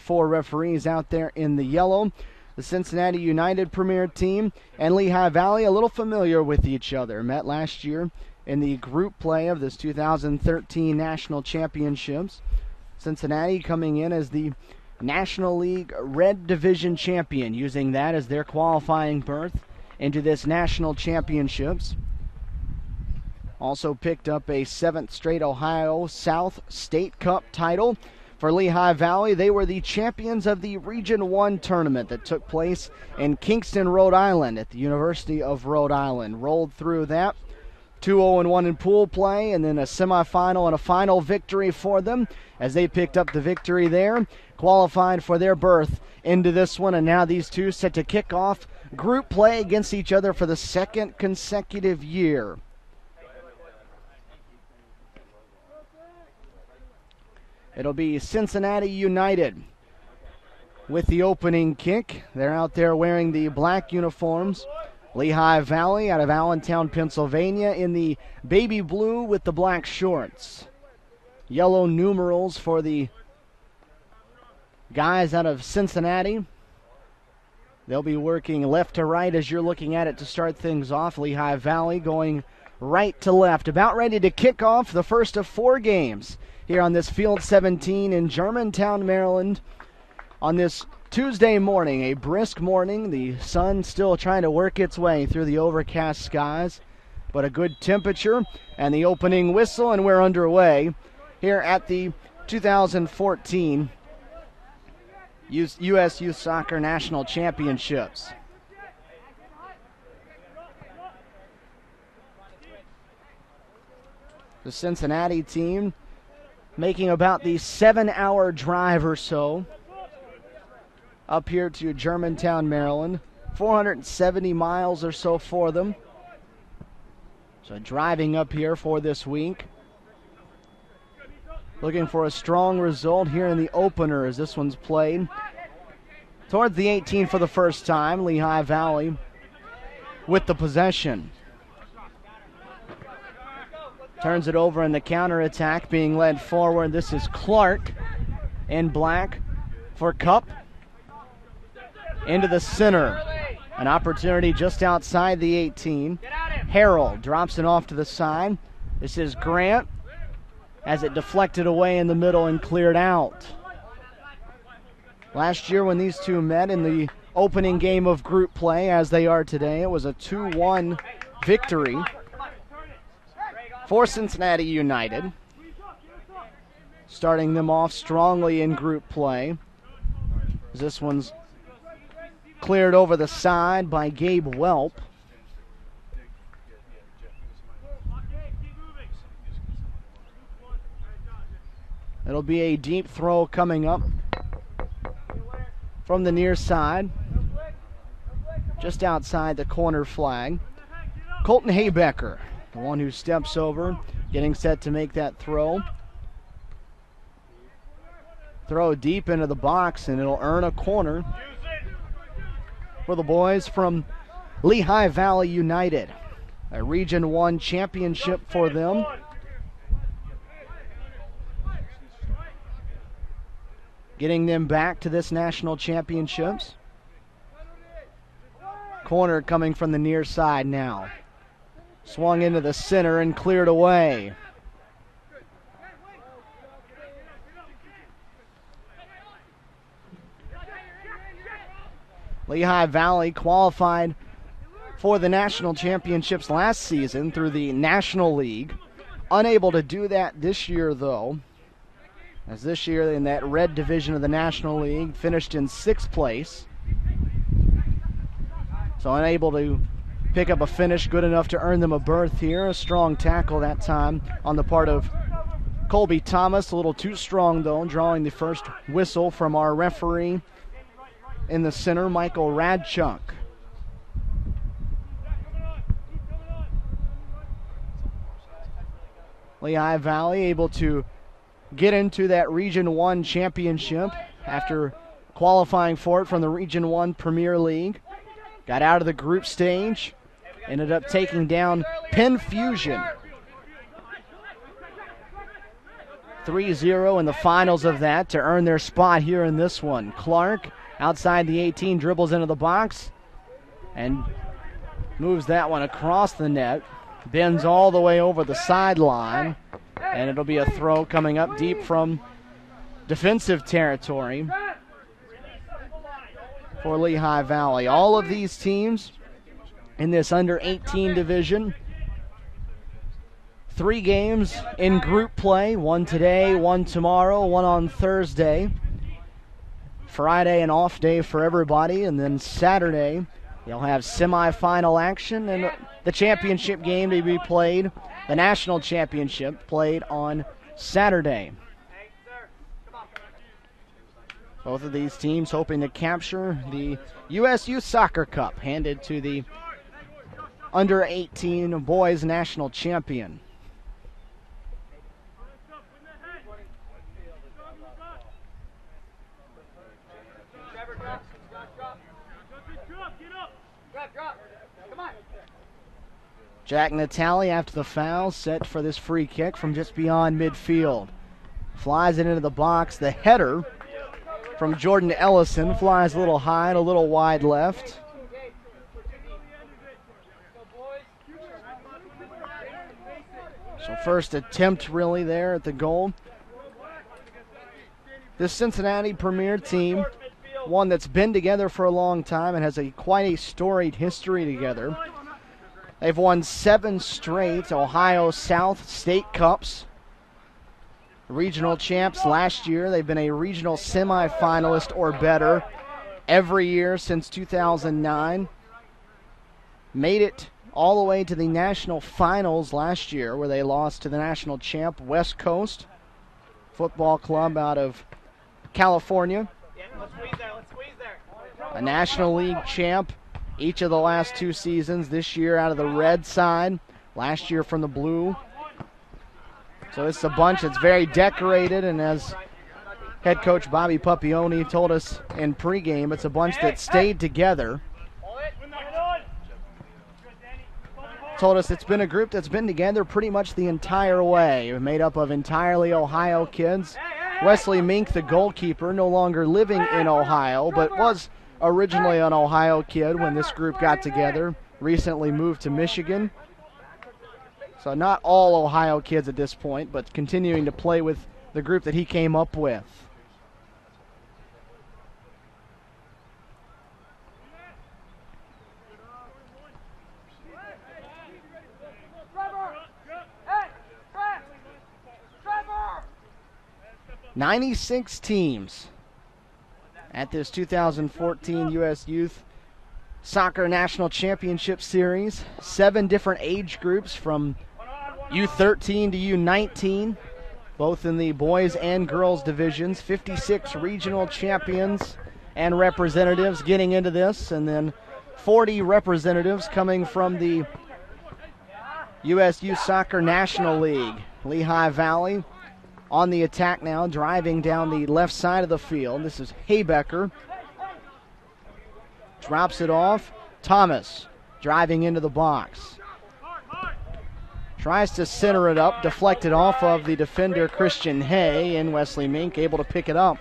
4 referees out there in the yellow. The Cincinnati United Premier Team and Lehigh Valley, a little familiar with each other. Met last year in the group play of this 2013 National Championships. Cincinnati coming in as the National League Red Division champion, using that as their qualifying berth into this National Championships. Also picked up a 7th straight Ohio South State Cup title. For Lehigh Valley, they were the champions of the Region 1 tournament that took place in Kingston, Rhode Island at the University of Rhode Island. Rolled through that, 2-0-1 in pool play, and then a semifinal and a final victory for them as they picked up the victory there, qualified for their berth into this one, and now these two set to kick off group play against each other for the second consecutive year. It'll be Cincinnati United with the opening kick. They're out there wearing the black uniforms. Lehigh Valley out of Allentown, Pennsylvania in the baby blue with the black shorts. Yellow numerals for the guys out of Cincinnati. They'll be working left to right as you're looking at it to start things off. Lehigh Valley going right to left. About ready to kick off the first of 4 games here on this Field 17 in Germantown, Maryland, on this Tuesday morning, a brisk morning. The sun still trying to work its way through the overcast skies, but a good temperature and the opening whistle, and we're underway here at the 2014 U.S. Youth Soccer National Championships. The Cincinnati team making about the 7-hour drive or so up here to Germantown, Maryland. 470 miles or so for them. So driving up here for this week. Looking for a strong result here in the opener as this one's played. Towards the 18 for the first time, Lehigh Valley with the possession. Turns it over in the counterattack, being led forward. This is Clark in black for Cup. Into the center. An opportunity just outside the 18. Harrell drops it off to the side. This is Grant as it deflected away in the middle and cleared out. Last year when these two met in the opening game of group play, as they are today, it was a 2-1 victory for Cincinnati United, starting them off strongly in group play. This one's cleared over the side by Gabe Welp. It'll be a deep throw coming up from the near side, just outside the corner flag. Colton Haybecker, the one who steps over, getting set to make that throw. Throw deep into the box, and it'll earn a corner for the boys from Lehigh Valley United. A Region 1 championship for them. Getting them back to this national championships. Corner coming from the near side now. Swung into the center and cleared away. Lehigh Valley qualified for the national championships last season through the National League. Unable to do that this year, though, as this year in that red division of the National League finished in 6th place. So unable to pick up a finish good enough to earn them a berth here. A strong tackle that time on the part of Colby Thomas. A little too strong, though, drawing the first whistle from our referee in the center, Michael Radchuk. Lehigh Valley able to get into that Region 1 championship after qualifying for it from the Region 1 Premier League. Got out of the group stage, ended up taking down Penn Fusion 3-0 in the finals of that to earn their spot here in this one. Clark outside the 18 dribbles into the box and moves that one across the net. Bends all the way over the sideline, and it'll be a throw coming up deep from defensive territory for Lehigh Valley. All of these teams in this under-18 division, 3 games in group play, one today, one tomorrow, one on Thursday. Friday an off day for everybody, and then Saturday you'll have semifinal action and the championship game to be played, the national championship played on Saturday. Both of these teams hoping to capture the U.S. Youth Soccer Cup, handed to the under-18 boys national champion. Jack Natali, after the foul, set for this free kick from just beyond midfield. Flies it into the box. The header from Jordan Ellison flies a little high and a little wide left. So first attempt really there at the goal. This Cincinnati Premier team, one that's been together for a long time and has quite a storied history together. They've won 7 straight Ohio South State Cups. Regional champs last year. They've been a regional semifinalist or better every year since 2009. Made it all the way to the national finals last year, where they lost to the national champ West Coast Football Club out of California. A National League champ each of the last 2 seasons, this year out of the red side, last year from the blue. So it's a bunch that's very decorated, and as head coach Bobby Papione told us in pregame, it's a bunch that stayed together. Told us it's been a group that's been together pretty much the entire way, made up of entirely Ohio kids. Wesley Mink, the goalkeeper, no longer living in Ohio, but was originally an Ohio kid when this group got together, recently moved to Michigan. So not all Ohio kids at this point, but continuing to play with the group that he came up with. "96 teams at this 2014 U.S. Youth Soccer National Championship Series. 7 different age groups from U13 to U19, both in the boys and girls divisions. 56 regional champions and representatives getting into this, and then 40 representatives coming from the U.S. Youth Soccer National League. Lehigh Valley on the attack now, driving down the left side of the field. This is Haybecker. Drops it off. Thomas driving into the box. Tries to center it up, deflected off of the defender Christian Hay, and Wesley Mink able to pick it up.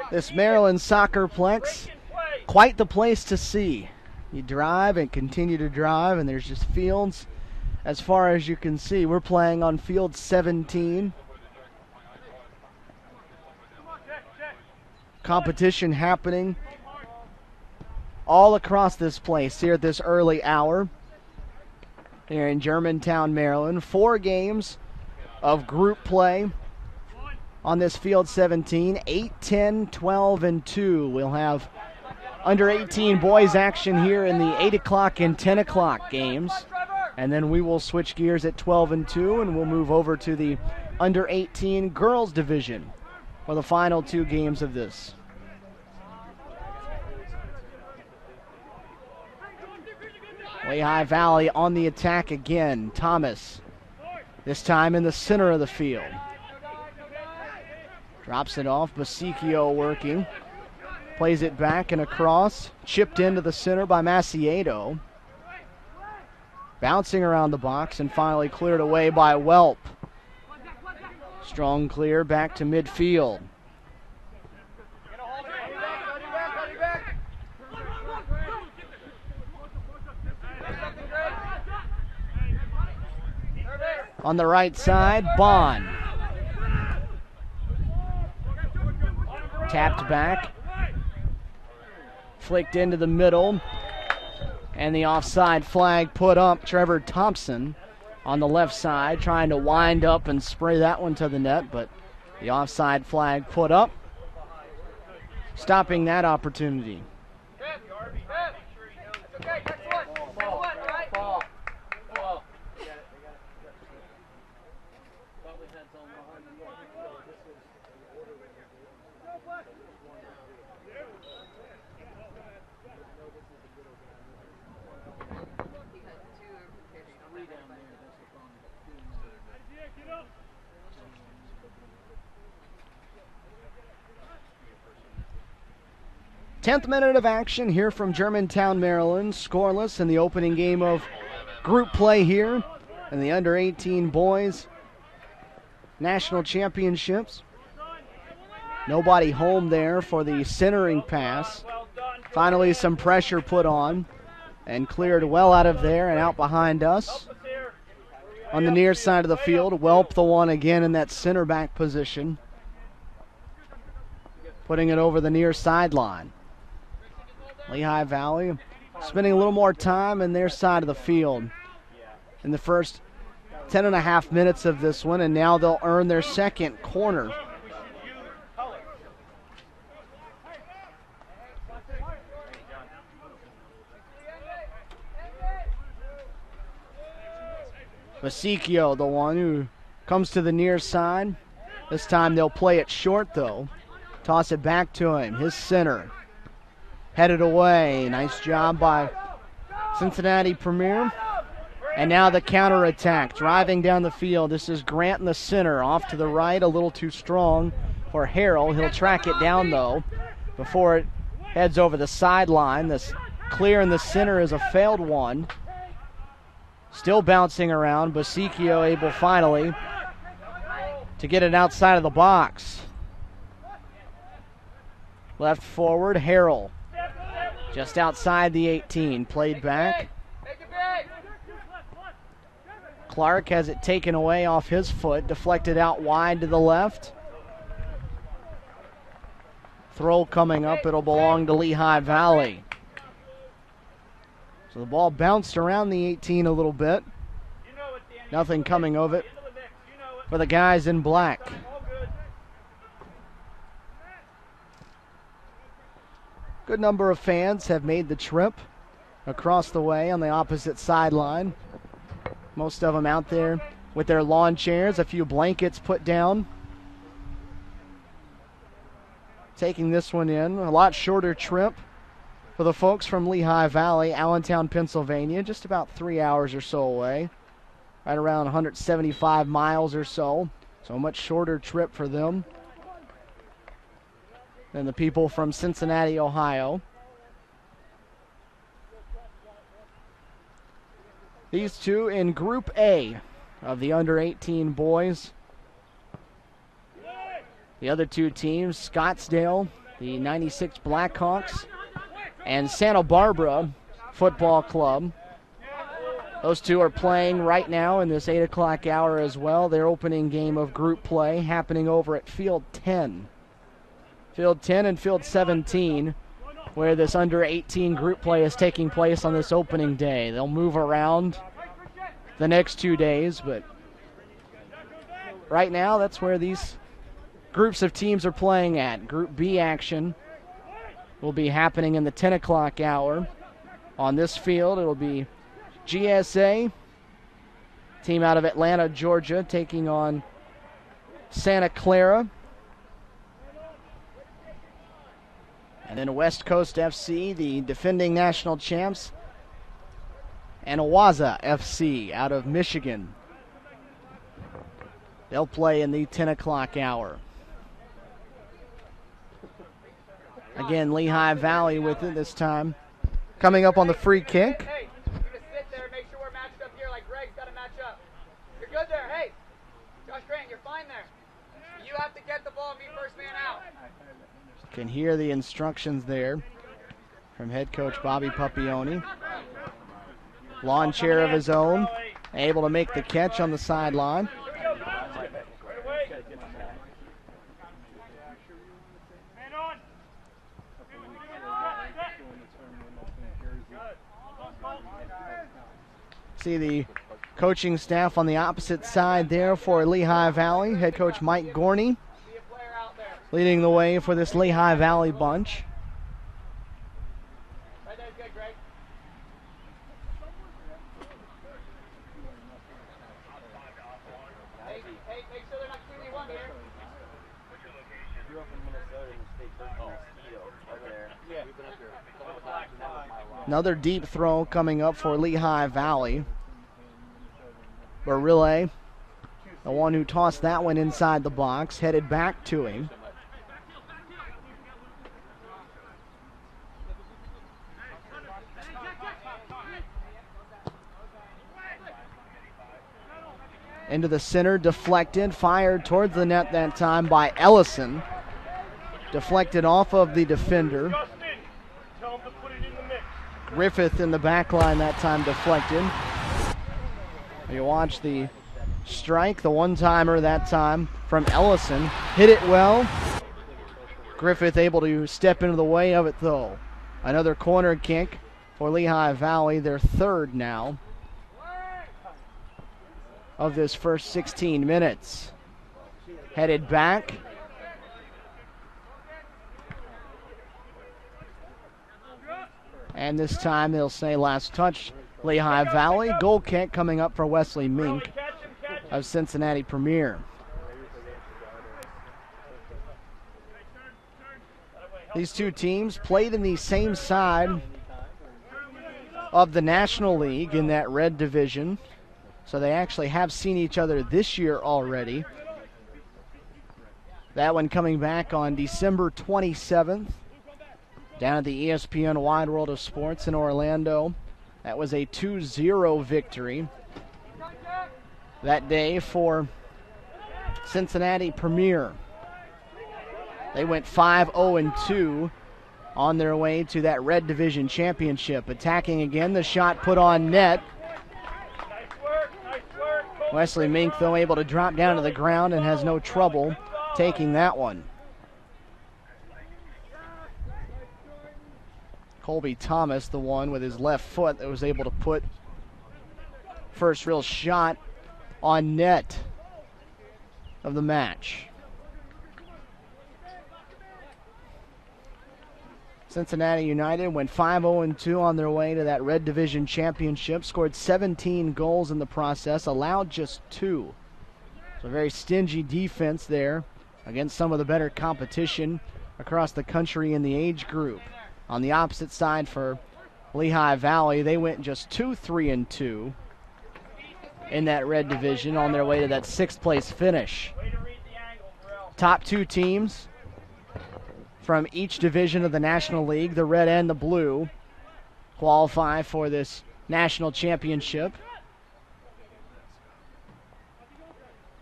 This Maryland Soccerplex, quite the place to see. You drive and continue to drive, and there's just fields as far as you can see. We're playing on field 17. Competition happening all across this place here at this early hour here in Germantown, Maryland. 4 games of group play on this field 17, 8, 10, 12, and 2. We'll have under 18 boys action here in the 8 o'clock and 10 o'clock games. And then we will switch gears at 12 and 2, and we'll move over to the under 18 girls division for the final 2 games of this. Lehigh Valley on the attack again. Thomas, this time in the center of the field. Drops it off. Basicchio working. Plays it back and across. Chipped into the center by Maciedo. Bouncing around the box and finally cleared away by Welp. Strong clear back to midfield. On the right side, Bond. Tapped back. Flicked into the middle. And the offside flag put up. Trevor Thompson on the left side trying to wind up and spray that one to the net, but the offside flag put up, stopping that opportunity. Tenth minute of action here from Germantown, Maryland. Scoreless in the opening game of group play here in the under-18 boys national championships. Nobody home there for the centering pass. Finally some pressure put on and cleared well out of there and out behind us. On the near side of the field, Welp the one again in that center back position. Putting it over the near sideline. Lehigh Valley spending a little more time in their side of the field in the first 10.5 minutes of this one, and now they'll earn their second corner. Basicchio, the one who comes to the near side. This time they'll play it short, though. Toss it back to him, his center. Headed away. Nice job by Cincinnati Premier. And now the counterattack, driving down the field. This is Grant in the center, off to the right, a little too strong for Harrell. He'll track it down, though, before it heads over the sideline. This clear in the center is a failed one. Still bouncing around. Basicchio able finally to get it outside of the box. Left forward, Harrell. Just outside the 18, played back. Clark has it taken away off his foot, deflected out wide to the left. Throw coming up, it'll belong to Lehigh Valley. So the ball bounced around the 18 a little bit. Nothing coming of it for the guys in black. Good number of fans have made the trip across the way on the opposite sideline. Most of them out there with their lawn chairs, a few blankets put down. Taking this one in, a lot shorter trip for the folks from Lehigh Valley, Allentown, Pennsylvania, just about 3 hours or so away. Right around 175 miles or so. So a much shorter trip for them than the people from Cincinnati, Ohio. These two in Group A of the under-18 boys. The other two teams, Scottsdale, the 96 Blackhawks, and Santa Barbara Football Club. Those two are playing right now in this 8 o'clock hour as well. Their opening game of group play happening over at Field 10. Field 10 and Field 17, where this under-18 group play is taking place on this opening day. They'll move around the next 2 days, but right now that's where these groups of teams are playing at. Group B action will be happening in the 10 o'clock hour. On this field, it'll be GSA, team out of Atlanta, Georgia, taking on Santa Clara. And then West Coast FC, the defending national champs, and Awaza FC out of Michigan. They'll play in the 10 o'clock hour. Again, Lehigh Valley with it this time. Coming up on the free kick. Hey, you just sit there and make sure we're matched up here like Greg's got to match up. You're good there. Hey, Josh Grant, you're fine there. You have to get the ball and be first man out. Can hear the instructions there from head coach Bobby Papione. Lawn chair of his own, able to make the catch on the sideline. See the coaching staff on the opposite side there for Lehigh Valley. Head coach Mike Gorney leading the way for this Lehigh Valley bunch. Right there's good, Greg. Hey, make sure they're not 2v1 here. Another deep throw coming up for Lehigh Valley. Barile, the one who tossed that one inside the box, headed back to him. Into the center, deflected, fired towards the net that time by Ellison. Deflected off of the defender. Griffith in the back line that time deflected. You watch the strike, the one-timer that time from Ellison. Hit it well. Griffith able to step into the way of it though. Another corner kick for Lehigh Valley, their third now of this first 16 minutes. Headed back. And this time they'll say last touch, Lehigh Valley. Goal kick coming up for Wesley Mink of Cincinnati Premier. These two teams played in the same side of the National League in that red division. So they actually have seen each other this year already. That one coming back on December 27th. Down at the ESPN Wide World of Sports in Orlando. That was a 2-0 victory that day for Cincinnati Premier. They went 5-0-2 on their way to that Red Division Championship. Attacking again, the shot put on net. Wesley Mink, though, able to drop down to the ground and has no trouble taking that one. Colby Thomas, the one with his left foot that was able to put first real shot on net of the match. Cincinnati United went 5-0-2 on their way to that Red Division Championship, scored 17 goals in the process, allowed just 2. So very stingy defense there against some of the better competition across the country in the age group. On the opposite side for Lehigh Valley, they went just 2-3-2 in that Red Division on their way to that 6th place finish. Top two teams from each division of the National League, the red and the blue, qualify for this national championship.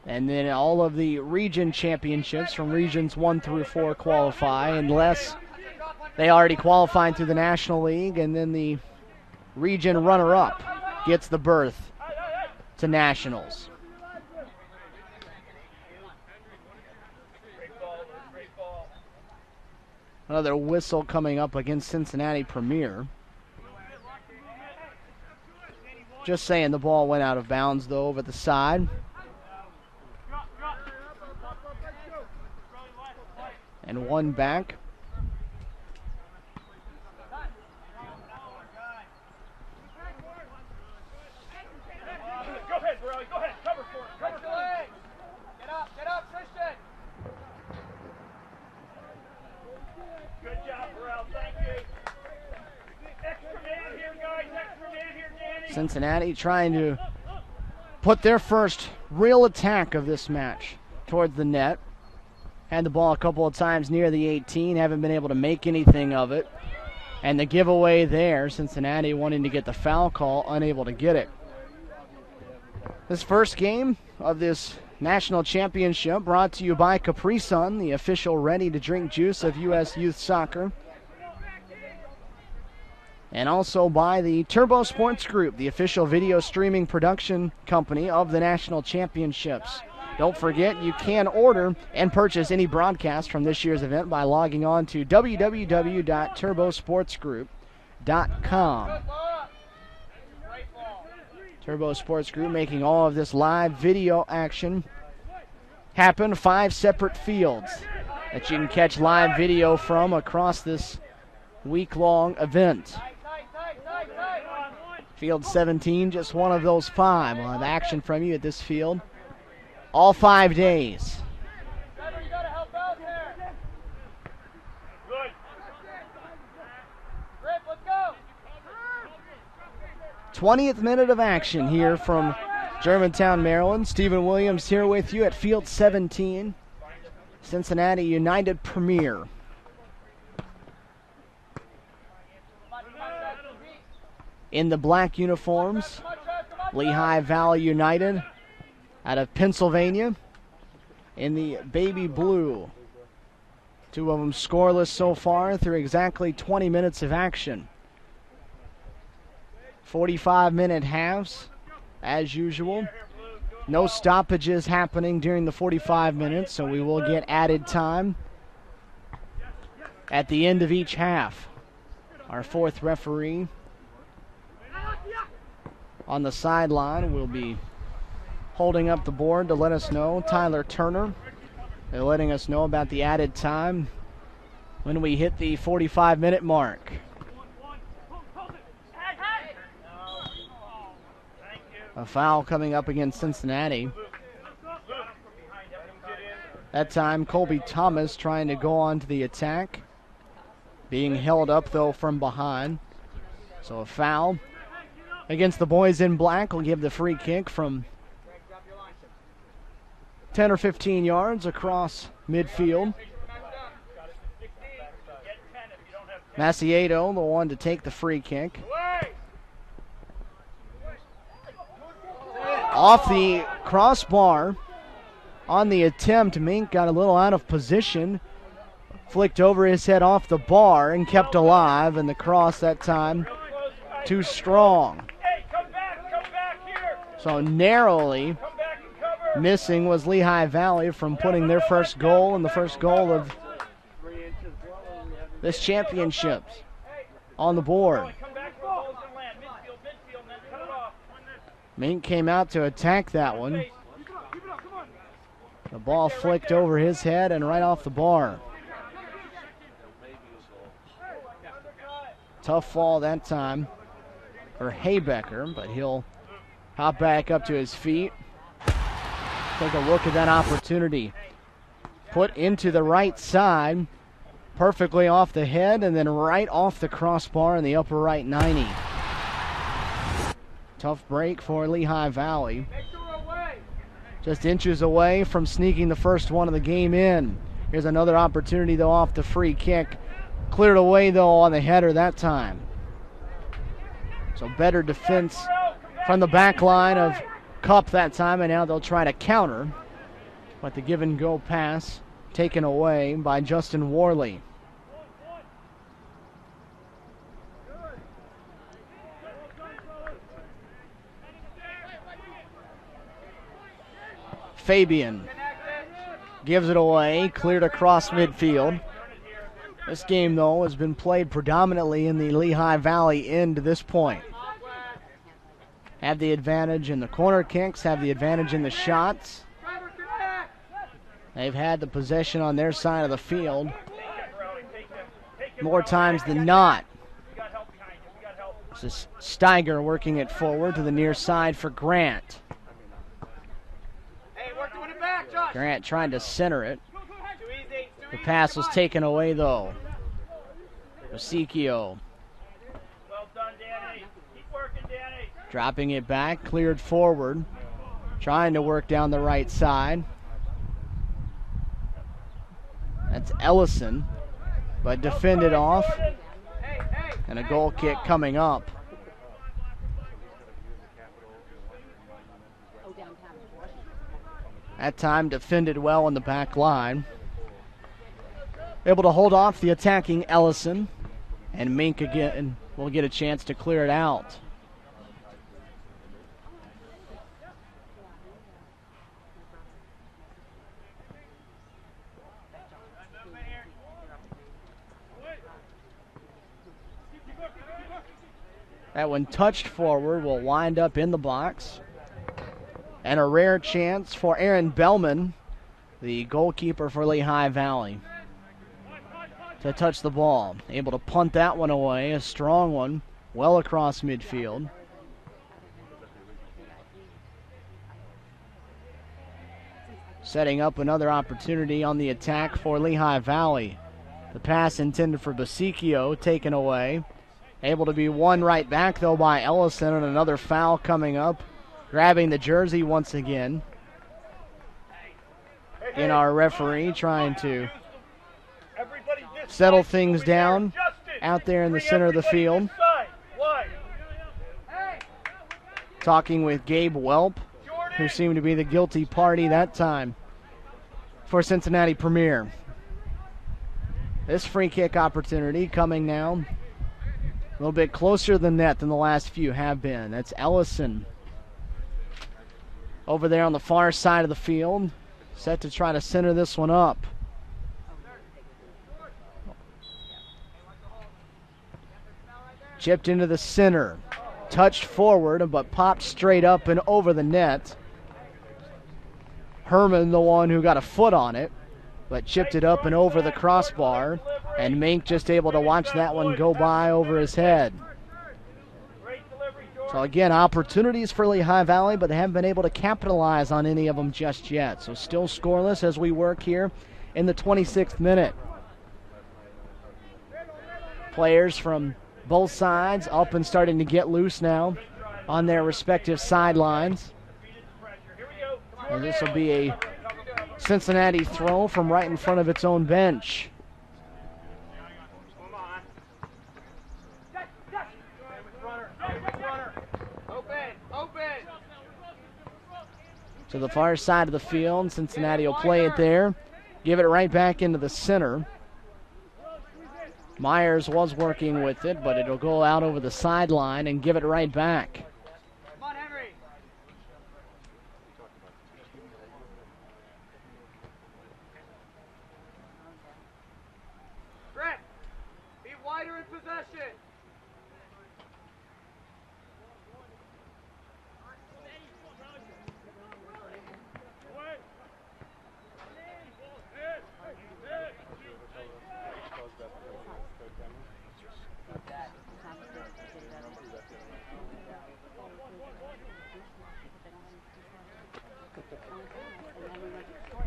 And then all of the region championships from regions 1 through 4 qualify, unless they already qualified through the National League, and then the region runner-up gets the berth to nationals. Another whistle coming up against Cincinnati Premier. Just saying the ball went out of bounds, though, over the side. And one back. Go ahead, Borelli. Go ahead. Cover for it. Cover for it. Get up, Christian. Good job, Borelli. Thank you. Extra man here, guys. Extra man here, Danny. Cincinnati trying to put their first real attack of this match towards the net. Had the ball a couple of times near the 18, haven't been able to make anything of it. And the giveaway there, Cincinnati wanting to get the foul call, unable to get it. This first game of this national championship brought to you by Capri Sun, the official ready-to-drink juice of U.S. Youth Soccer. And also by the Turbo Sports Group, the official video streaming production company of the national championships. Don't forget, you can order and purchase any broadcast from this year's event by logging on to www.turbosportsgroup.com. Turbo Sports Group making all of this live video action happen. 5 separate fields that you can catch live video from across this week-long event. Field 17, just one of those 5. We'll have action from you at this field all 5 days. 20th minute of action here from Germantown, Maryland. Stephen Williams here with you at Field 17, Cincinnati United Premier. In the black uniforms, Lehigh Valley United out of Pennsylvania. In the baby blue, 2 of them scoreless so far through exactly 20 minutes of action. 45-minute halves, as usual. No stoppages happening during the 45 minutes, so we will get added time at the end of each half. Our 4th referee on the sideline will be holding up the board to let us know. Tyler Turner. They're letting us know about the added time when we hit the 45-minute mark. A foul coming up against Cincinnati. That time, Colby Thomas trying to go on to the attack. Being held up, though, from behind. So a foul against the boys in black will give the free kick from 10 or 15 yards across midfield. Maciedo, the one to take the free kick. Off the crossbar on the attempt, Mink got a little out of position. Flicked over his head off the bar and kept alive, and the cross that time too strong. So narrowly missing was Lehigh Valley from putting their first goal and the first goal of this championship on the board. Mink came out to attack that one. The ball flicked over his head and right off the bar. Tough fall that time for Haybecker, but he'll hop back up to his feet. Take a look at that opportunity. Put into the right side, perfectly off the head, and then right off the crossbar in the upper right 90. Tough break for Lehigh Valley. Just inches away from sneaking the first one of the game in. Here's another opportunity, though, off the free kick. Cleared away, though, on the header that time. So better defense from the back line of Cup that time, and now they'll try to counter. But the give-and-go pass taken away by Justin Worley. Fabian gives it away, cleared across midfield. This game, though, has been played predominantly in the Lehigh Valley end to this point. Have the advantage in the corner kicks, have the advantage in the shots. They've had the possession on their side of the field more times than not. This is Steiger working it forward to the near side for Grant. Grant trying to center it. The pass was taken away, though. Rosicchio. Well done, Danny. Keep working, Danny. Dropping it back, cleared forward. Trying to work down the right side. That's Ellison, but defended off. And a goal kick coming up. That time defended well on the back line. Able to hold off the attacking Ellison. And Mink again will get a chance to clear it out. That one touched forward will wind up in the box. And a rare chance for Aaron Bellman, the goalkeeper for Lehigh Valley, to touch the ball. Able to punt that one away, a strong one, well across midfield. Setting up another opportunity on the attack for Lehigh Valley. The pass intended for Basicchio, taken away. Able to be won right back, though, by Ellison, and another foul coming up. Grabbing the jersey once again. In our referee trying to settle things down out there in the center of the field. Talking with Gabe Welp, who seemed to be the guilty party that time for Cincinnati Premier. This free kick opportunity coming now a little bit closer than net than the last few have been. That's Ellison over there on the far side of the field, set to try to center this one up. Chipped into the center, touched forward, but popped straight up and over the net. Herman, the one who got a foot on it, but chipped it up and over the crossbar, and Mink just able to watch that one go by over his head. So again, opportunities for Lehigh Valley, but they haven't been able to capitalize on any of them just yet. So still scoreless as we work here in the 26th minute. Players from both sides up and starting to get loose now on their respective sidelines. And this will be a Cincinnati throw from right in front of its own bench. To the far side of the field, Cincinnati will play it there. Give it right back into the center. Myers was working with it, but it'll go out over the sideline and give it right back. Come on, Henry. Brett, be wider in possession.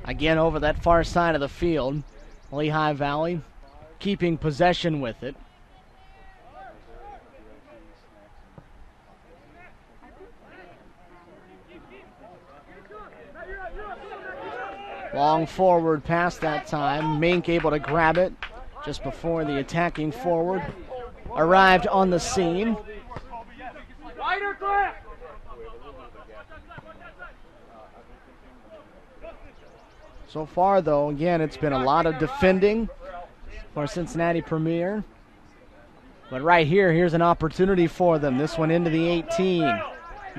Again, over that far side of the field, Lehigh Valley keeping possession with it. Long forward pass that time. Mink able to grab it just before the attacking forward arrived on the scene. Wider grip. So far, though, again, it's been a lot of defending for Cincinnati Premier. But right here, here's an opportunity for them. This one into the 18.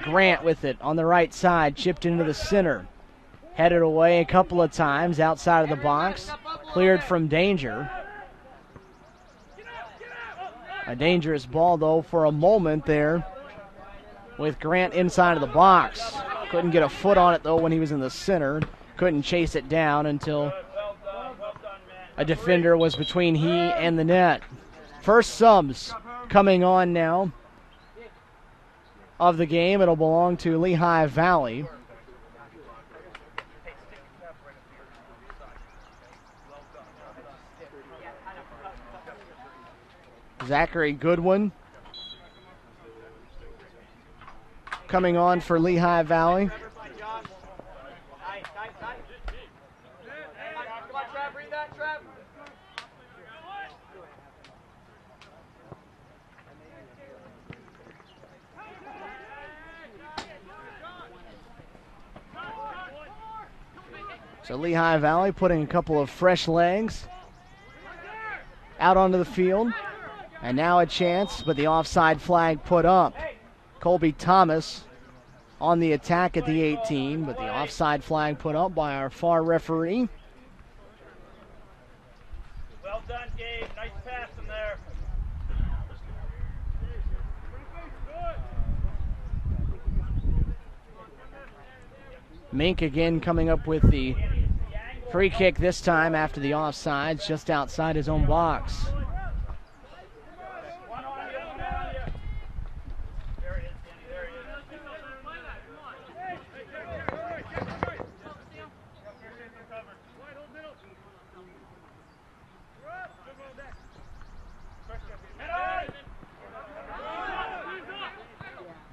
Grant with it on the right side, chipped into the center. Headed away a couple of times outside of the box. Cleared from danger. A dangerous ball, though, for a moment there with Grant inside of the box. Couldn't get a foot on it, though, when he was in the center. Couldn't chase it down until a defender was between he and the net. First subs coming on now of the game. It'll belong to Lehigh Valley. Zachary Goodwin coming on for Lehigh Valley. Come on, Trev, read that, Trev. So Lehigh Valley putting a couple of fresh legs out onto the field. And now a chance, but the offside flag put up. Colby Thomas on the attack at the 18, but the offside flag put up by our FAR referee. Well done, Gabe. Nice pass in there. Mink again coming up with the free kick this time after the offsides, just outside his own box.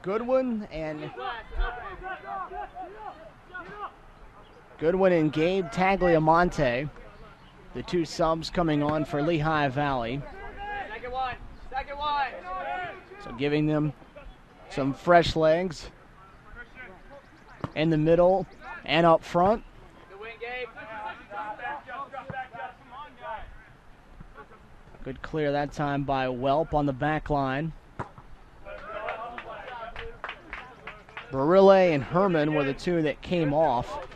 Goodwin and Gabe Tagliamonte, the two subs coming on for Lehigh Valley. Second one. So giving them some fresh legs in the middle and up front. Good win, Gabe. Good clear that time by Welp on the back line. Barille and Herman were the two that came off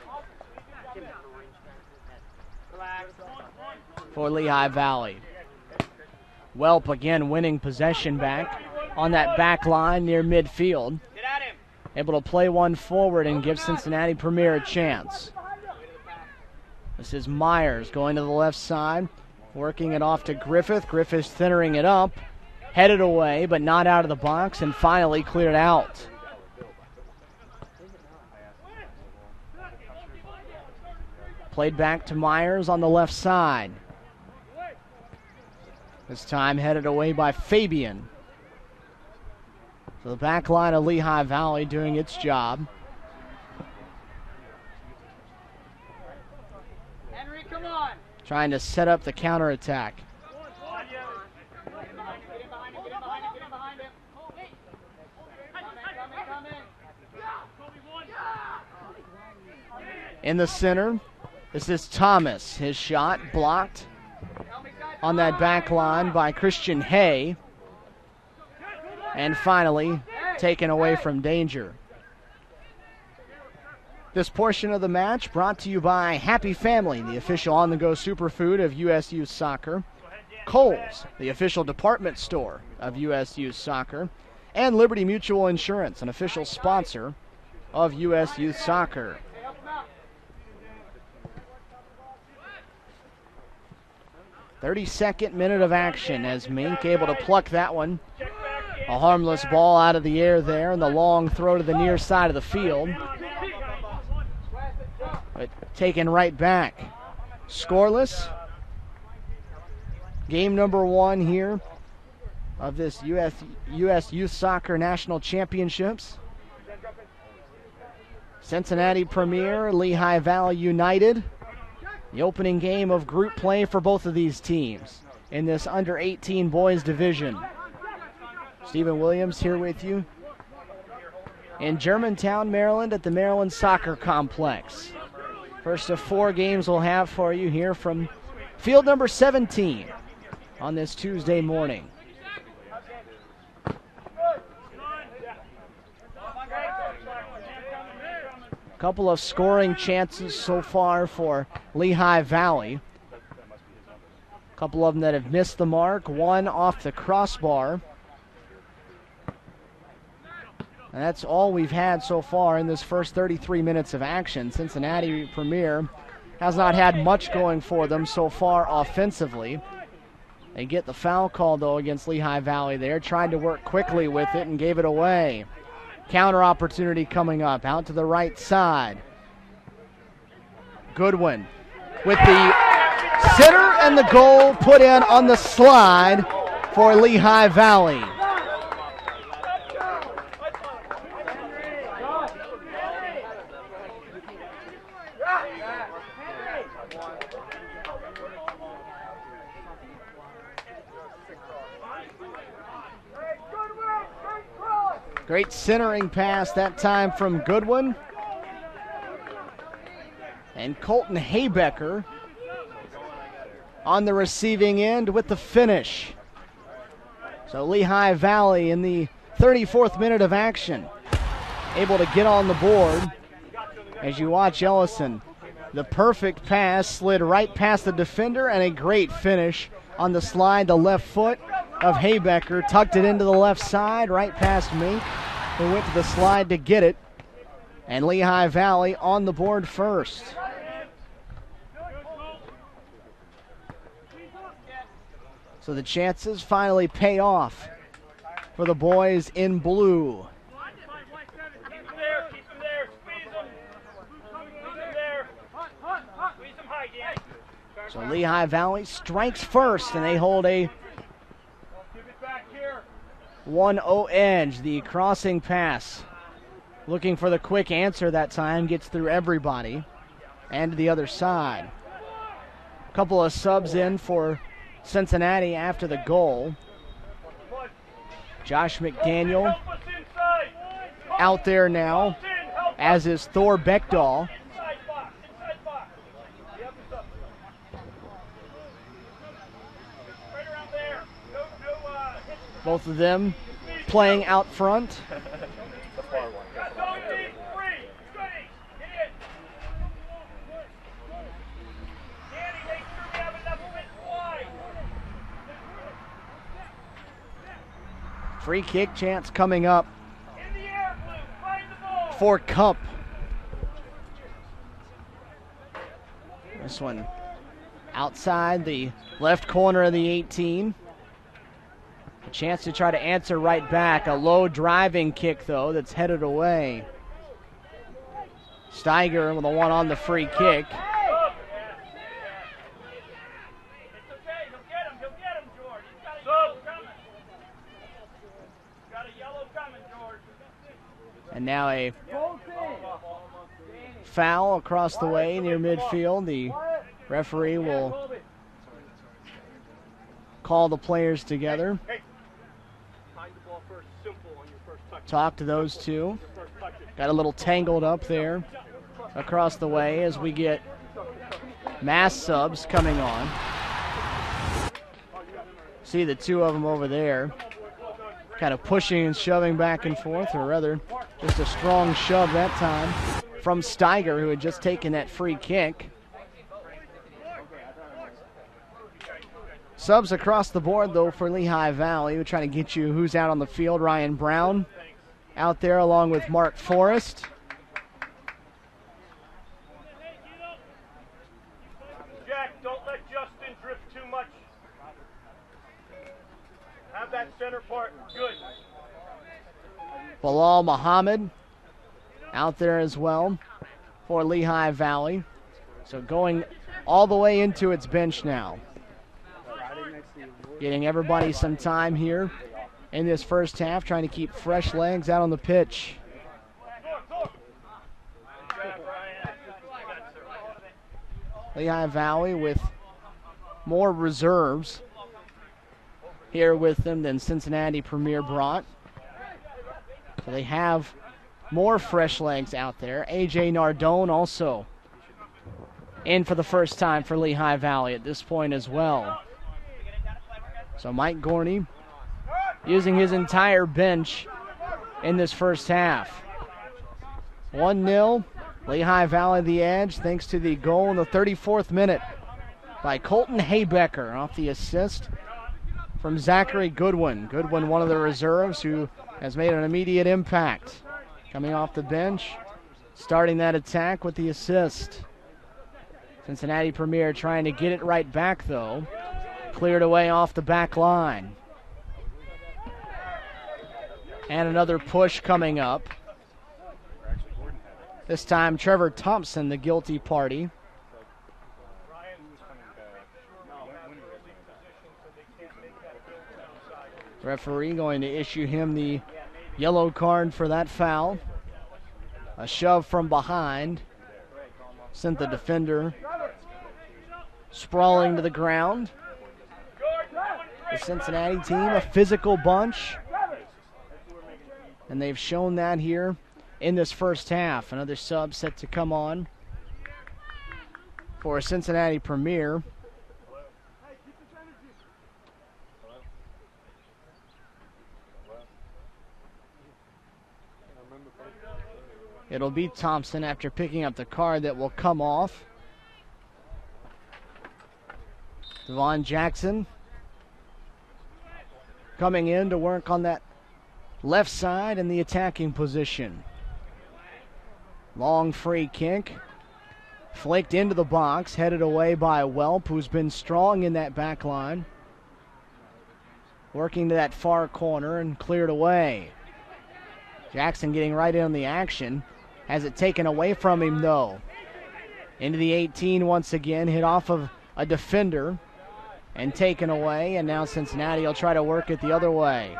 for Lehigh Valley. Welp again winning possession back on that back line near midfield. Get at him. Able to play one forward and give Cincinnati Premier a chance. This is Myers going to the left side, working it off to Griffith. Griffith centering it up, headed away, but not out of the box, and finally cleared out. Played back to Myers on the left side. This time headed away by Fabian. So the back line of Lehigh Valley doing its job. Henry, come on. Trying to set up the counterattack. Get in behind him. Come in. In the center, this is Thomas. His shot blocked on that back line by Christian Hay. And finally, taken away from danger. This portion of the match brought to you by Happy Family, the official on-the-go superfood of US Youth Soccer, Kohl's, the official department store of US Youth Soccer, and Liberty Mutual Insurance, an official sponsor of US Youth Soccer. 32nd minute of action as Mink able to pluck that one. A harmless ball out of the air there, and the long throw to the near side of the field. But taken right back. Scoreless. Game number 1 here of this US Youth Soccer National Championships. Cincinnati Premier, Lehigh Valley United. The opening game of group play for both of these teams in this under-18 boys division. Stephen Williams here with you in Germantown, Maryland at the Maryland Soccer Complex. First of 4 games we'll have for you here from field number 17 on this Tuesday morning. Couple of scoring chances so far for Lehigh Valley. A couple of them that have missed the mark, one off the crossbar. And that's all we've had so far in this first 33 minutes of action. Cincinnati Premier has not had much going for them so far offensively. They get the foul call, though, against Lehigh Valley there. Tried to work quickly with it and gave it away. Counter opportunity coming up, out to the right side. Goodwin with the center and the goal put in on the slide for Lehigh Valley. Great centering pass that time from Goodwin. And Colton Haybecker on the receiving end with the finish. So Lehigh Valley in the 34th minute of action, able to get on the board. As you watch Ellison, the perfect pass slid right past the defender, and a great finish on the slide, the left foot of Haybecker, tucked it into the left side, right past Mink, who went to the slide to get it. And Lehigh Valley on the board first. So the chances finally pay off for the boys in blue. Keep him there, squeeze him. Squeeze him there. Squeeze him high, Dan. So Lehigh Valley strikes first, and they hold a 1-0 edge. The crossing pass, looking for the quick answer that time, gets through everybody and to the other side. A couple of subs in for Cincinnati after the goal. Josh McDaniel out there now, as is Thor Beckdahl. Both of them playing out front. Free kick chance coming up for Kump. This one outside the left corner of the 18. A chance to try to answer right back. A low driving kick, though, that's headed away. Steiger with a one on the free kick. And now a foul across the way near midfield. The referee will call the players together. Talk to those two. Got a little tangled up there across the way as we get mass subs coming on. See the two of them over there, kind of pushing and shoving back and forth, or rather just a strong shove that time from Steiger, who had just taken that free kick. Subs across the board, though, for Lehigh Valley. We're trying to get you who's out on the field. Ryan Brown out there along with Mark Forrest. Jack, don't let Justin drift too much. Have that center part good. Bilal Muhammad out there as well for Lehigh Valley. So going all the way into its bench now. Getting everybody some time here in this first half, trying to keep fresh legs out on the pitch. Lehigh Valley with more reserves here with them than Cincinnati Premier brought. So they have more fresh legs out there. A.J. Nardone also in for the first time for Lehigh Valley at this point as well. So Mike Gorney using his entire bench in this first half. 1-0, Lehigh Valley the edge, thanks to the goal in the 34th minute by Colton Haybecker off the assist from Zachary Goodwin. Goodwin, one of the reserves, who has made an immediate impact. Coming off the bench, starting that attack with the assist. Cincinnati Premier trying to get it right back, though. Cleared away off the back line. And another push coming up. This time Trevor Thompson, the guilty party. Referee going to issue him the yellow card for that foul. A shove from behind sent the defender sprawling to the ground. The Cincinnati team, a physical bunch. And they've shown that here in this first half. Another sub set to come on for Cincinnati Premier. It'll be Thompson after picking up the card that will come off. Devon Jackson coming in to work on that left side in the attacking position. Long free kick. Flaked into the box, headed away by Welp, who's been strong in that back line. Working to that far corner and cleared away. Jackson getting right in on the action. Has it taken away from him, though. Into the 18 once again, hit off of a defender and taken away, and now Cincinnati will try to work it the other way.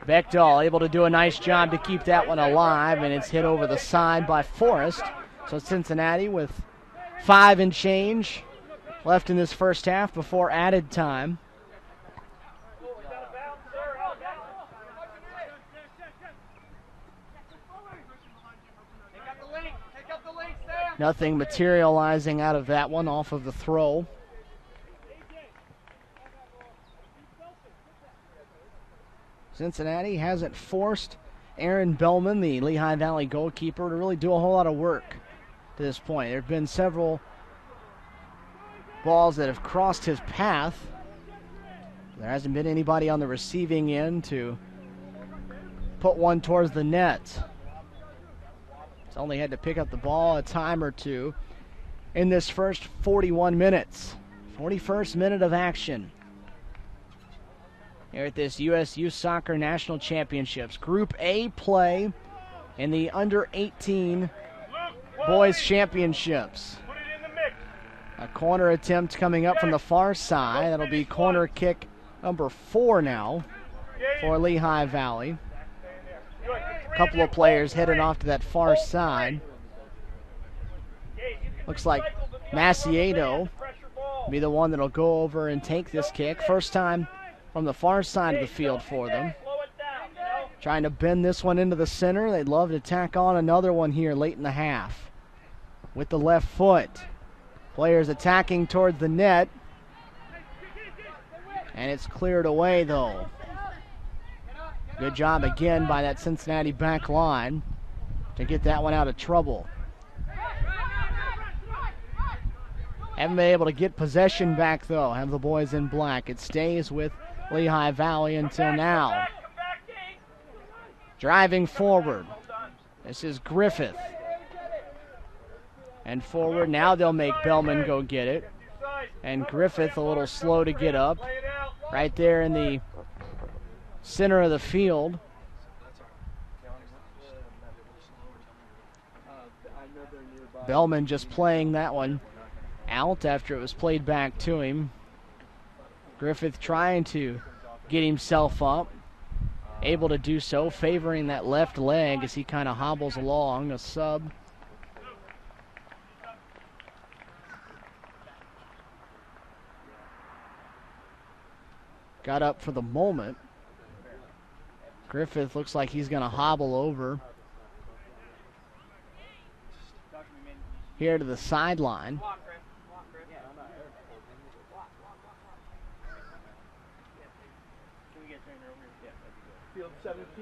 Beckdahl able to do a nice job to keep that one alive, and it's hit over the side by Forrest. So Cincinnati with 5 and change left in this first half before added time. Nothing materializing out of that one off of the throw. Cincinnati hasn't forced Aaron Bellman, the Lehigh Valley goalkeeper, to really do a whole lot of work to this point. There have been several balls that have crossed his path. There hasn't been anybody on the receiving end to put one towards the net. He's only had to pick up the ball a time or two in this first 41 minutes. 41st minute of action here at this U.S. Youth Soccer National Championships. Group A play in the Under-18 Boys Championships. A corner attempt coming up from the far side. That'll be corner kick number 4 now for Lehigh Valley. A couple of players heading off to that far side. Looks like Maciedo will be the one that'll go over and take this kick. First time from the far side of the field for them. Trying to bend this one into the center. They'd love to tack on another one here late in the half. With the left foot. Players attacking toward the net. And it's cleared away though. Good job again by that Cincinnati back line to get that one out of trouble. Haven't been able to get possession back though, have the boys in black. It stays with Lehigh Valley until now. Driving forward. This is Griffith. And forward, now they'll make Bellman go get it. And Griffith a little slow to get up. Right there in the center of the field. Bellman just playing that one out after it was played back to him. Griffith trying to get himself up. Able to do so, favoring that left leg as he kind of hobbles along. A sub. Got up for the moment. Griffith looks like he's going to hobble over here to the sideline.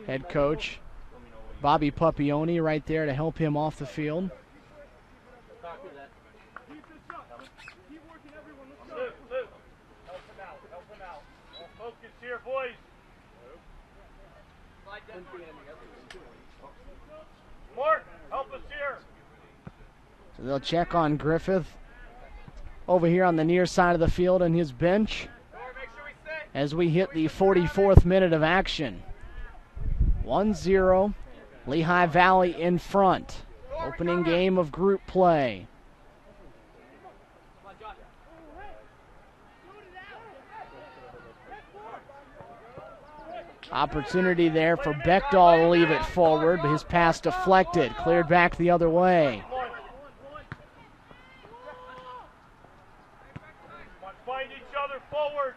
Head coach Bobby Pupioni right there to help him off the field. Focus here, boys. Mark, help us here. So they'll check on Griffith over here on the near side of the field on his bench as we hit the 44th minute of action. 1-0, Lehigh Valley in front. Opening game of group play. Opportunity there for Beckdahl to leave it forward, but his pass deflected, cleared back the other way. Find each other forward.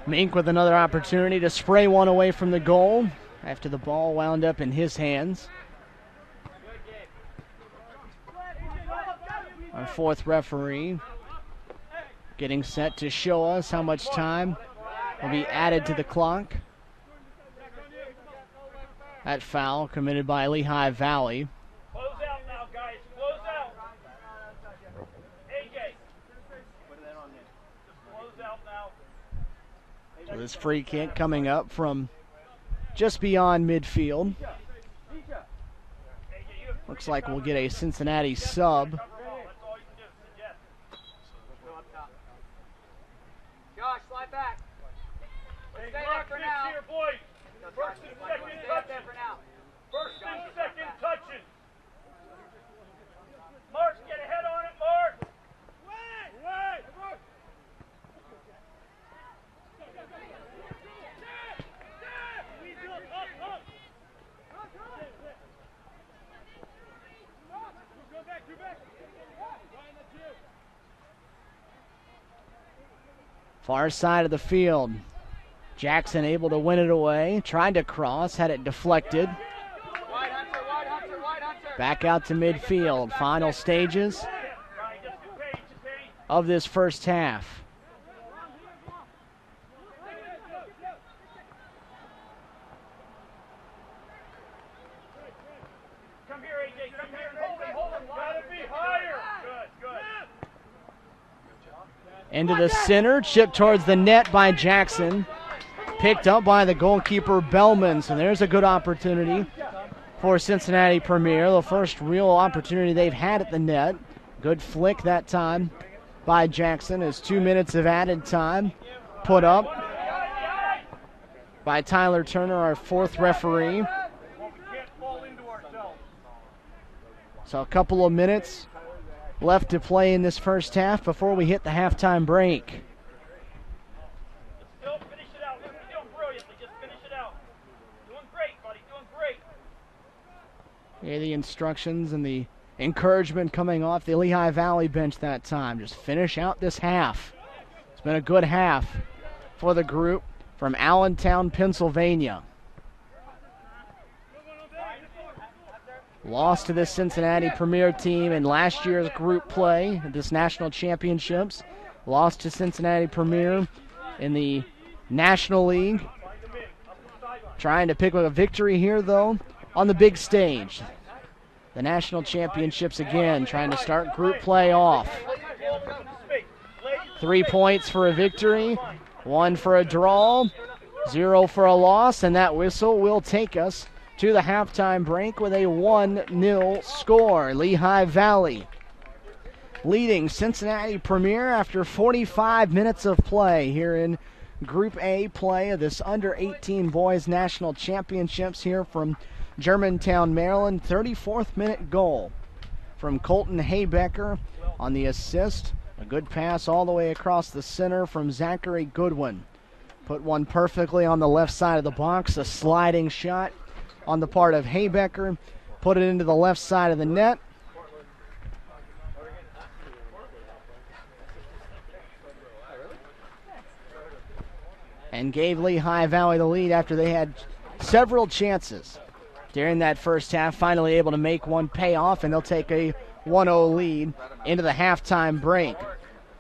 Mink with another opportunity to spray one away from the goal after the ball wound up in his hands. Our fourth referee getting set to show us how much time will be added to the clock. That foul committed by Lehigh Valley. Close out now, guys. Close out. AJ. Close out now. So this free kick coming up from just beyond midfield. Looks like we'll get a Cincinnati sub. Josh, slide back. Hey, Stay there Mark, for six now. here, boys. First and second Stay up there touching. for now. First and second touching. Mark, get ahead on it, Mark. Wait. Far side of the field. Jackson able to win it away. Tried to cross, had it deflected. Wide Hunter, wide Hunter, wide Hunter. Back out to midfield. Final stages of this first half. Come here, AJ. Come here and hold him. Gotta be higher. Good. Into the center, chipped towards the net by Jackson. Picked up by the goalkeeper Bellman. So there's a good opportunity for Cincinnati Premier. The first real opportunity they've had at the net. Good flick that time by Jackson as 2 minutes of added time put up by Tyler Turner, our fourth referee. So a couple of minutes left to play in this first half before we hit the halftime break. Still finish it out. You're doing brilliantly. Just finish it out. Doing great, buddy. Doing great. Here the instructions and the encouragement coming off the Lehigh Valley bench that time. Just finish out this half. It's been a good half for the group from Allentown, Pennsylvania. Lost to this Cincinnati Premier team in last year's group play at this national championships. Lost to Cincinnati Premier in the National League. Trying to pick up a victory here, though, on the big stage. The national championships again, trying to start group play off. 3 points for a victory, 1 for a draw, 0 for a loss, and that whistle will take us to the halftime break with a 1-0 score. Lehigh Valley leading Cincinnati Premier after 45 minutes of play here in Group A play of this under-18 boys national championships here from Germantown, Maryland. 34th minute goal from Colton Haybecker on the assist. A good pass all the way across the center from Zachary Goodwin. Put one perfectly on the left side of the box. A sliding shot on the part of Haybecker. Put it into the left side of the net. And gave Lehigh Valley the lead after they had several chances during that first half. Finally able to make one pay off, and they'll take a 1-0 lead into the halftime break.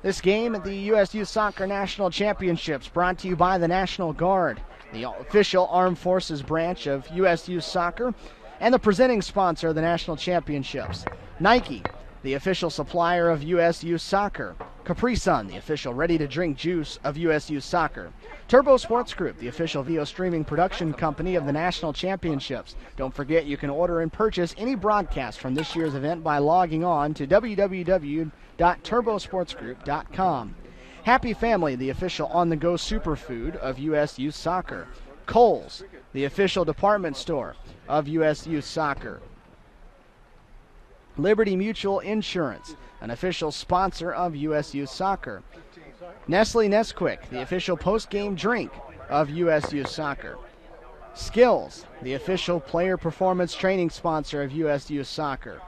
This game at the U.S. Youth Soccer National Championships brought to you by the National Guard, the official armed forces branch of U.S. Youth Soccer, and the presenting sponsor of the National Championships. Nike, the official supplier of U.S. Youth Soccer. Capri Sun, the official ready-to-drink juice of U.S. Youth Soccer. Turbo Sports Group, the official video streaming production company of the National Championships. Don't forget you can order and purchase any broadcast from this year's event by logging on to www.turbosportsgroup.com. Happy Family, the official on-the-go superfood of U.S. Youth Soccer. Kohl's, the official department store of U.S. Youth Soccer. Liberty Mutual Insurance, an official sponsor of U.S. Youth Soccer. Nestle Nesquik, the official post-game drink of U.S. Youth Soccer. Skills, the official player performance training sponsor of U.S. Youth Soccer.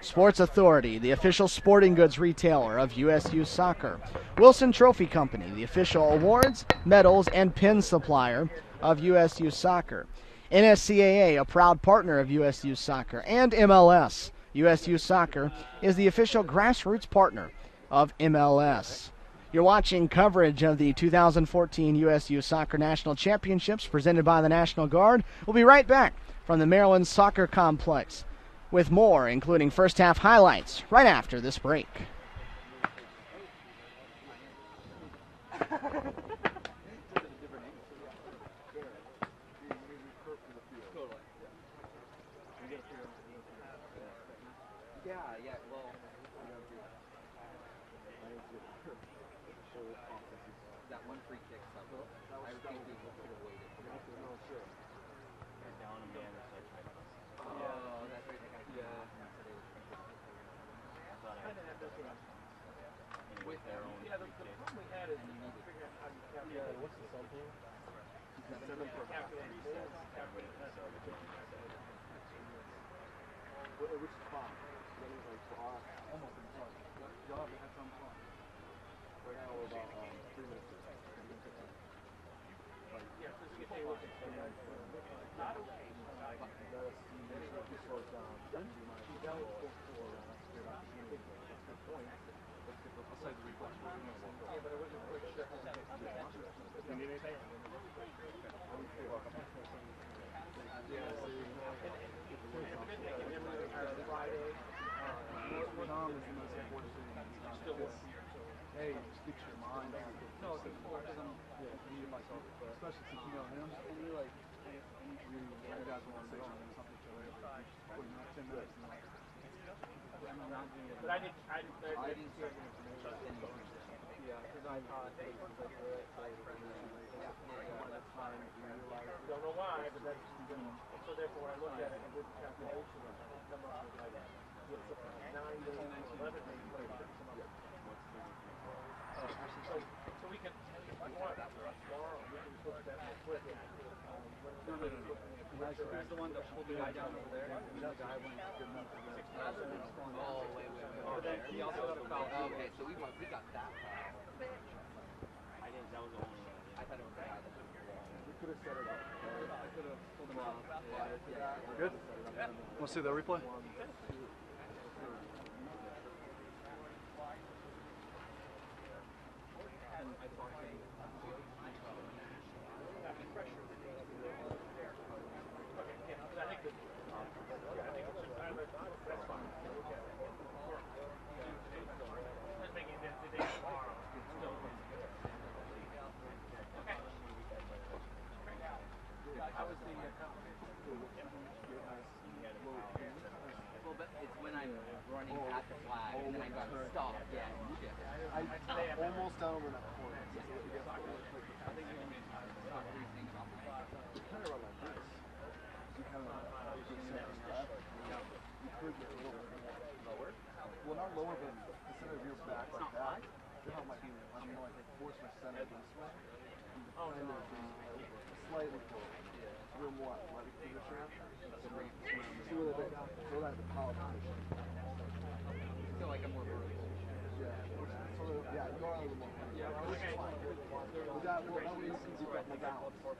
Sports Authority, the official sporting goods retailer of USU Soccer. Wilson Trophy Company, the official awards, medals, and pin supplier of USU Soccer. NSCAA, a proud partner of USU Soccer. And MLS. USU Soccer is the official grassroots partner of MLS. You're watching coverage of the 2014 USU Soccer National Championships presented by the National Guard. We'll be right back from the Maryland Soccer Complex with more, including first half highlights, right after this break. But I didn't don't know why, but that's so therefore when I looked at it and did the calculation, it come up with like 9 days, 11 days, so we can tomorrow we can put that in the split. Who's the one that pulled the guy down over there? The guy went good enough to get he also got a foul. Okay, so we got that foul. I didn't. That was the only one. I thought it was the guy that We could have set it up. I could have pulled him off. Good? Want to see the replay? Almost down over that corner. Well, not lower, but instead of your back like that, you know, like force my center this way. Oh, no. Slightly forward. A little more athletic position. See where they go that the power position. feel like I'm more vertical. Yeah, you are a little more. Yeah, which is fine. That way you can keep up my balance. That's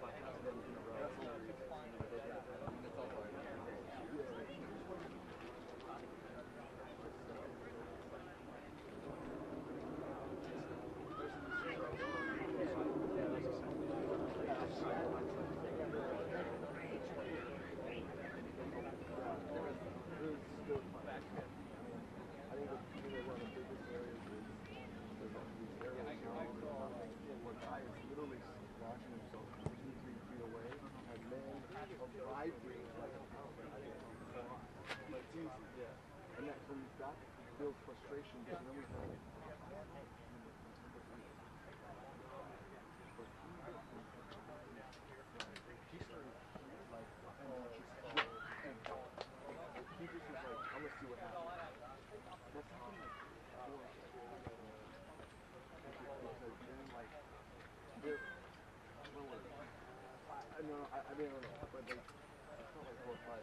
all. And that comes back, builds frustration, and then we have he started like, he just was like, I'm gonna see what happens. That's happened like 4 or 6 times. Because then like, they're, I don't know, I mean, I don't know, but like, it's not like 4 or 5.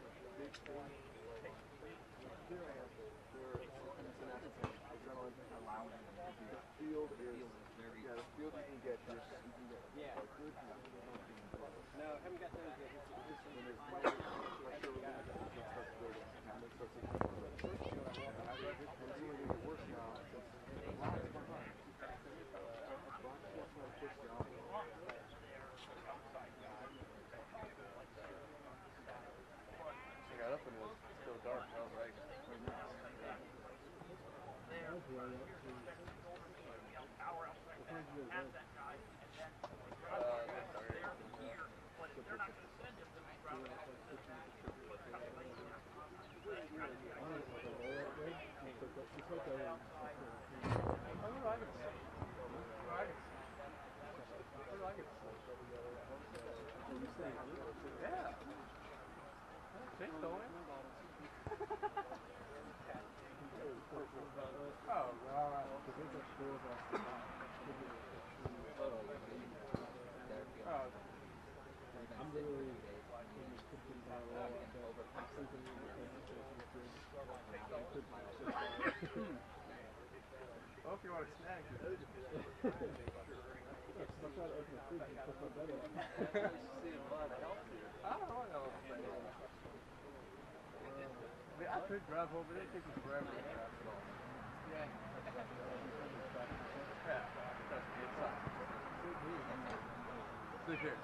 Here I am. field is, yeah, the field you can get just, you can get a good view. No, I haven't got those yet. When there's money, I'm sure we're going to start building. And they start taking over. It's only going to get worse now. It's last behind. I got up and it was still dark. I was like, well, if you want a snack, you can. I could drive over there, it takes me forever to drive. Yeah. Sleep here.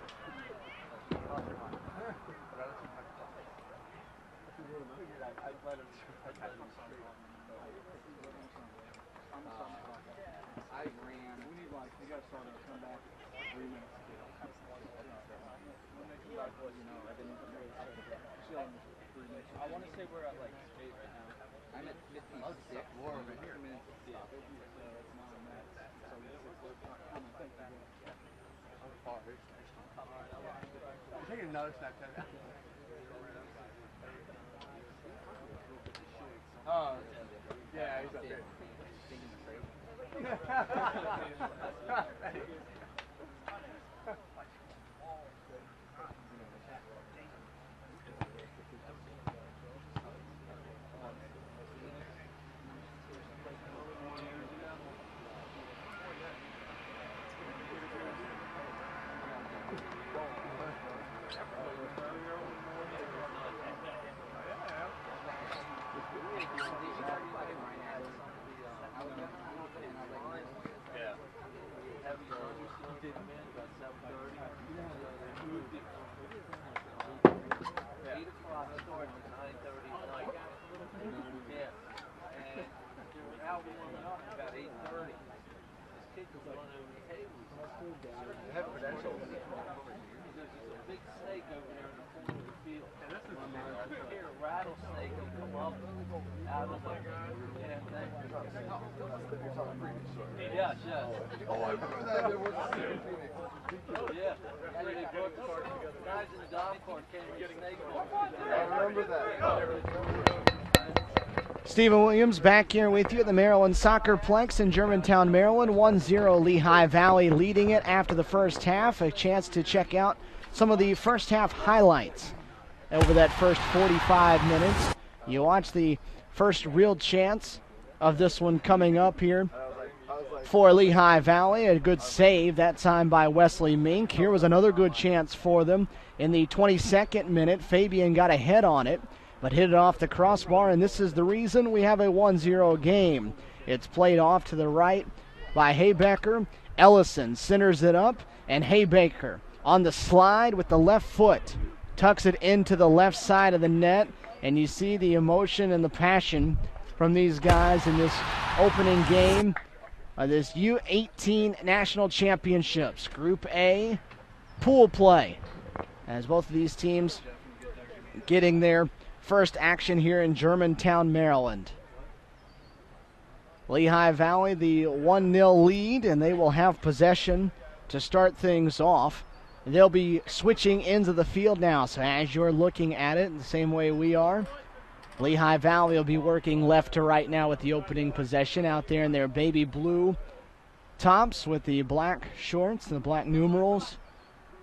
I ran. We need like, you guys saw that come back 3 minutes ago. I didn't really chilling 3 minutes. I want to say we're at like 8 right now. I'm at 56. More over here. 2 minutes to stop. So that's 9 minutes. So I'm far. I'm taking another Snapchat. Oh, yeah, he's up there. Yeah, yeah. Oh, I remember that. There was a Yeah. Guys in the dog park came and snake I remember that. Stephen Williams back here with you at the Maryland Soccerplex in Germantown, Maryland. 1-0 Lehigh Valley leading it after the first half. A chance to check out some of the first half highlights over that first 45 minutes. You watch the first real chance of this one coming up here for Lehigh Valley. A good save that time by Wesley Mink. Here was another good chance for them in the 22nd minute. Fabian got ahead on it, but hit it off the crossbar, and this is the reason we have a 1-0 game. It's played off to the right by Haybecker. Ellison centers it up, and Haybecker on the slide with the left foot tucks it into the left side of the net, and you see the emotion and the passion from these guys in this opening game of this U18 National Championships. Group A pool play, as both of these teams getting their first action here in Germantown, Maryland. Lehigh Valley the 1-0 lead, and they will have possession to start things off. They'll be switching ends of the field now, so as you're looking at it the same way we are, Lehigh Valley will be working left to right now with the opening possession out there in their baby blue tops with the black shorts, the black numerals.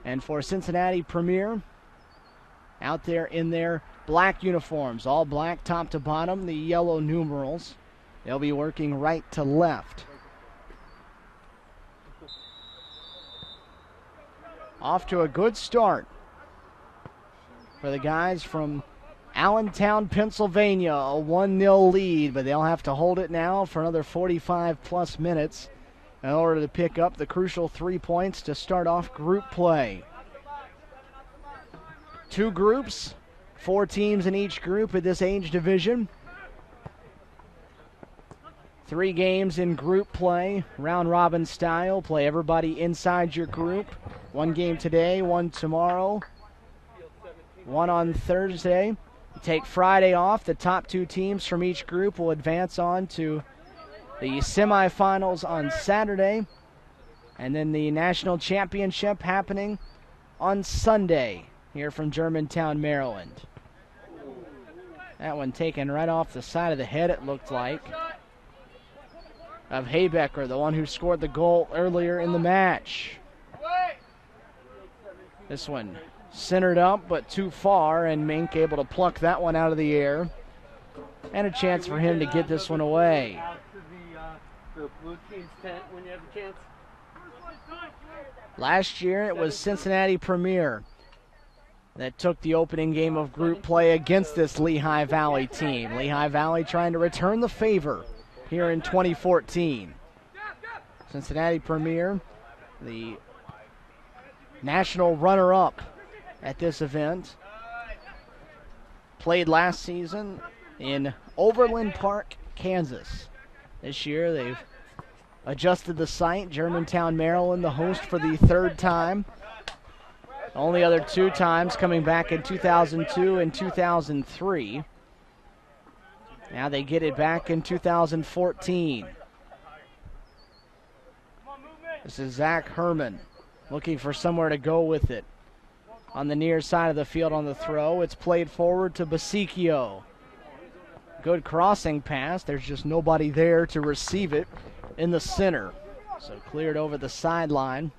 And for Cincinnati Premier, out there in their black uniforms, all black top to bottom, the yellow numerals. They'll be working right to left. Off to a good start for the guys from Allentown, Pennsylvania. A 1-0 lead, but they'll have to hold it now for another 45-plus minutes in order to pick up the crucial 3 points to start off group play. 2 groups, 4 teams in each group at this age division. 3 games in group play, round-robin style. Play everybody inside your group. 1 game today, 1 tomorrow, 1 on Thursday. Take Friday off. The top 2 teams from each group will advance on to the semifinals on Saturday. And then the national championship happening on Sunday here from Germantown, Maryland. That one taken right off the side of the head, it looked like, of Haybecker, the one who scored the goal earlier in the match. This one centered up, but too far, and Mink able to pluck that one out of the air. And a chance for him to get this one away. Out to the blue team's tent when you have a chance. Last year, it was Cincinnati Premier that took the opening game of group play against this Lehigh Valley team. Lehigh Valley trying to return the favor here in 2014. Cincinnati Premier, the national runner-up at this event, played last season in Overland Park, Kansas. This year they've adjusted the site. Germantown, Maryland, the host for the 3rd time. Only other 2 times coming back in 2002 and 2003. Now they get it back in 2014. This is Zach Herman looking for somewhere to go with it. On the near side of the field on the throw, it's played forward to Basicchio. Good crossing pass. There's just nobody there to receive it in the center. So cleared over the sideline.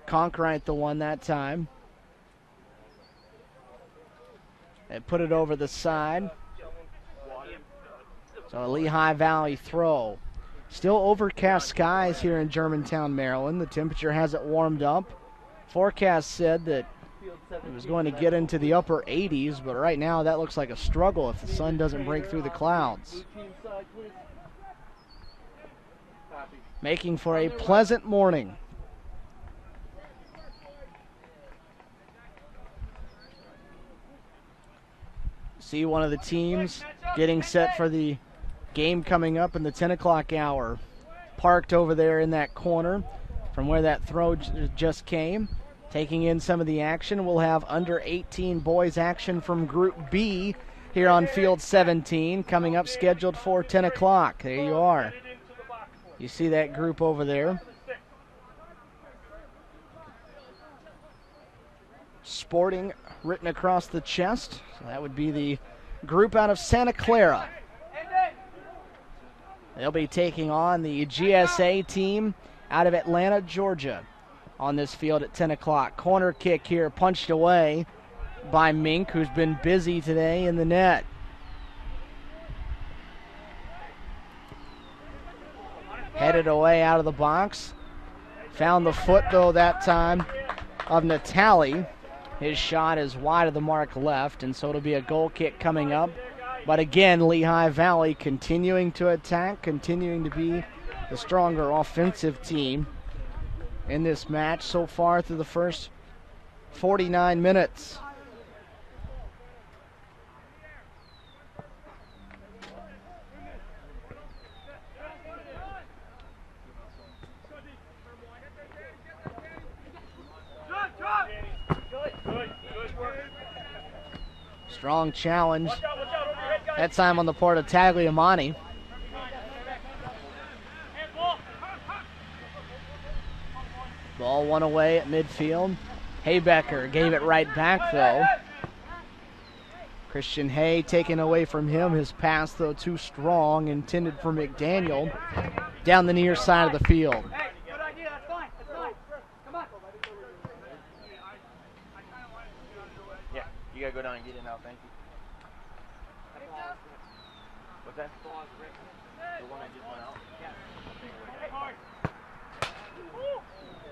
Conkright the one that time. And put it over the side. So a Lehigh Valley throw. Still overcast skies here in Germantown, Maryland. The temperature hasn't warmed up. Forecast said that it was going to get into the upper 80s, but right now that looks like a struggle if the sun doesn't break through the clouds. Making for a pleasant morning. See one of the teams getting set for the game coming up in the 10 o'clock hour. Parked over there in that corner from where that throw just came. Taking in some of the action, we'll have under 18 boys action from Group B here on Field 17 coming up, scheduled for 10 o'clock. There you are. You see that group over there. Sporting written across the chest. So that would be the group out of Santa Clara. They'll be taking on the GSA team out of Atlanta, Georgia on this field at 10 o'clock. Corner kick here punched away by Mink, who's been busy today in the net. Headed away out of the box. Found the foot, though, that time of Natali. His shot is wide of the mark left, and so it'll be a goal kick coming up. But again, Lehigh Valley continuing to attack, continuing to be the stronger offensive team in this match so far through the first 49 minutes. Strong challenge. That time on the part of Tagliamani. Ball one away at midfield. Haybecker gave it right back, though. Christian Hay taken away from him. His pass, though, too strong, intended for McDaniel down the near side of the field. Hey, good idea. That's fine. That's fine. Come on. Yeah, you gotta go down and get it now. Thank you. What's that? The one I just went out?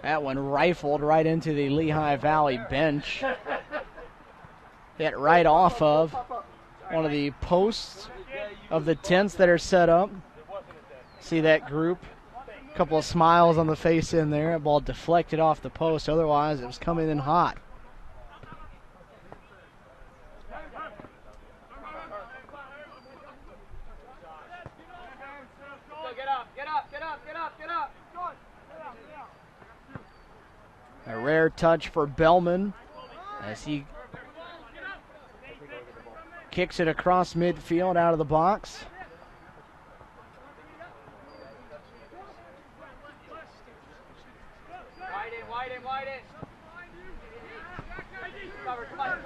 That one rifled right into the Lehigh Valley bench. Hit right off of one of the posts of the tents that are set up. See that group? A couple of smiles on the face in there. That ball deflected off the post. Otherwise, it was coming in hot. A rare touch for Bellman as he kicks it across midfield out of the box.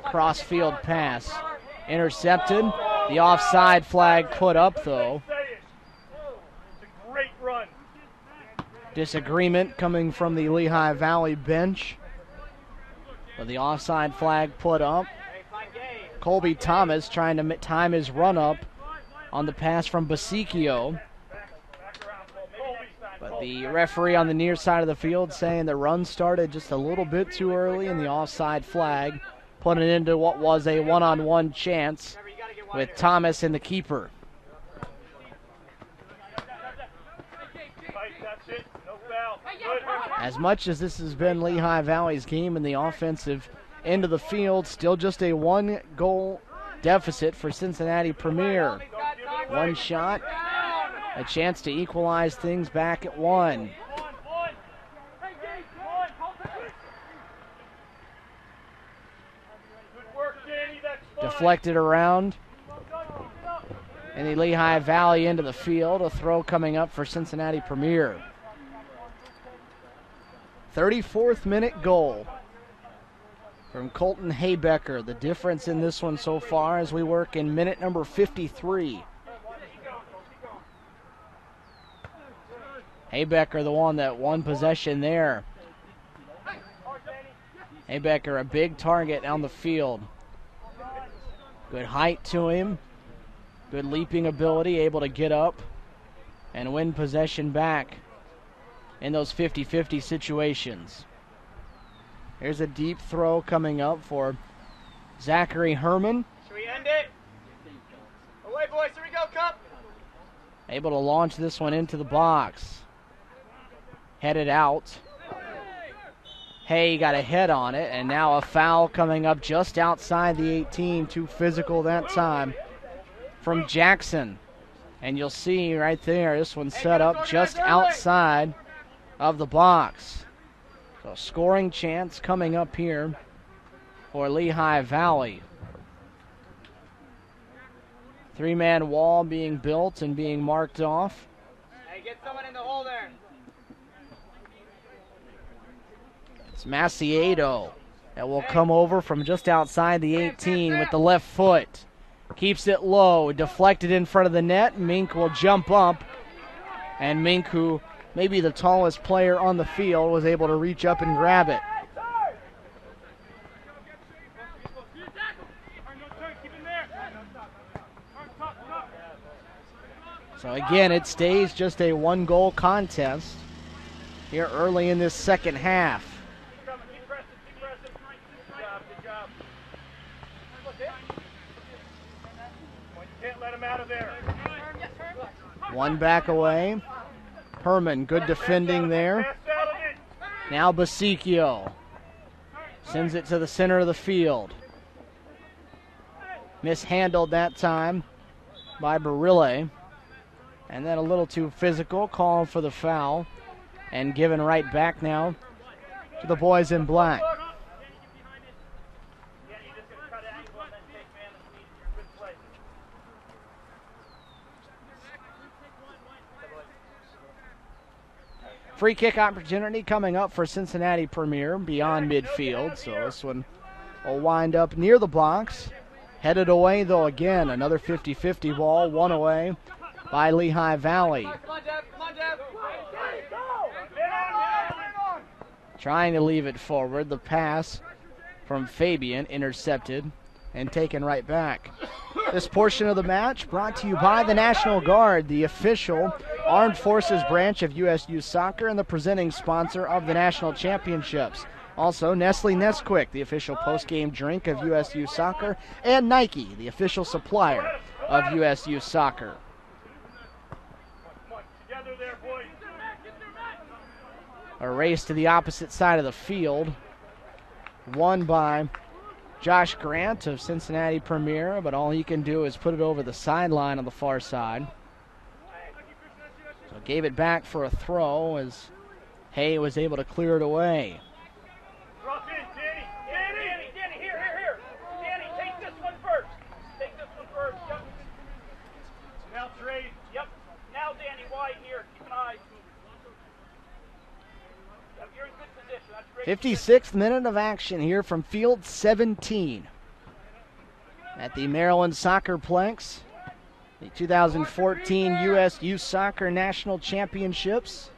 Cross-field pass. Intercepted. The offside flag put up, though. Disagreement coming from the Lehigh Valley bench. But the offside flag put up. Colby Thomas trying to time his run-up on the pass from Basicchio. But the referee on the near side of the field saying the run started just a little bit too early, and the offside flag put it into what was a one-on-one chance with Thomas and the keeper. As much as this has been Lehigh Valley's game in the offensive end of the field, still just a one-goal deficit for Cincinnati Premier. One shot, a chance to equalize things back at one. Deflected around in the Lehigh Valley end of the field. A throw coming up for Cincinnati Premier. 34th minute goal from Colton Haybecker. The difference in this one so far as we work in minute number 53. Haybecker, the one that won possession there. Haybecker, a big target on the field. Good height to him. Good leaping ability, able to get up and win possession back in those 50-50 situations. Here's a deep throw coming up for Zachary Herman. Should we end it? Away, boys. Here we go, Cup. Able to launch this one into the box. Headed out. Hay got a head on it, and now a foul coming up just outside the 18. Too physical that time from Jackson. And you'll see right there, this one's set up just outside of the box. So scoring chance coming up here for Lehigh Valley. Three-man wall being built and being marked off. Hey, get someone in the hole there. It's Maciedo that will come over from just outside the 18 with the left foot. Keeps it low, deflected in front of the net. Mink will jump up, and Mink, who may be the tallest player on the field, was able to reach up and grab it. So again, it stays just a one-goal contest here early in this second half. One back away. Herman, good defending there. Now Basicchio sends it to the center of the field. Mishandled that time by Barille. And then a little too physical, calling for the foul. And given right back now to the boys in black. Free kick opportunity coming up for Cincinnati Premier beyond midfield. So this one will wind up near the box. Headed away, though, again. Another 50-50 ball, one away by Lehigh Valley. Trying to leave it forward. The pass from Fabian intercepted and taken right back. This portion of the match brought to you by the National Guard, the official Armed Forces branch of USU Soccer and the presenting sponsor of the national championships. Also, Nestle Nesquik, the official post-game drink of USU Soccer, and Nike, the official supplier of USU Soccer. A race to the opposite side of the field, won by Josh Grant of Cincinnati Premier, but all he can do is put it over the sideline on the far side. So gave it back for a throw as Hay was able to clear it away. Drop in, Danny, here. Danny, take this one first. Yep. Now Trey, yep. Now Danny, wide here. Keep an eye. Yep, you're in good position. That's great. 56th minute of action here from Field 17 at the Maryland Soccerplex. The 2014 USU Soccer National Championships.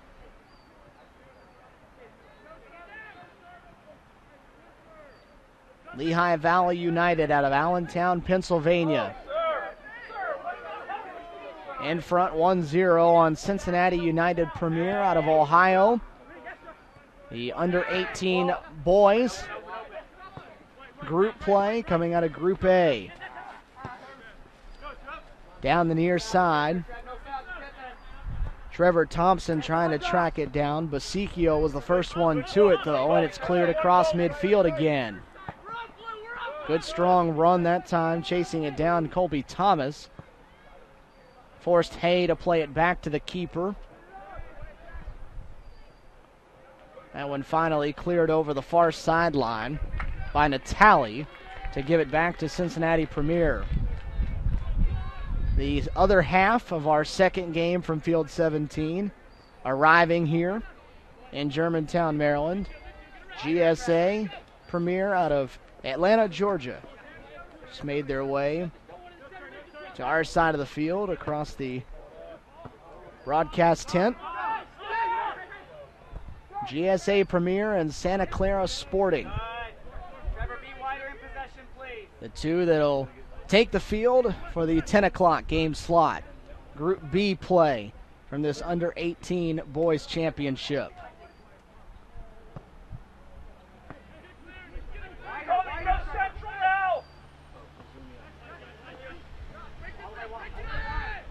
Lehigh Valley United out of Allentown, Pennsylvania. In front 1-0 on Cincinnati United Premier out of Ohio. The under-18 boys group play coming out of Group A. Down the near side, Trevor Thompson trying to track it down. Basichio was the first one to it, though, and it's cleared across midfield again. Good strong run that time, chasing it down. Colby Thomas forced Hay to play it back to the keeper. That one finally cleared over the far sideline by Natali to give it back to Cincinnati Premier. The other half of our second game from Field 17 arriving here in Germantown, Maryland. GSA Premier out of Atlanta, Georgia, just made their way to our side of the field across the broadcast tent. GSA Premier and Santa Clara Sporting, the two that'll take the field for the 10 o'clock game slot. Group B play from this under-18 boys championship.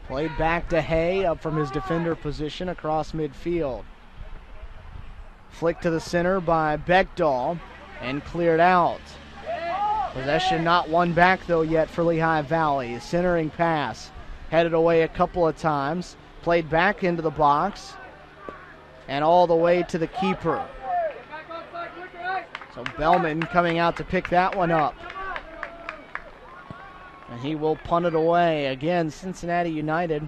Played back to Hay, up from his defender position across midfield. Flicked to the center by Beckdahl and cleared out. Possession not won back, though, yet for Lehigh Valley. A centering pass headed away a couple of times. Played back into the box and all the way to the keeper. So Bellman coming out to pick that one up. And he will punt it away. Again, Cincinnati United.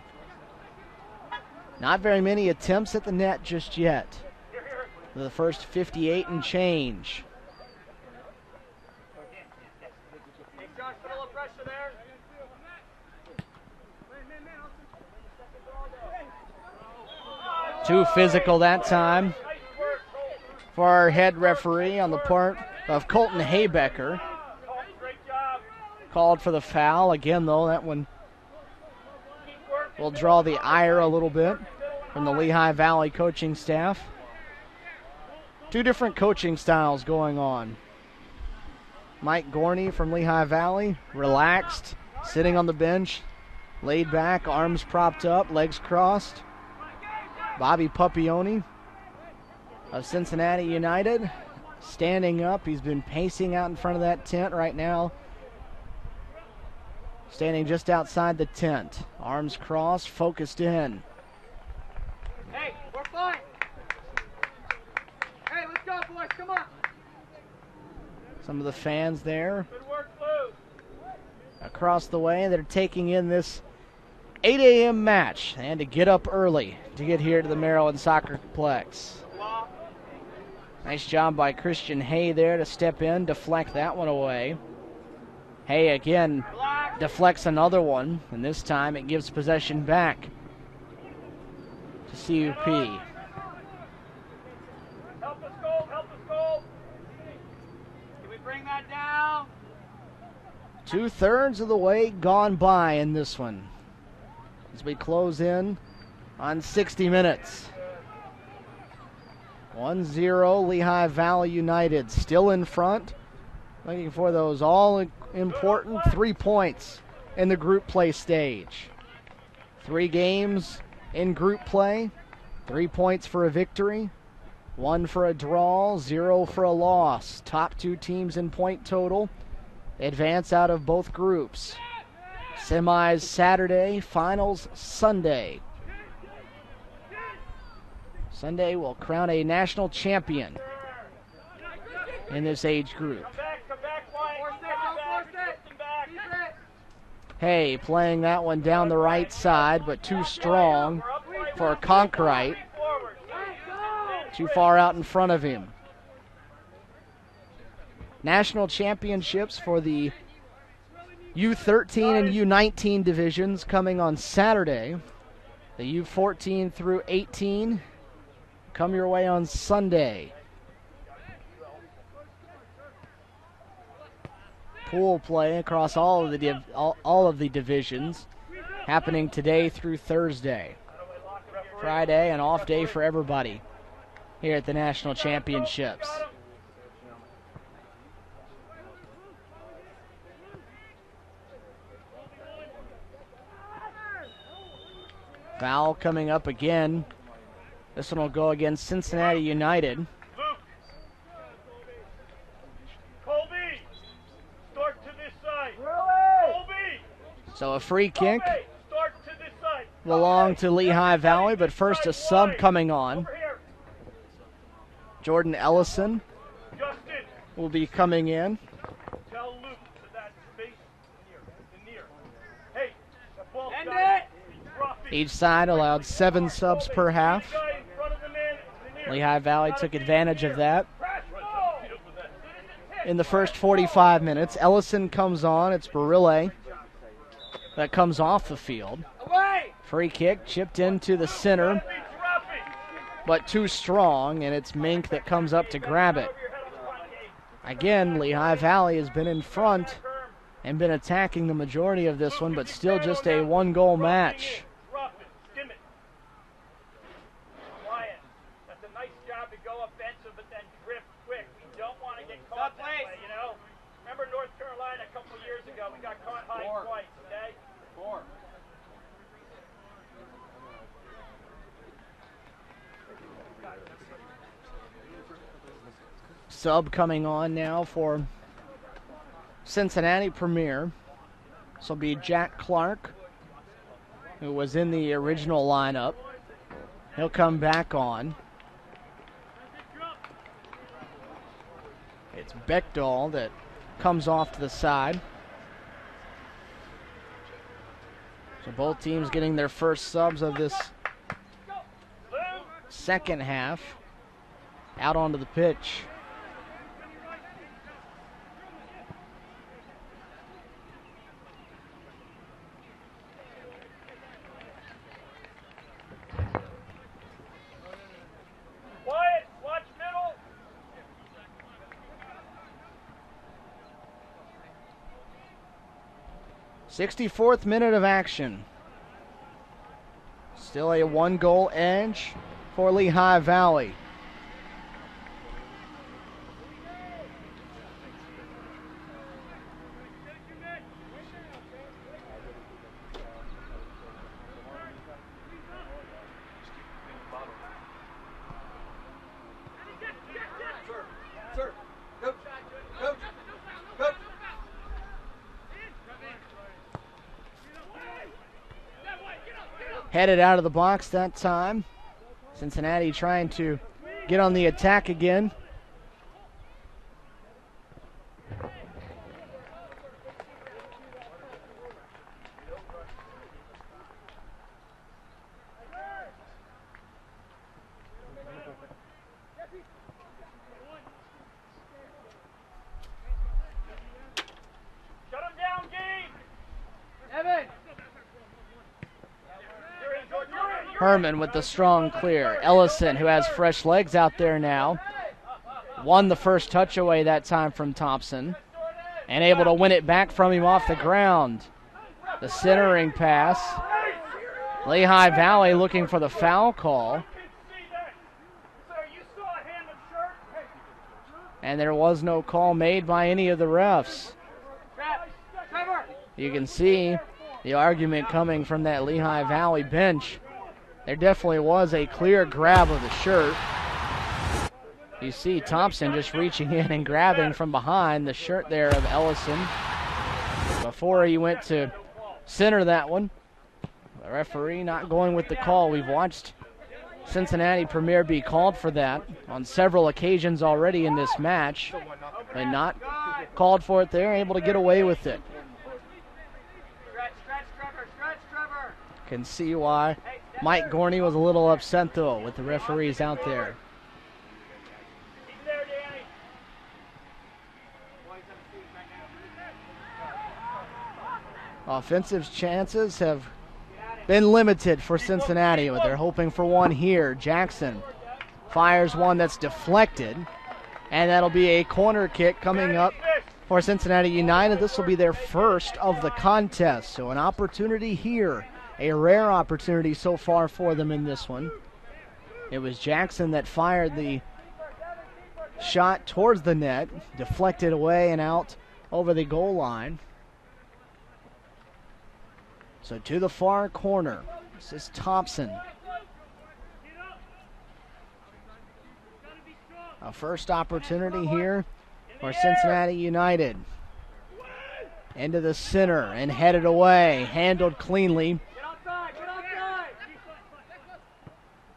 Not very many attempts at the net just yet. The first 58 and change. Too physical that time for our head referee on the part of Colton Haybecker. Called for the foul. Again, though, that one will draw the ire a little bit from the Lehigh Valley coaching staff. Two different coaching styles going on. Mike Gorney from Lehigh Valley, relaxed, sitting on the bench, laid back, arms propped up, legs crossed. Bobby Pupioni of Cincinnati United, standing up. He's been pacing out in front of that tent right now. Standing just outside the tent. Arms crossed, focused in. Hey, we're fine. Hey, let's go, boys. Come on. Some of the fans there Good work, Lou. across the way that are taking in this 8 a.m. match and to get up early to get here to the Maryland Soccerplex. Nice job by Christian Hay there to step in, deflect that one away. Hay again deflects another one, and this time it gives possession back to CUP. Help us goal. Can we bring that down? 2/3 of the way gone by in this one as we close in on 60 Minutes. 1-0 Lehigh Valley United, still in front, looking for those all-important 3 points in the group play stage. 3 games in group play, 3 points for a victory, 1 for a draw, 0 for a loss. Top 2 teams in point total advance out of both groups. Semis Saturday, finals Sunday. Sunday will crown a national champion in this age group. Hay playing that one down the right side, but too strong for Conkright. Too far out in front of him. National championships for the U13 and U19 divisions coming on Saturday. The U14 through 18 come your way on Sunday. Pool play across all of the divisions happening today through Thursday. Friday, an off day for everybody here at the National Championships. Foul coming up again. This one will go against Cincinnati United. Luke. Colby, start to this side. Colby. So a free kick Colby, start to this side. belong to Lehigh Valley, but first a sub coming on. Over here. Jordan Ellison Justin, will be coming in. tell Luke to that space near. Hey, that ball's End got it. Drop it. Each side allowed 7 subs per half. Guy in front of the man in the near. Lehigh Valley took advantage of that. Crash ball. In the first 45 minutes, Ellison comes on. It's Barille that comes off the field. Away. Free kick chipped into the center, Drop it. but too strong, and it's Mink that comes up to grab it. Again, Lehigh Valley has been in front and been attacking the majority of this one, but still just a 1-goal match. Drop it. Skim it. Quiet. That's a nice job to go offensive, but then drift quick. We don't want to get caught that way, you know? Remember North Carolina a couple years ago? We got caught high twice, okay? 4. Sub coming on now for Cincinnati Premier. This will be Jack Clark, who was in the original lineup. He'll come back on. It's Beckdahl that comes off to the side. So both teams getting their first subs of this second half out onto the pitch. Quiet. Watch middle. 64th minute of action. Still a 1-goal edge for Lehigh Valley. Sir, coach, coach, coach. Headed out of the box that time. Cincinnati trying to get on the attack again. Shut him down, Gabe. Evan. You're in. Herman with the strong clear. Ellison, who has fresh legs out there now, won the first touch away that time from Thompson and able to win it back from him off the ground. The centering pass Lehigh Valley looking for the foul call. And there was no call made by any of the refs. You can see the argument coming from that Lehigh Valley bench. There definitely was a clear grab of the shirt. You see Thompson just reaching in and grabbing from behind the shirt there of Ellison before he went to center that one. The referee not going with the call. We've watched Cincinnati Premier be called for that on several occasions already in this match, but not called for it there, able to get away with it. Can see why Mike Gorney was a little upset though with the referees out there. Offensive chances have been limited for Cincinnati, but they're hoping for one here. Jackson fires one that's deflected, and that'll be a corner kick coming up for Cincinnati United. This will be their first of the contest, so an opportunity here, a rare opportunity so far for them in this one. It was Jackson that fired the shot towards the net, deflected away and out over the goal line. So to the far corner, this is Thompson. A first opportunity here for Cincinnati United. Into the center and headed away, handled cleanly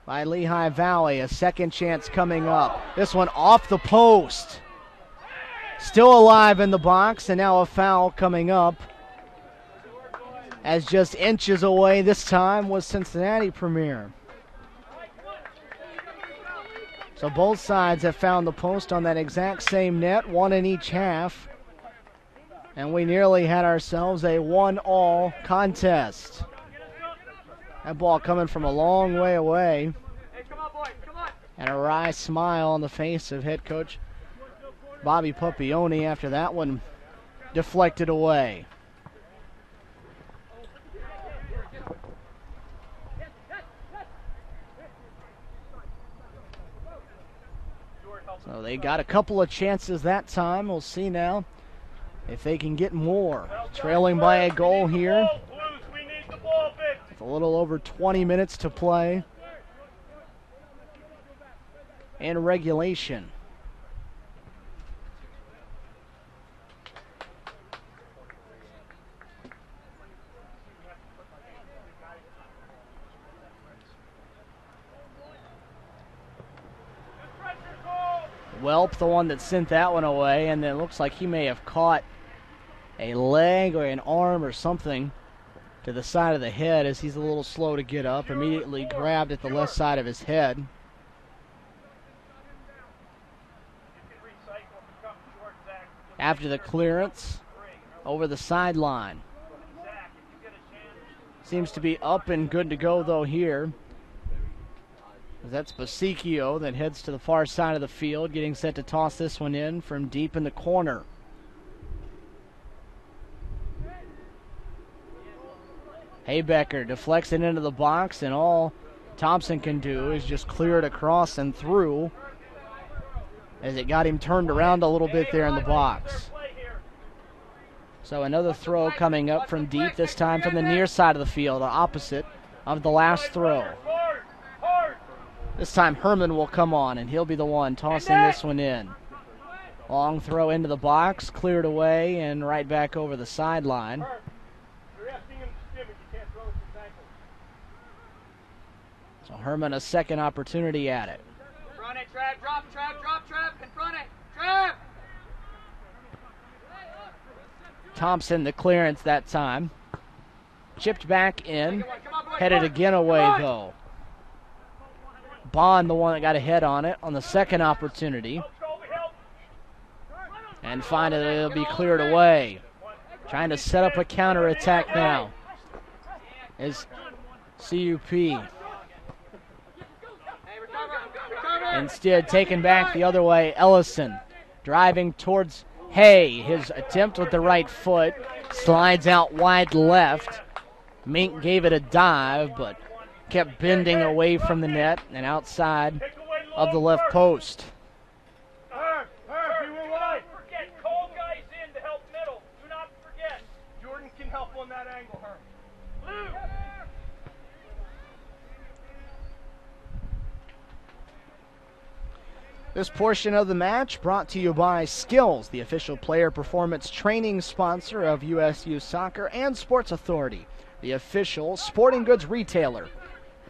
by Lehigh Valley. A second chance coming up. This one off the post. Still alive in the box, and now a foul coming up. As just inches away this time was Cincinnati Premier. So both sides have found the post on that exact same net, one in each half. And we nearly had ourselves a 1-all contest. That ball coming from a long way away. And a wry smile on the face of head coach Bobby Pupioni after that one deflected away. So they got a couple of chances that time. We'll see now if they can get more. Trailing by a goal here. With a little over 20 minutes to play in regulation. Welp, the one that sent that one away, and then it looks like he may have caught a leg or an arm or something to the side of the head as he's a little slow to get up. Immediately grabbed at the left side of his head. After the clearance over the sideline. Seems to be up and good to go though here. That's Basicchio that heads to the far side of the field, getting set to toss this one in from deep in the corner. Haybecker deflects it into the box, and all Thompson can do is just clear it across and through as it got him turned around a little bit there in the box. So another throw coming up from deep, this time from the near side of the field, the opposite of the last throw. This time Herman will come on, and he'll be the one tossing this one in. Long throw into the box, cleared away, and right back over the sideline. So Herman a second opportunity at it. Front it, Trav, drop, confront it, Trav! Thompson the clearance that time. Chipped back in, headed again away though. Bond, the one that got a head on it on the second opportunity. And finally it'll be cleared away. Trying to set up a counterattack now is CUP. Instead taken back the other way, Ellison driving towards Hay. His attempt with the right foot slides out wide left. Mink gave it a dive, but kept bending away from the net and outside of the left post. Herb, do not forget, call guys in to help middle. Do not forget. Jordan can help on that angle, Herb. Blue. This portion of the match brought to you by Skills, the official player performance training sponsor of USU Soccer, and Sports Authority, the official sporting goods retailer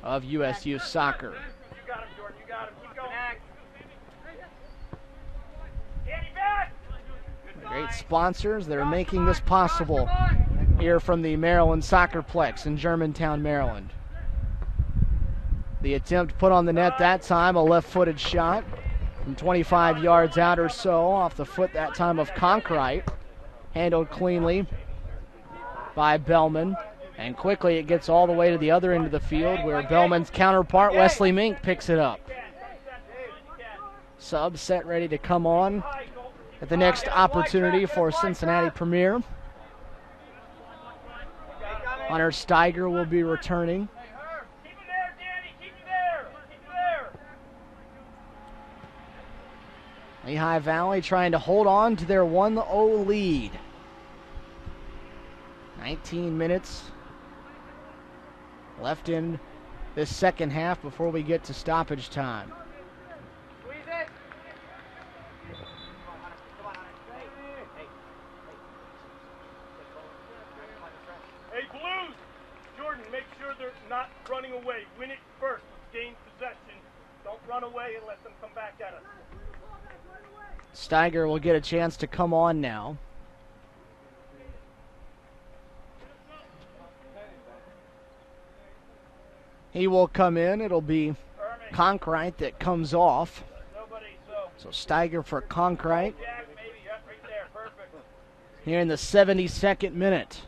of USU Soccer. You got him, Jordan. You got him. Keep going. Danny back. Great sponsors that are making this possible here from the Maryland Soccerplex in Germantown, Maryland. The attempt put on the net that time, a left-footed shot from 25 yards out or so, off the foot that time of Conkright. Handled cleanly by Bellman. And quickly it gets all the way to the other end of the field where Bellman's counterpart, Wesley Mink, picks it up. Sub set ready to come on at the next opportunity for Cincinnati Premier. Hunter Steiger will be returning. Keep him there, Danny. Keep him there. Keep him there. Lehigh Valley trying to hold on to their 1-0 lead. 19 minutes left in this second half before we get to stoppage time. Squeeze it. Hey, Blues. Jordan, make sure they're not running away. Win it first. Gain possession. Don't run away and let them come back at us. Steiger will get a chance to come on now. He will come in. It'll be Conkright that comes off. So Steiger for Conkright here in the 72nd minute.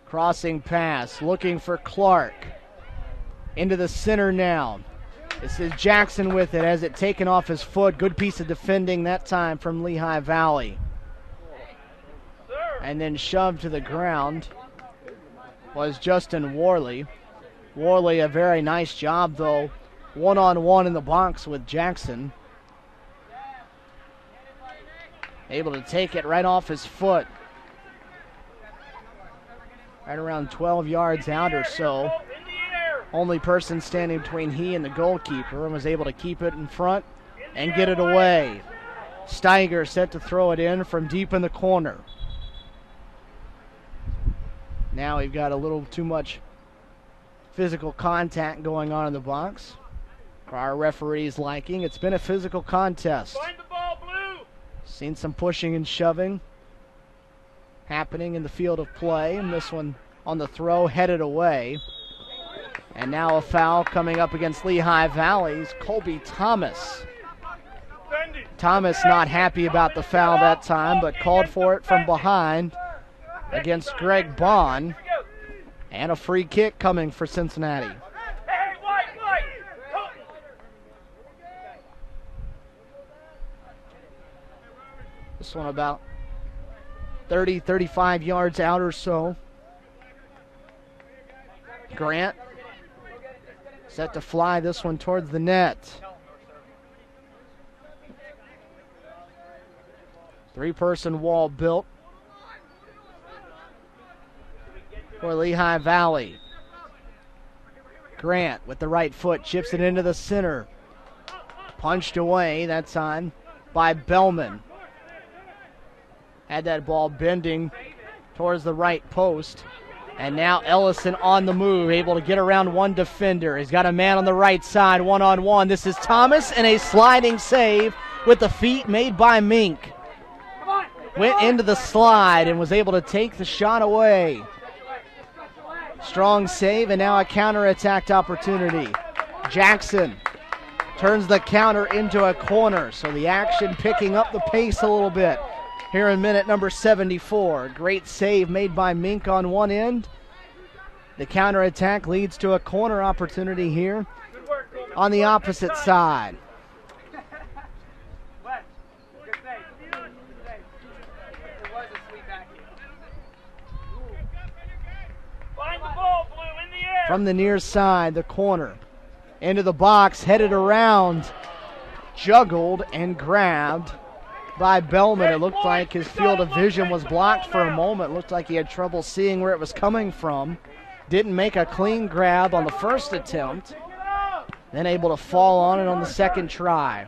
Crossing pass, looking for Clark. Into the center now. This is Jackson with it as it taken off his foot. Good piece of defending that time from Lehigh Valley. And then shoved to the ground was Justin Worley. Worley, a very nice job though. One-on-one in the box with Jackson. Able to take it right off his foot. Right around 12 yards out or so. Only person standing between he and the goalkeeper, and was able to keep it in front and get it away. Steiger set to throw it in from deep in the corner. Now we've got a little too much physical contact going on in the box. For our referee's liking, it's been a physical contest. Find the ball, Blue. Seen some pushing and shoving happening in the field of play, and this one on the throw headed away. And now a foul coming up against Lehigh Valley's Colby Thomas. Thomas not happy about the foul that time, but called for it from behind against Greg Bond. And a free kick coming for Cincinnati. Hey, White. This one about 30, 35 yards out or so. Grant set to fly this one towards the net. Three-person wall built for Lehigh Valley. Grant with the right foot chips it into the center. Punched away that time by Bellman. Had that ball bending towards the right post. And now Ellison on the move, able to get around one defender. He's got a man on the right side, one-on-one. This is Thomas, and a sliding save with the feet made by Mink. Went into the slide and was able to take the shot away. Strong save, and now a counterattack opportunity. Jackson turns the counter into a corner, so the action picking up the pace a little bit. Here in minute number 74. Great save made by Mink on one end. The counterattack leads to a corner opportunity here Good work, Coleman. on the opposite side. Wes, good save. Good save. It was a sweet back heel. Find the ball, Blue, in the air. From the near side, the corner. Into the box, headed around. Juggled and grabbed by Bellman. It looked like his field of vision was blocked for a moment. Looked like he had trouble seeing where it was coming from. Didn't make a clean grab on the first attempt. Then able to fall on it on the second try.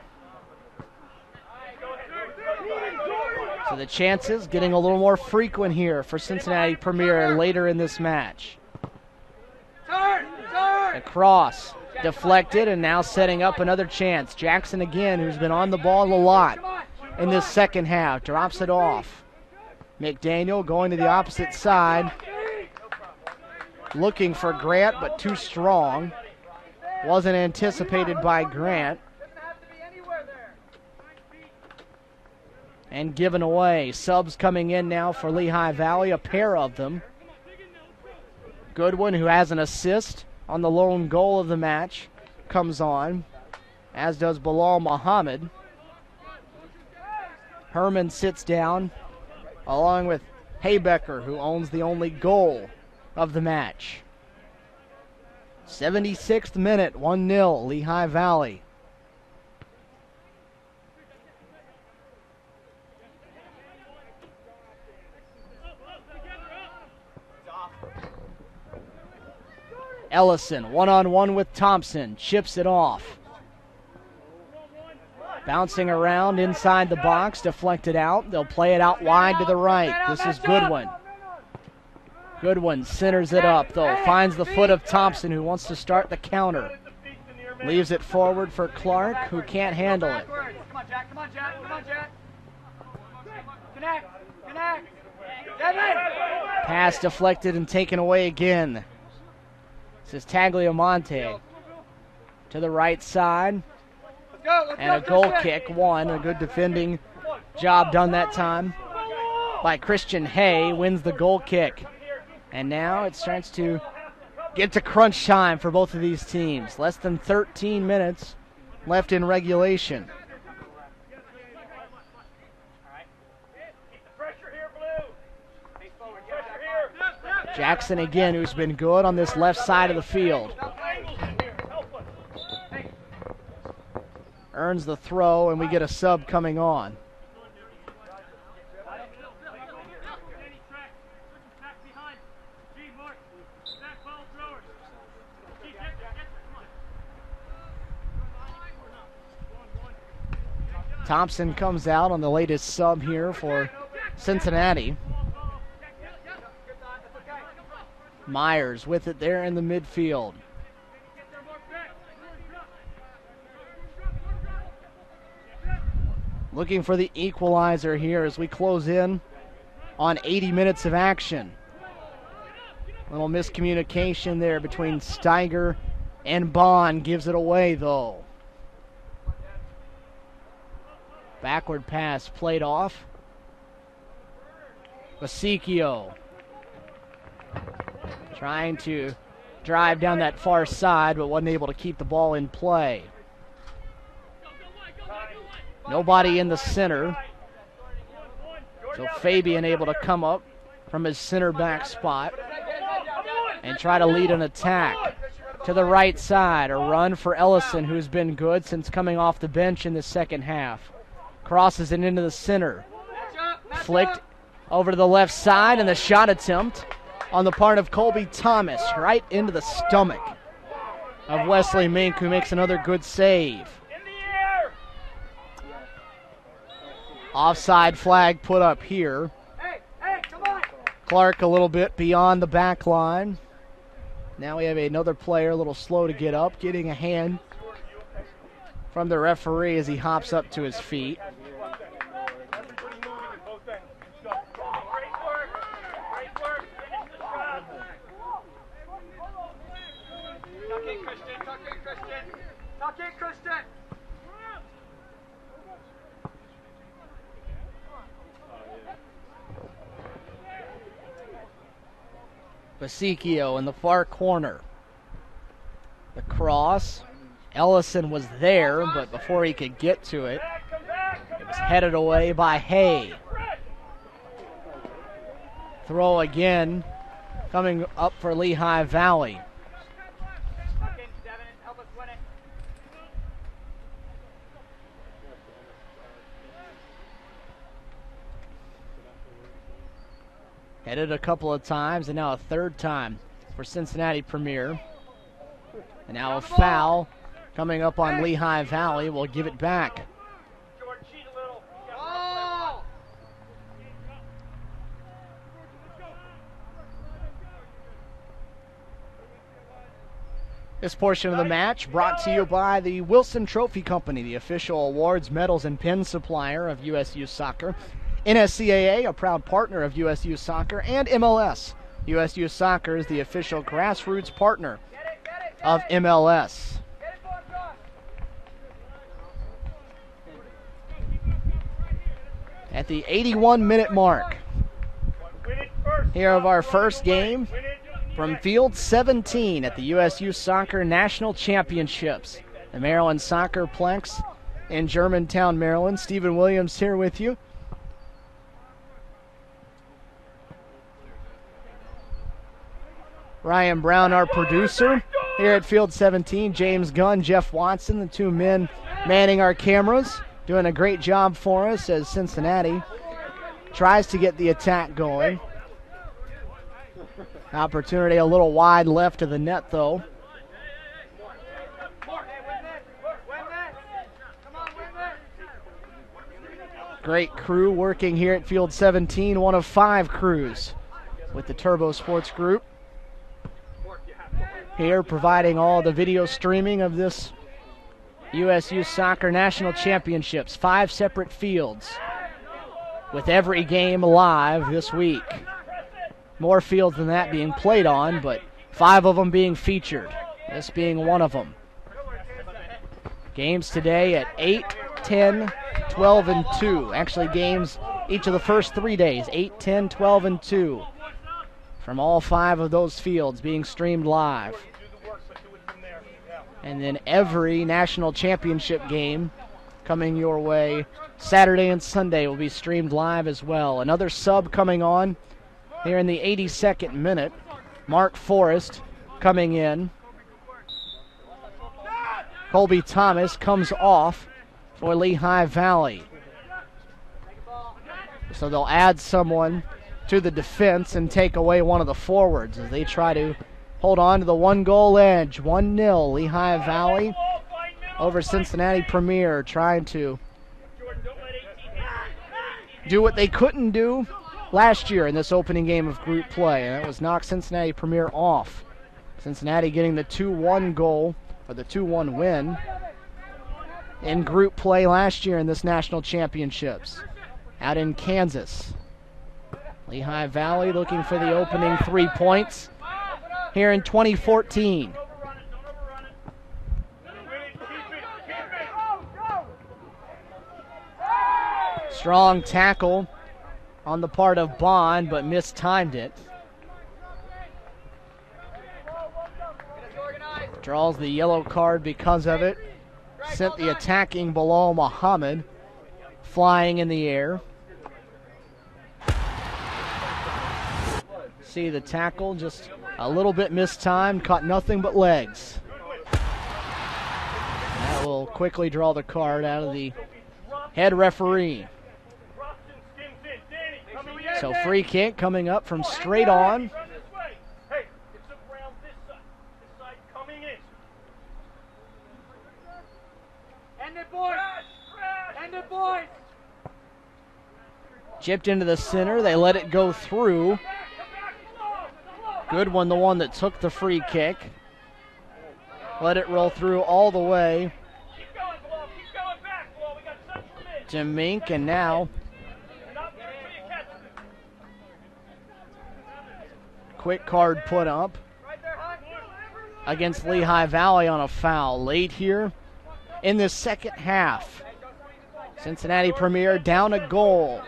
So the chances getting a little more frequent here for Cincinnati Premier later in this match. A cross deflected and now setting up another chance. Jackson again, who's been on the ball a lot in this second half, drops it off. McDaniel going to the opposite side. Looking for Grant, but too strong. Wasn't anticipated by Grant. And given away. Subs coming in now for Lehigh Valley, a pair of them. Goodwin, who has an assist on the lone goal of the match, comes on, as does Bilal Muhammad. Herman sits down, along with Haybecker, who owns the only goal of the match. 76th minute, 1-0, Lehigh Valley. Ellison, one-on-one with Thompson, chips it off. Bouncing around inside the box, deflected out. They'll play it out wide to the right. This is Goodwin. Goodwin centers it up, though. Finds the foot of Thompson, who wants to start the counter. Leaves it forward for Clark, who can't handle it. Come on, Jack. Come on, Jack. Come on, Jack. Connect. Connect. Devin! Pass deflected and taken away again. This is Tagliamonte to the right side. Let's go. Let's And a go, goal Christian. kick, one. A good defending job done that time by Christian Hay. Wins the goal kick. And now it starts to get to crunch time for both of these teams. Less than 13 minutes left in regulation. Pressure here, Blue. Pressure here. Jackson again, who's been good on this left side of the field. Angles in here. Help us. Earns the throw, and we get a sub coming on. Thompson comes out on the latest sub here for Cincinnati. Myers with it there in the midfield. Looking for the equalizer here as we close in on 80 minutes of action. Little miscommunication there between Steiger and Bond. Gives it away, though. Backward pass played off. Basicchio trying to drive down that far side, but wasn't able to keep the ball in play. Nobody in the center. So Fabian able to come up from his center back spot and try to lead an attack. To the right side, a run for Ellison, who's been good since coming off the bench in the second half. Crosses it into the center. Flicked over to the left side, and the shot attempt on the part of Colby Thomas, right into the stomach of Wesley Mink, who makes another good save. In the air. Offside flag put up here. Hey, come on. Clark a little bit beyond the back line. Now we have another player a little slow to get up, getting a hand from the referee as he hops up to his feet. Everybody moving in both ends. Go. Great work. Great work. Finish the job. Tuck in, Christian. Tuck in, Christian. Tuck in, Christian. Pasicchio in the far corner. The cross. Ellison was there, but before he could get to it, it was headed away by Hay. Throw again, coming up for Lehigh Valley. Headed a couple of times, and now a third time for Cincinnati Premier. And now a foul coming up on Lehigh Valley. Will give it back. This portion of the match brought to you by the Wilson Trophy Company, the official awards, medals, and pin supplier of USU Soccer. NSCAA, a proud partner of USU Soccer, and MLS. USU Soccer is the official grassroots partner of MLS. At the 81-minute mark here of our first game from Field 17 at the USU Soccer National Championships, the Maryland Soccerplex in Germantown, Maryland. Stephen Williams here with you. Ryan Brown, our producer, here at Field 17. James Gunn, Jeff Watson, the two men manning our cameras, doing a great job for us as Cincinnati tries to get the attack going. Opportunity a little wide left of the net, though. Great crew working here at Field 17, one of 5 crews with the Turbo Sports Group. Here providing all the video streaming of this USU Soccer National Championships. 5 separate fields with every game live this week. More fields than that being played on, but 5 of them being featured, this being one of them. Games today at 8, 10, 12, and 2. Actually, games each of the first 3 days, 8, 10, 12, and 2. From all 5 of those fields being streamed live. And then every national championship game coming your way Saturday and Sunday will be streamed live as well. Another sub coming on here in the 82nd minute. Mark Forrest coming in. Colby Thomas comes off for Lehigh Valley. So they'll add someone to the defense and take away one of the forwards as they try to hold on to the 1-goal edge. 1-0 Lehigh Valley over Cincinnati Premier, trying to do what they couldn't do last year in this opening game of group play, and that was knock Cincinnati Premier off. Cincinnati getting the 2-1 goal, or the 2-1 win in group play last year in this national championships out in Kansas. Lehigh Valley looking for the opening 3 points here in 2014. Strong tackle on the part of Bond, but mistimed it. Draws the yellow card because of it. Sent the attacking Bilal Muhammad flying in the air. See the tackle, just a little bit mistimed, caught nothing but legs. That will quickly draw the card out of the head referee. So free kick coming up from straight on. Chipped into the center, they let it go through. Good one, the one that took the free kick. Let it roll through all the way to Mink, and now quick card put up against Lehigh Valley on a foul late here in the second half. Cincinnati Premier down a goal.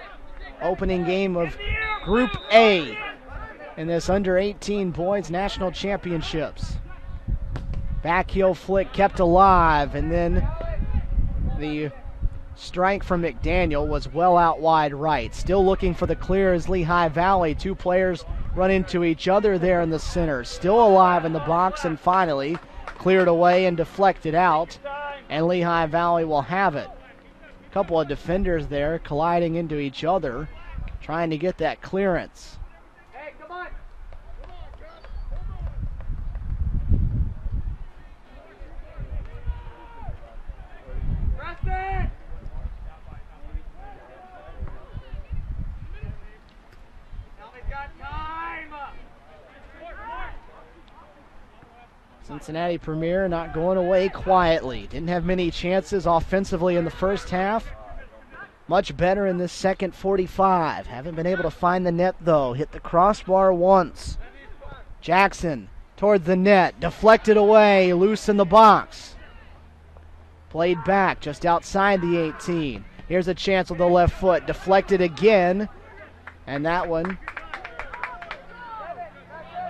Opening game of Group A in this under-18 boys national championships. Back heel flick kept alive, and then the strike from McDaniel was well out wide right. Still looking for the clear is Lehigh Valley. Two players run into each other there in the center. Still alive in the box, and finally cleared away and deflected out, and Lehigh Valley will have it. A couple of defenders there colliding into each other, trying to get that clearance. Hey, come on. Preston! Now we've got time. Cincinnati Premier not going away quietly. Didn't have many chances offensively in the first half. Much better in this second 45. Haven't been able to find the net, though. Hit the crossbar once. Jackson toward the net. Deflected away. Loose in the box. Played back just outside the 18. Here's a chance with the left foot. Deflected again. And that one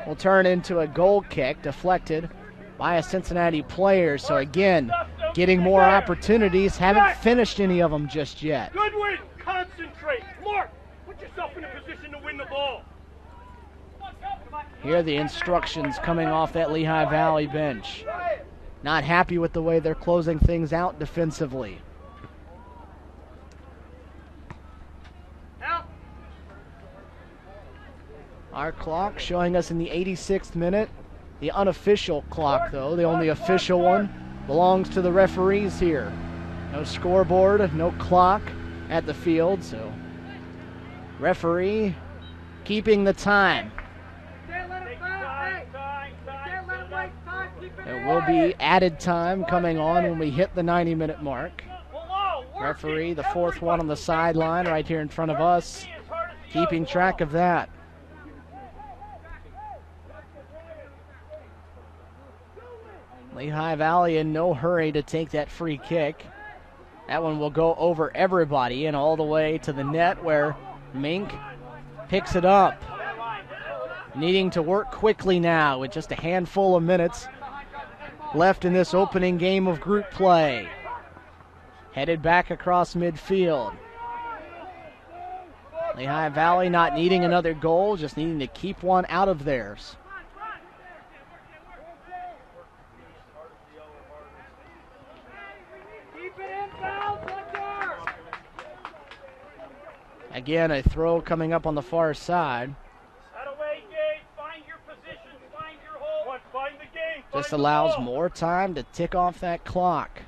will turn into a goal kick. Deflected by a Cincinnati player. So again, getting more opportunities. Haven't finished any of them just yet. Good win. Concentrate. Mark, put yourself in a position to win the ball. Here are the instructions coming off that Lehigh Valley bench. Not happy with the way they're closing things out defensively. Our clock showing us in the 86th minute. The unofficial clock, though, the only official one, belongs to the referees here. No scoreboard, no clock at the field, so referee keeping the time. There will be added time coming on when we hit the 90-minute mark. Referee, the fourth one on the sideline right here in front of us, keeping track of that. Lehigh Valley in no hurry to take that free kick. That one will go over everybody and all the way to the net where Mink picks it up. Needing to work quickly now with just a handful of minutes left in this opening game of group play. Headed back across midfield. Lehigh Valley not needing another goal, just needing to keep one out of theirs. Again, a throw coming up on the far side. Just allows more time to tick off that clock.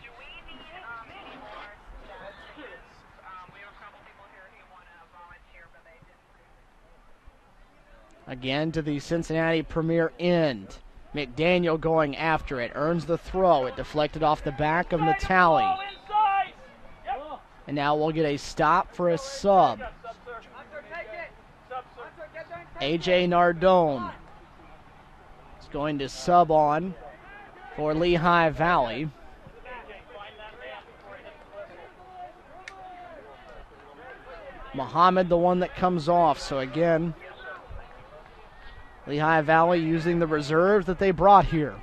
Again to the Cincinnati Premier end. McDaniel going after it. Earns the throw. It deflected off the back of Natali. And now we'll get a stop for a sub. A.J. Nardone is going to sub on for Lehigh Valley. Muhammad the one that comes off. So again, Lehigh Valley using the reserves that they brought here.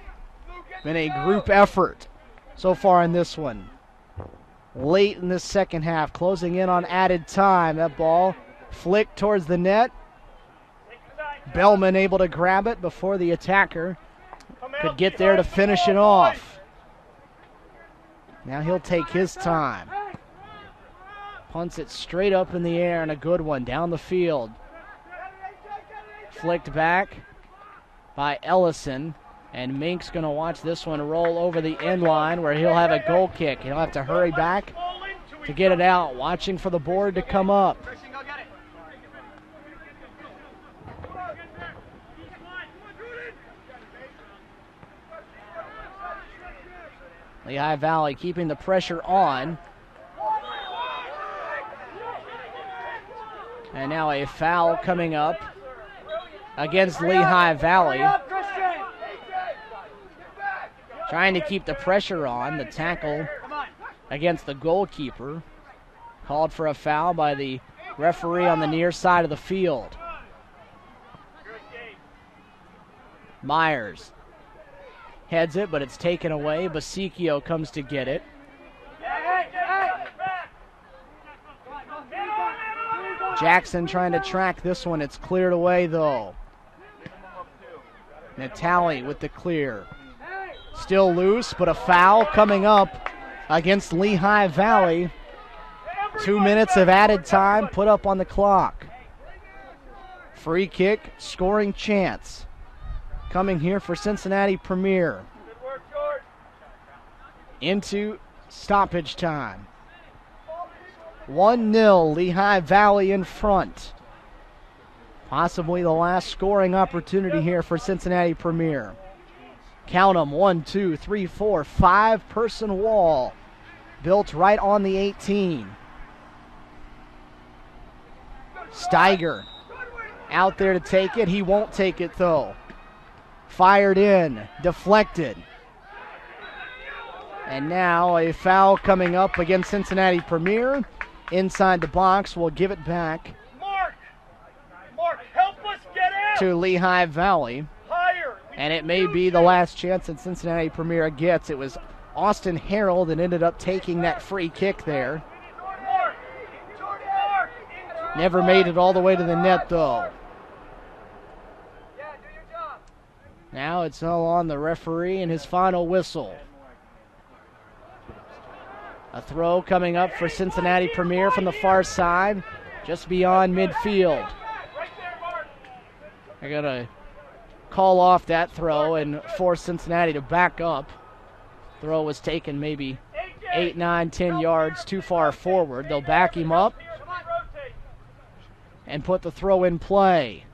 Been a group effort so far in this one. Late in this second half, closing in on added time. That ball flicked towards the net. Bellman able to grab it before the attacker could get there to finish it off. Now he'll take his time. Punts it straight up in the air, and a good one down the field. Flicked back by Ellison, and Mink's going to watch this one roll over the end line where he'll have a goal kick. He'll have to hurry back to get it out, watching for the board to come up. Lehigh Valley keeping the pressure on. And now a foul coming up against Lehigh Valley. Trying to keep the pressure on. The tackle against the goalkeeper. Called for a foul by the referee on the near side of the field. Myers heads it, but it's taken away. Basicchio comes to get it. Jackson trying to track this one. It's cleared away, though. Natali with the clear. Still loose, but a foul coming up against Lehigh Valley. 2 minutes of added time put up on the clock. Free kick, scoring chance. Coming here for Cincinnati Premier. Into stoppage time. 1-0, Lehigh Valley in front. Possibly the last scoring opportunity here for Cincinnati Premier. Count them, 1, 2, 3, 4, 5-person wall built right on the 18. Steiger out there to take it. He won't take it, though. Fired in, deflected. And now a foul coming up against Cincinnati Premier. Inside the box, will give it back Mark, help us get out. to Lehigh Valley. And it may be the last chance that Cincinnati Premier gets. It was Austin Harold that ended up taking that free kick there. Never made it all the way to the net, though. Now it's all on the referee and his final whistle. A throw coming up for Cincinnati Premier from the far side, just beyond midfield. They're going to call off that throw and force Cincinnati to back up. Throw was taken maybe 8, 9, 10 yards too far forward. They'll back him up and put the throw in play.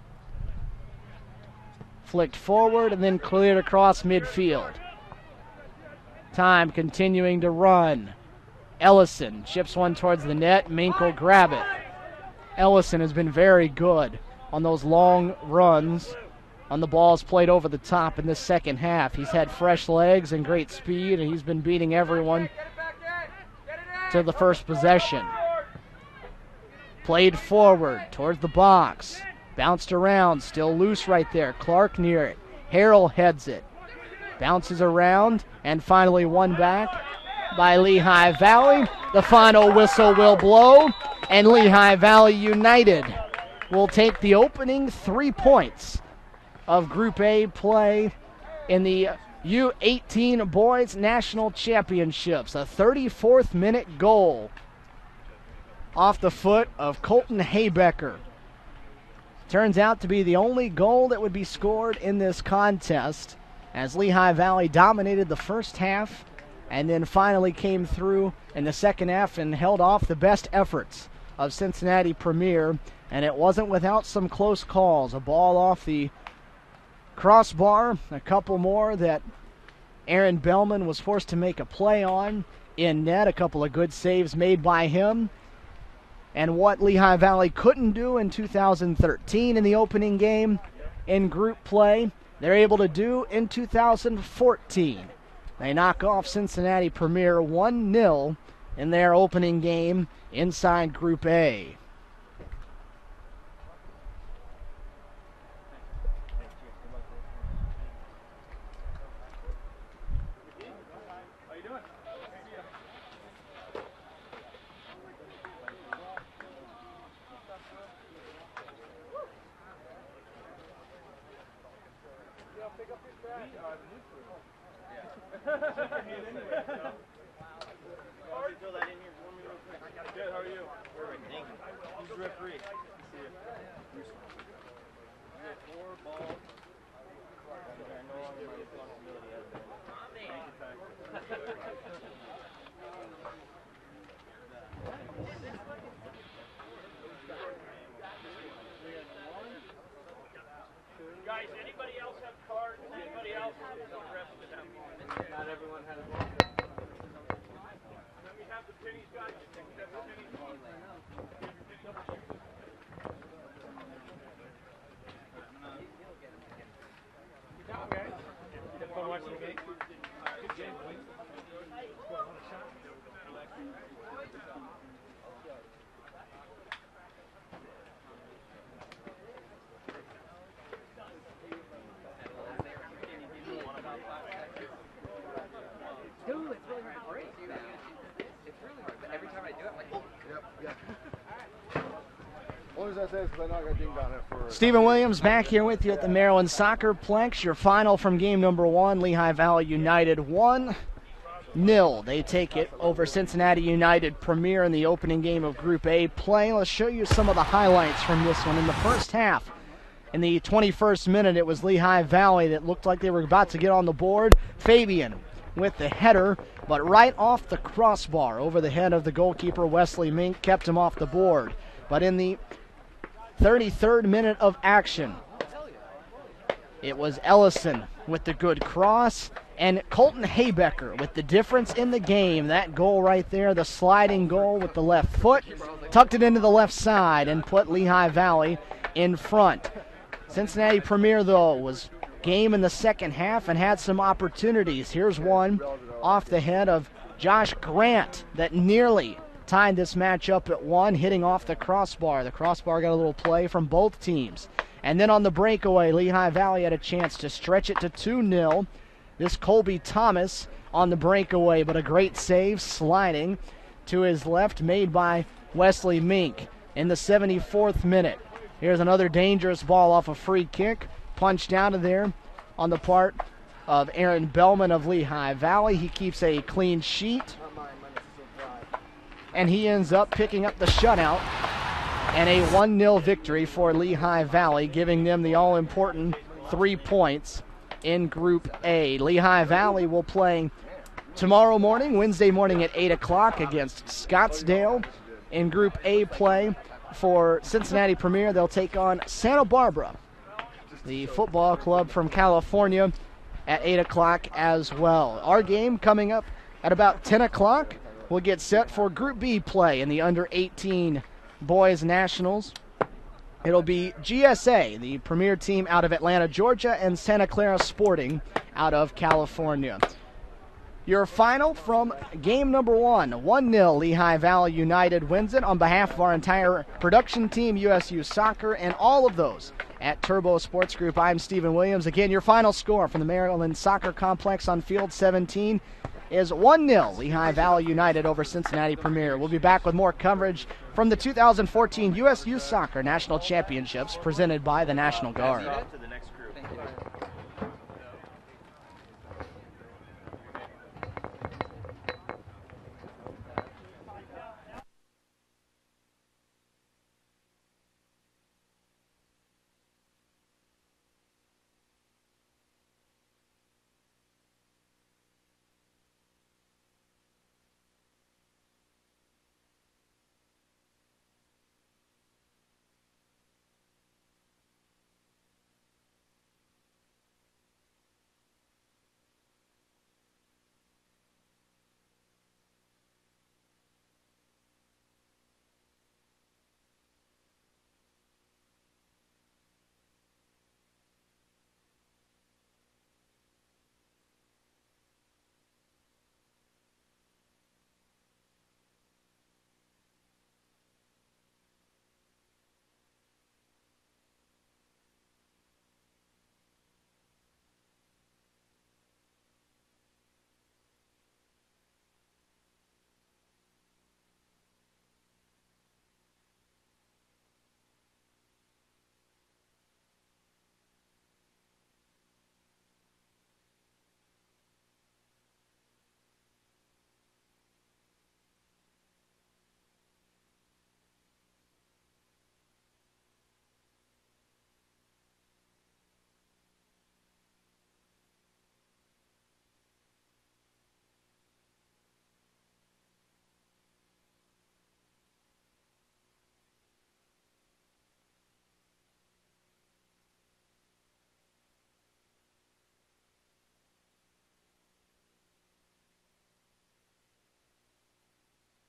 Flicked forward and then cleared across midfield. Time continuing to run. Ellison chips one towards the net. Mink will grab it. Ellison has been very good on those long runs on the balls played over the top in this second half. He's had fresh legs and great speed, and he's been beating everyone to the first possession. Played forward towards the box. Bounced around, still loose right there. Clark near it. Harrell heads it. Bounces around, and finally won back by Lehigh Valley. The final whistle will blow, and Lehigh Valley United will take the opening 3 points of Group A play in the U18 Boys National Championships. A 34th minute goal off the foot of Colton Haybecker. Turns out to be the only goal that would be scored in this contest, as Lehigh Valley dominated the first half and then finally came through in the second half and held off the best efforts of Cincinnati Premier. And it wasn't without some close calls. A ball off the crossbar, a couple more that Aaron Bellman was forced to make a play on in net, a couple of good saves made by him. And what Lehigh Valley couldn't do in 2013 in the opening game in group play, they're able to do in 2014. They knock off Cincinnati Premier 1-0 in their opening game inside Group A. Guys, anybody else have cards? Anybody else? The rest of them. Not everyone has one. Let me have the pennies, guys. Have the pennies. Good job, guys. Have fun watching the game. Good game, boys. say this because I know I got dinged on it for... Stephen Williams back here with you at the Maryland Soccerplex. Your final from game number 1, Lehigh Valley United 1-0. They take it over Cincinnati United Premier in the opening game of Group A play. Let's show you some of the highlights from this one. In the first half, in the 21st minute, it was Lehigh Valley that looked like they were about to get on the board. Fabian with the header, but right off the crossbar over the head of the goalkeeper, Wesley Mink, kept him off the board. But in the 33rd minute of action, it was Ellison with the good cross, and Colton Haybecker with the difference in the game. That goal right there, the sliding goal with the left foot, tucked it into the left side and put Lehigh Valley in front. Cincinnati Premier, though, was game in the second half and had some opportunities. Here's one off the head of Josh Grant that nearly tied this match up at 1, hitting off the crossbar. The crossbar got a little play from both teams. And then on the breakaway, Lehigh Valley had a chance to stretch it to 2-0. This Colby Thomas on the breakaway, but a great save sliding to his left made by Wesley Mink in the 74th minute. Here's another dangerous ball off a free kick, punched out of there on the part of Aaron Bellman of Lehigh Valley. He keeps a clean sheet, and he ends up picking up the shutout and a 1-0 victory for Lehigh Valley, giving them the all-important 3 points in Group A. Lehigh Valley will play tomorrow morning, Wednesday morning at 8 o'clock against Scottsdale. In Group A play for Cincinnati Premier, they'll take on Santa Barbara, the football club from California, at 8 o'clock as well. Our game coming up at about 10 o'clock. We'll get set for Group B play in the under-18 Boys Nationals. It'll be GSA, the premier team out of Atlanta, Georgia, and Santa Clara Sporting out of California. Your final from game number 1, 1-0, Lehigh Valley United wins it. On behalf of our entire production team, USU Soccer, and all of those at Turbo Sports Group, I'm Stephen Williams. Again, your final score from the Maryland Soccer Complex on Field 17 is 1-0, Lehigh Valley United over Cincinnati Premier. We'll be back with more coverage from the 2014 USU Soccer National Championships presented by the National Guard. To the next group.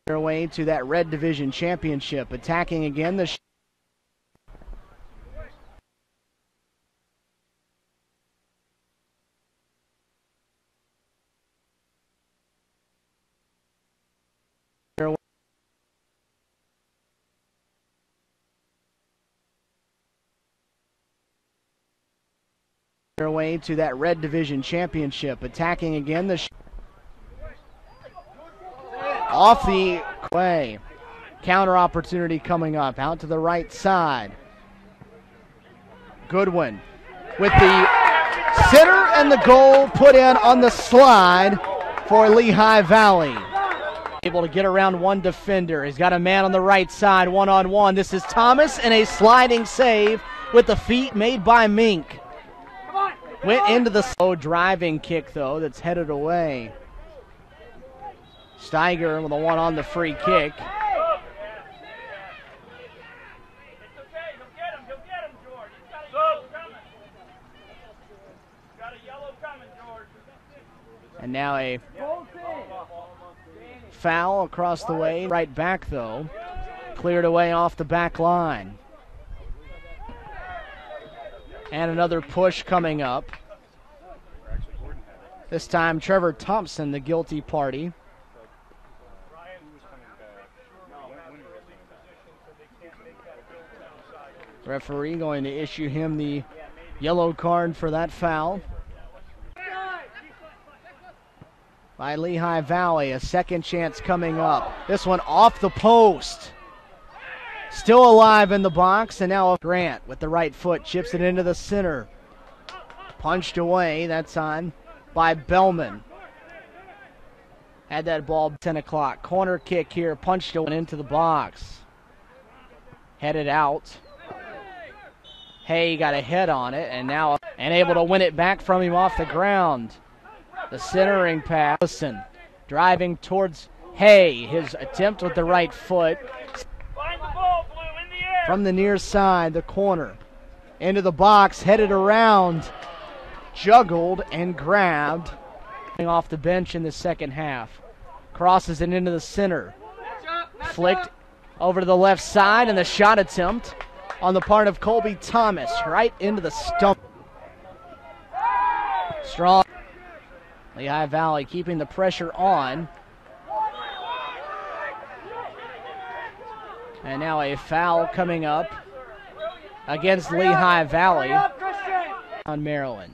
Their way to that Red Division Championship. Attacking again the their way to that Red Division Championship. Attacking again the off the way. Counter opportunity coming up. Out to the right side. Goodwin with the center and the goal put in on the slide for Lehigh Valley. Able to get around one defender. He's got a man on the right side, one-on-one. This is Thomas, and a sliding save with the feet made by Mink. Went into the slow driving kick, though, that's headed away. Steiger with a one on the free kick. And now a foul across the way. Right back, though. Cleared away off the back line. And another push coming up. This time, Trevor Thompson, the guilty party. Referee going to issue him the yellow card for that foul. By Lehigh Valley, a second chance coming up. This one off the post. Still alive in the box, and now Grant with the right foot chips it into the center. Punched away, that's on by Bellman. Had that ball 10 o'clock. Corner kick here, punched into the box. Headed out. Hay got a head on it, and now able to win it back from him off the ground. The centering pass. Listen, driving towards Hay. His attempt with the right foot. Find the ball, Blue, in the air. From the near side, the corner. Into the box, headed around. Juggled and grabbed. Off the bench in the second half. Crosses it into the center. Flicked over to the left side, and the shot attempt on the part of Colby Thomas, right into the stump. Strong. Lehigh Valley keeping the pressure on. And now a foul coming up against Lehigh Valley on Maryland.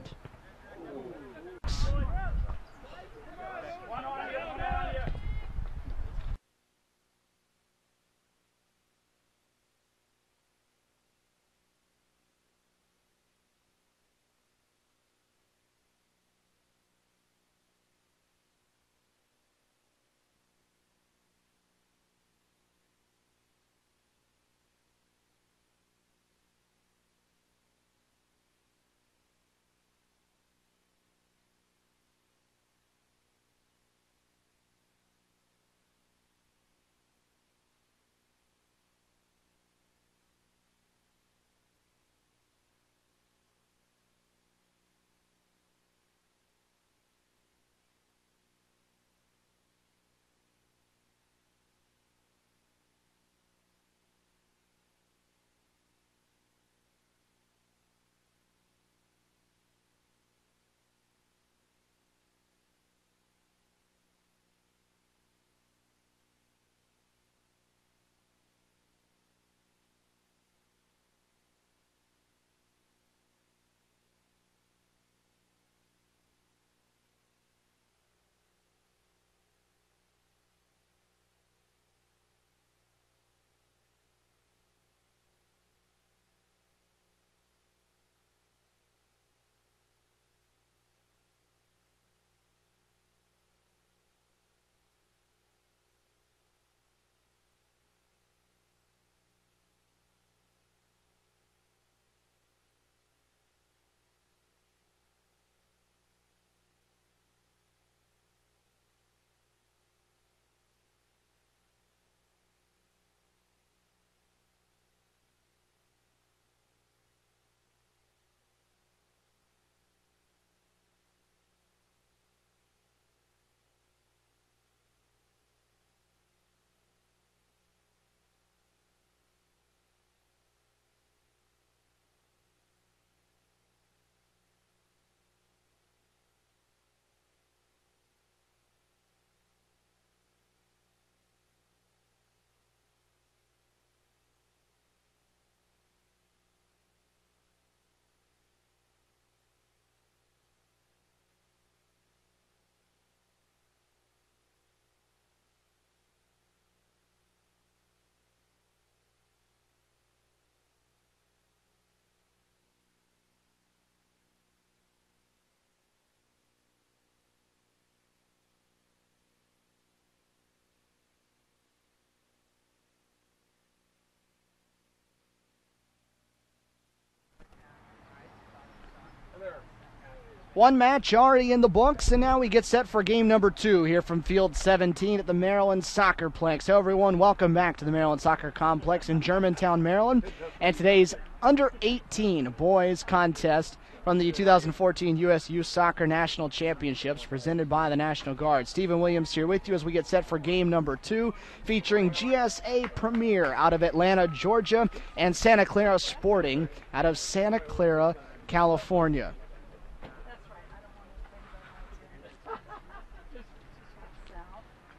One match already in the books, and now we get set for game number 2 here from Field 17 at the Maryland Soccerplex. So everyone, welcome back to the Maryland Soccer Complex in Germantown, Maryland, and today's under-18 boys contest from the 2014 U.S. Youth Soccer National Championships presented by the National Guard. Stephen Williams here with you as we get set for game number 2, featuring GSA Premier out of Atlanta, Georgia, and Santa Clara Sporting out of Santa Clara, California.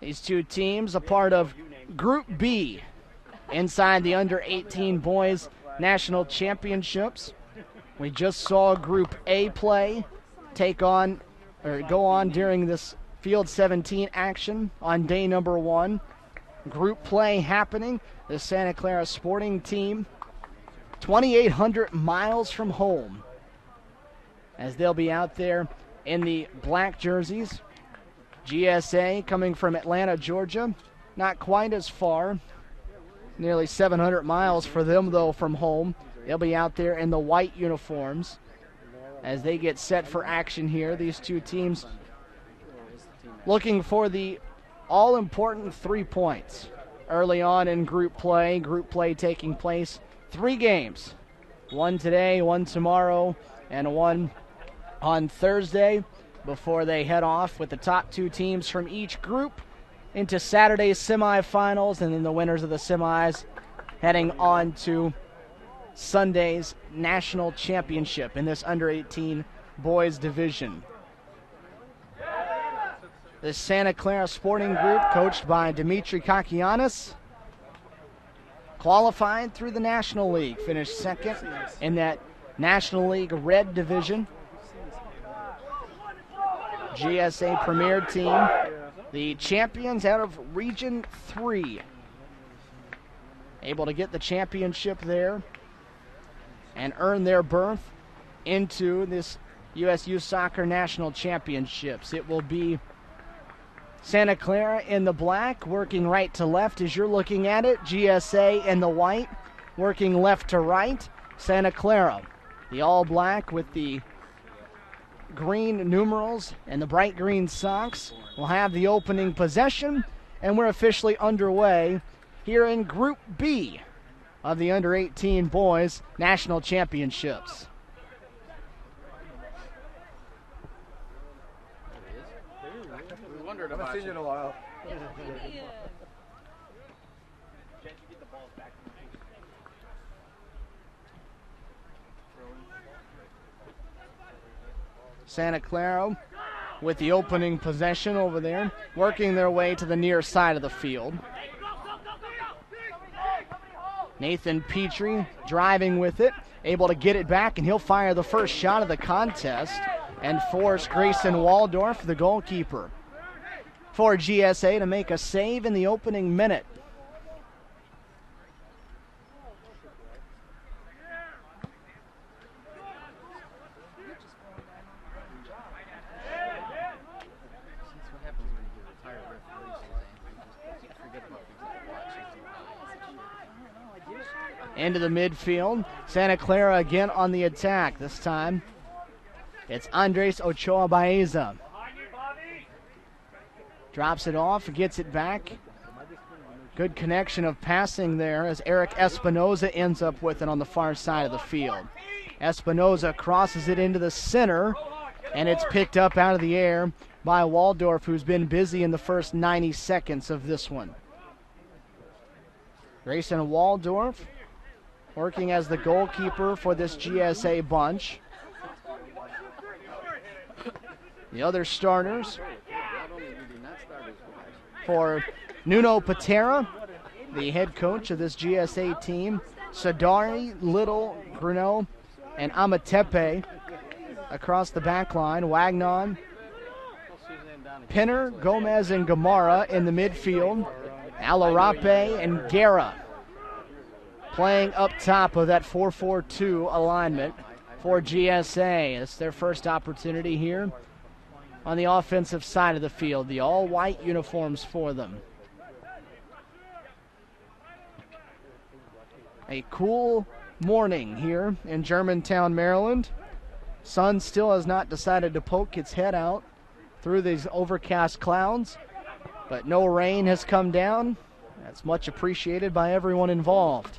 These two teams a part of Group B inside the under-18 boys national championships. We just saw Group A play go on during this Field 17 action on day number 1. Group play happening. The Santa Clara Sporting team, 2,800 miles from home, as they'll be out there in the black jerseys. GSA coming from Atlanta, Georgia, not quite as far, nearly 700 miles for them though from home. They'll be out there in the white uniforms as they get set for action here. These two teams looking for the all-important 3 points early on in group play. Group play taking place 3 games, one today, one tomorrow, and one on Thursday, before they head off with the top 2 teams from each group into Saturday's semifinals, and then the winners of the semis heading on to Sunday's national championship in this under-18 boys division. The Santa Clara Sporting Group, coached by Dimitri Kakianis, qualified through the National League, finished second in that National League Red Division. GSA Premier team, the champions out of Region 3, able to get the championship there and earn their berth into this U.S. Youth Soccer National Championships. It will be Santa Clara in the black, working right to left as you're looking at it. GSA in the white, working left to right. Santa Clara, the all black with the green numerals and the bright green socks, will have the opening possession, and we're officially underway here in Group B of the under-18 boys national championships. We wondered I haven't seen you in a while. Santa Clara with the opening possession over there, working their way to the near side of the field. Nathan Petrie driving with it, able to get it back, and he'll fire the first shot of the contest and force Grayson Waldorf, the goalkeeper, for GSA to make a save in the opening minute. Into the midfield. Santa Clara again on the attack. This time it's Andres Ochoa Baeza. Drops it off, gets it back. Good connection of passing there as Eric Espinoza ends up with it on the far side of the field. Espinoza crosses it into the center, and it's picked up out of the air by Waldorf, who's been busy in the first 90 seconds of this one. Grayson Waldorf working as the goalkeeper for this GSA bunch. The other starters for Nuno Patera, the head coach of this GSA team, Sadari, Little, Grunow, and Amatepe across the back line. Wagnon, Pinner, Gomez, and Gamara in the midfield. Alarape and Guerra playing up top of that 4-4-2 alignment for GSA. It's their first opportunity here on the offensive side of the field. The all-white uniforms for them. A cool morning here in Germantown, Maryland. Sun still has not decided to poke its head out through these overcast clouds, but no rain has come down. That's much appreciated by everyone involved.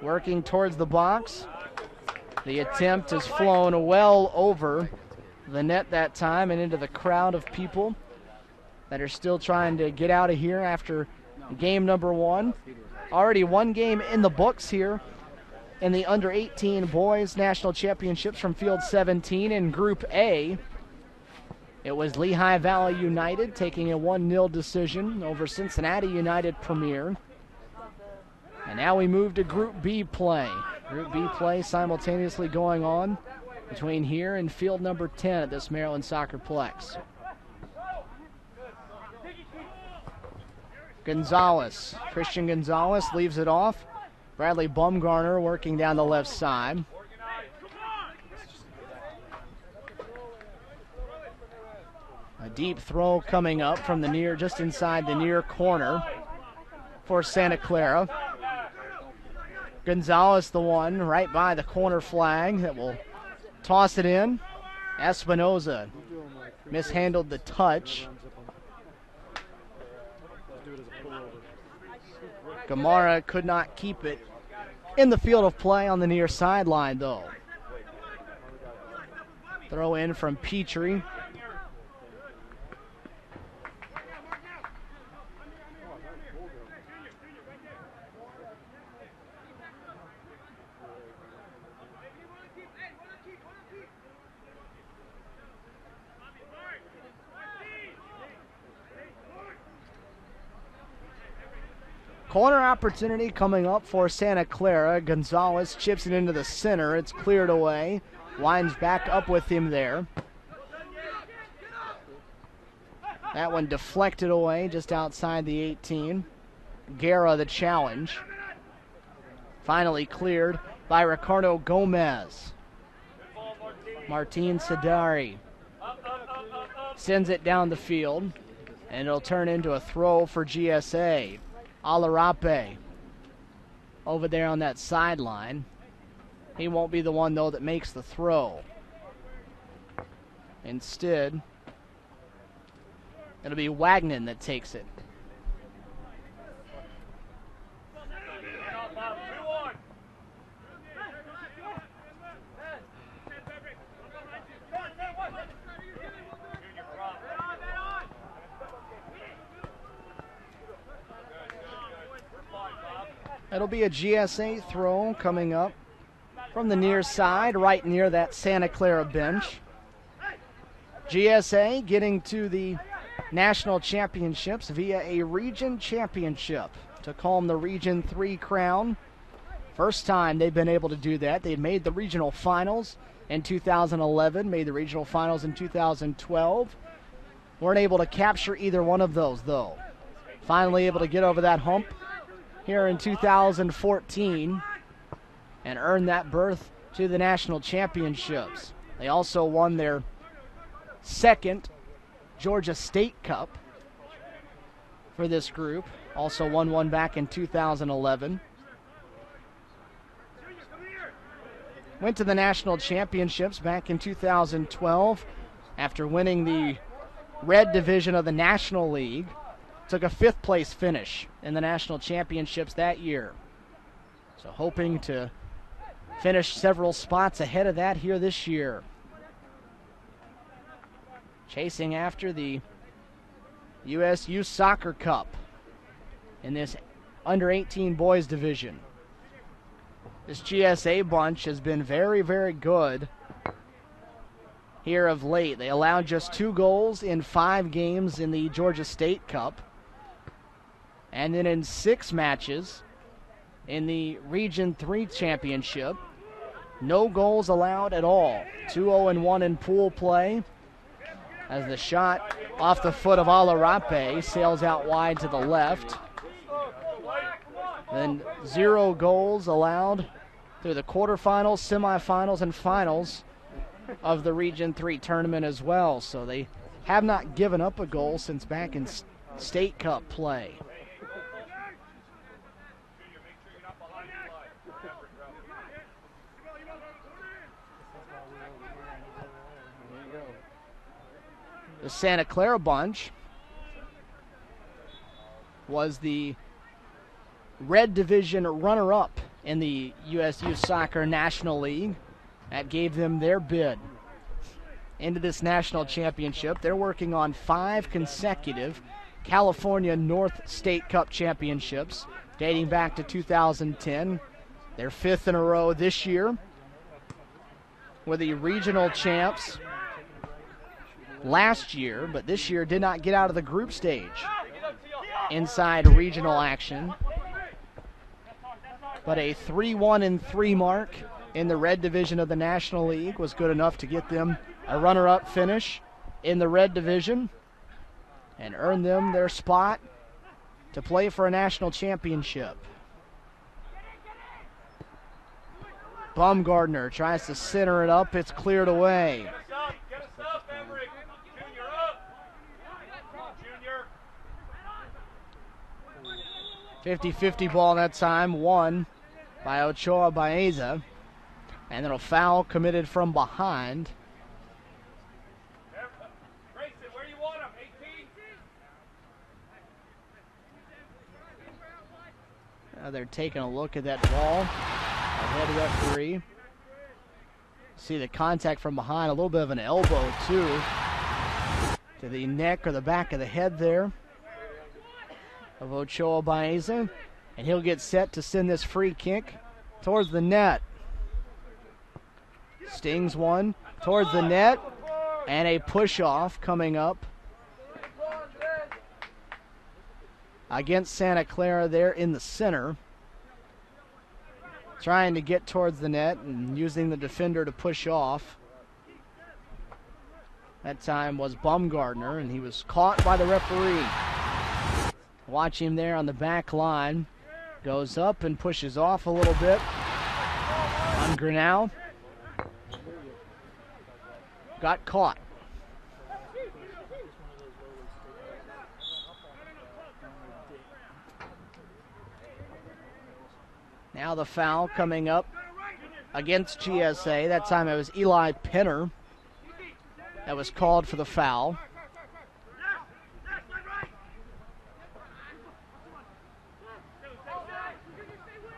Working towards the box. The attempt has flown well over the net that time and into the crowd of people that are still trying to get out of here after game number one. Already one game in the books here in the under-18 boys national championships from field 17 in Group A. It was Lehigh Valley United taking a 1-0 decision over Cincinnati United Premier. And now we move to Group B play. Group B play simultaneously going on between here and field number 10 at this Maryland Soccerplex. Gonzalez, Christian Gonzalez leaves it off. Bradley Bumgarner working down the left side. A deep throw coming up from the near, just inside the near corner for Santa Clara. Gonzalez the one right by the corner flag that will toss it in. Espinoza mishandled the touch. Gamara could not keep it in the field of play on the near sideline, though. Throw in from Petrie. Corner opportunity coming up for Santa Clara. Gonzalez chips it into the center. It's cleared away. Winds back up with him there. That one deflected away just outside the 18. Guerra the challenge. Finally cleared by Ricardo Gomez. Martin Sadari sends it down the field, and it'll turn into a throw for GSA. Alarape over there on that sideline. He won't be the one, though, that makes the throw. Instead, it'll be Wagner that takes it. It'll be a GSA throw coming up from the near side, right near that Santa Clara bench. GSA getting to the national championships via a region championship to calm the Region 3 crown. First time they've been able to do that. They made the regional finals in 2011, made the regional finals in 2012. Weren't able to capture either one of those, though. Finally able to get over that hump here in 2014 and earn that berth to the national championships. They also won their second Georgia State Cup for this group. Also won one back in 2011. Went to the national championships back in 2012 after winning the red division of the National League. Took a 5th place finish in the national championships that year. So hoping to finish several spots ahead of that here this year. Chasing after the U.S. Youth Soccer Cup in this under-18 boys division. This GSA bunch has been very, very good here of late. They allowed just 2 goals in 5 games in the Georgia State Cup. And then in 6 matches in the Region 3 Championship, no goals allowed at all. 2-0-1 in pool play as the shot off the foot of Alarape sails out wide to the left. Then 0 goals allowed through the quarterfinals, semifinals, and finals of the Region 3 tournament as well. So they have not given up a goal since back in State Cup play. The Santa Clara bunch was the Red Division runner-up in the USU Soccer National League. That gave them their bid into this national championship. They're working on 5 consecutive California North State Cup championships dating back to 2010. Their 5th in a row this year. Were the regional champs last year, but this year did not get out of the group stage inside regional action. But a 3-1-3 mark in the Red Division of the National League was good enough to get them a runner-up finish in the Red Division and earn them their spot to play for a national championship. Baumgartner tries to center it up. It's cleared away. Get us up, Emmerich. Junior up. Junior. 50-50 ball that time, won by Ochoa Baeza. And then a foul committed from behind. Grayson, where you want him? 18? They're taking a look at that ball. Ahead referee. See the contact from behind, a little bit of an elbow too. To the neck or the back of the head there of Ochoa Baeza. And he'll get set to send this free kick towards the net. Stings one towards the net. And a push-off coming up against Santa Clara there in the center. Trying to get towards the net and using the defender to push off. That time was Baumgartner, and he was caught by the referee. Watch him there on the back line. Goes up and pushes off a little bit on Grinnell. Got caught. Now the foul coming up against GSA. That time it was Eli Penner that was called for the foul.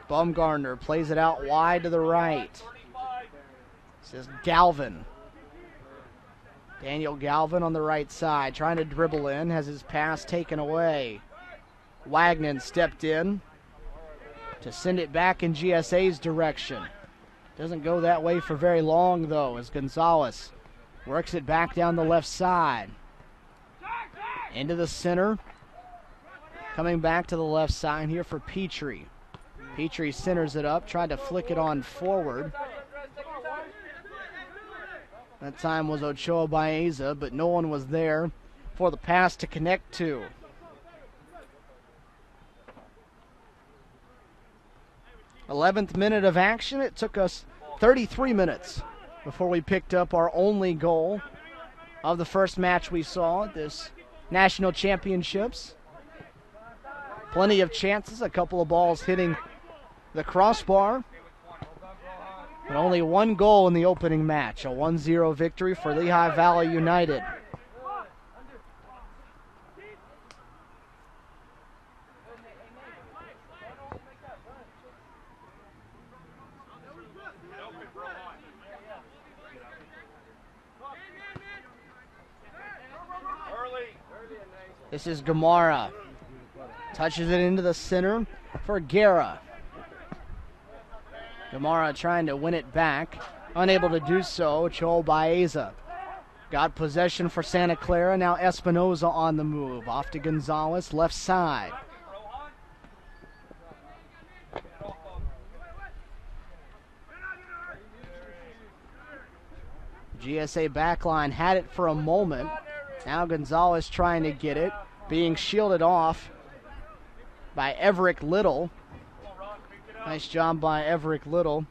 Baumgartner plays it out wide to the right. This is Galvin. Daniel Galvin on the right side, trying to dribble in, has his pass taken away. Wagnon stepped in to send it back in GSA's direction. Doesn't go that way for very long, though, as Gonzalez works it back down the left side. Into the center. Coming back to the left side here for Petrie. Petrie centers it up, tried to flick it on forward. That time was Ochoa Baeza, but no one was there for the pass to connect to. th minute of action. It took us 33 minutes before we picked up our only goal of the first match we saw at this national championships. Plenty of chances, a couple of balls hitting the crossbar. But only one goal in the opening match, a 1-0 victory for Lehigh Valley United. This is Gamara. Touches it into the center for Guerra. Gamara trying to win it back. Unable to do so. Ochoa Baeza got possession for Santa Clara. Now Espinoza on the move. Off to Gonzalez, left side. GSA backline had it for a moment. Now Gonzalez trying to get it. Being shielded off by Everett Little. Nice job by Everett Little.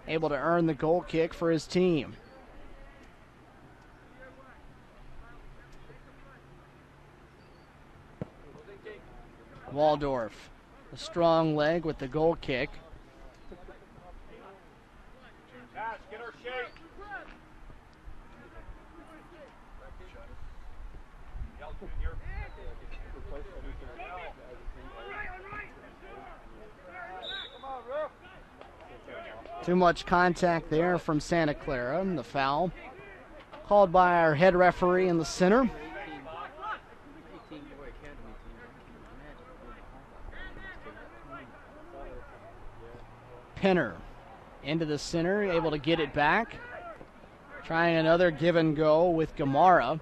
Able to earn the goal kick for his team. Waldorf, a strong leg with the goal kick. Pass, get her shape. Too much contact there from Santa Clara. And the foul called by our head referee in the center. 18 boy academy team. Penner into the center, able to get it back. Trying another give and go with Gamara.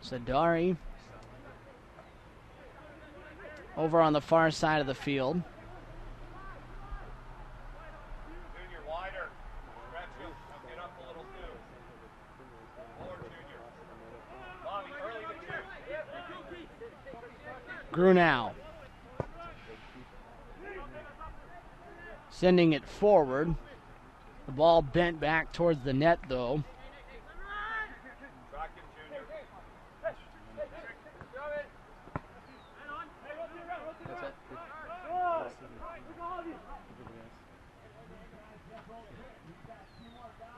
Sadari over on the far side of the field. Junior, wider. Stretch him. Now get up a little too. More, Junior. Bobby, early to shoot. Grunau sending it forward. The ball bent back towards the net, though. Track him, Junior.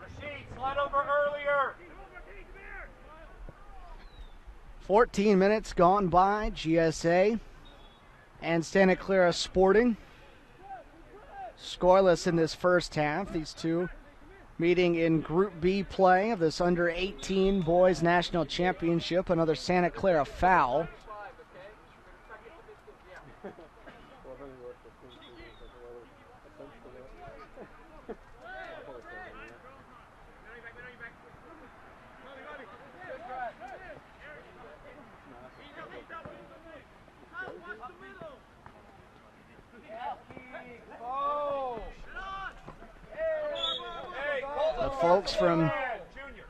Rashid, slide over earlier. 14 minutes gone by. GSA and Santa Clara Sporting scoreless in this first half. These two meeting in Group B play of this under-18 Boys National Championship. Another Santa Clara foul. The folks from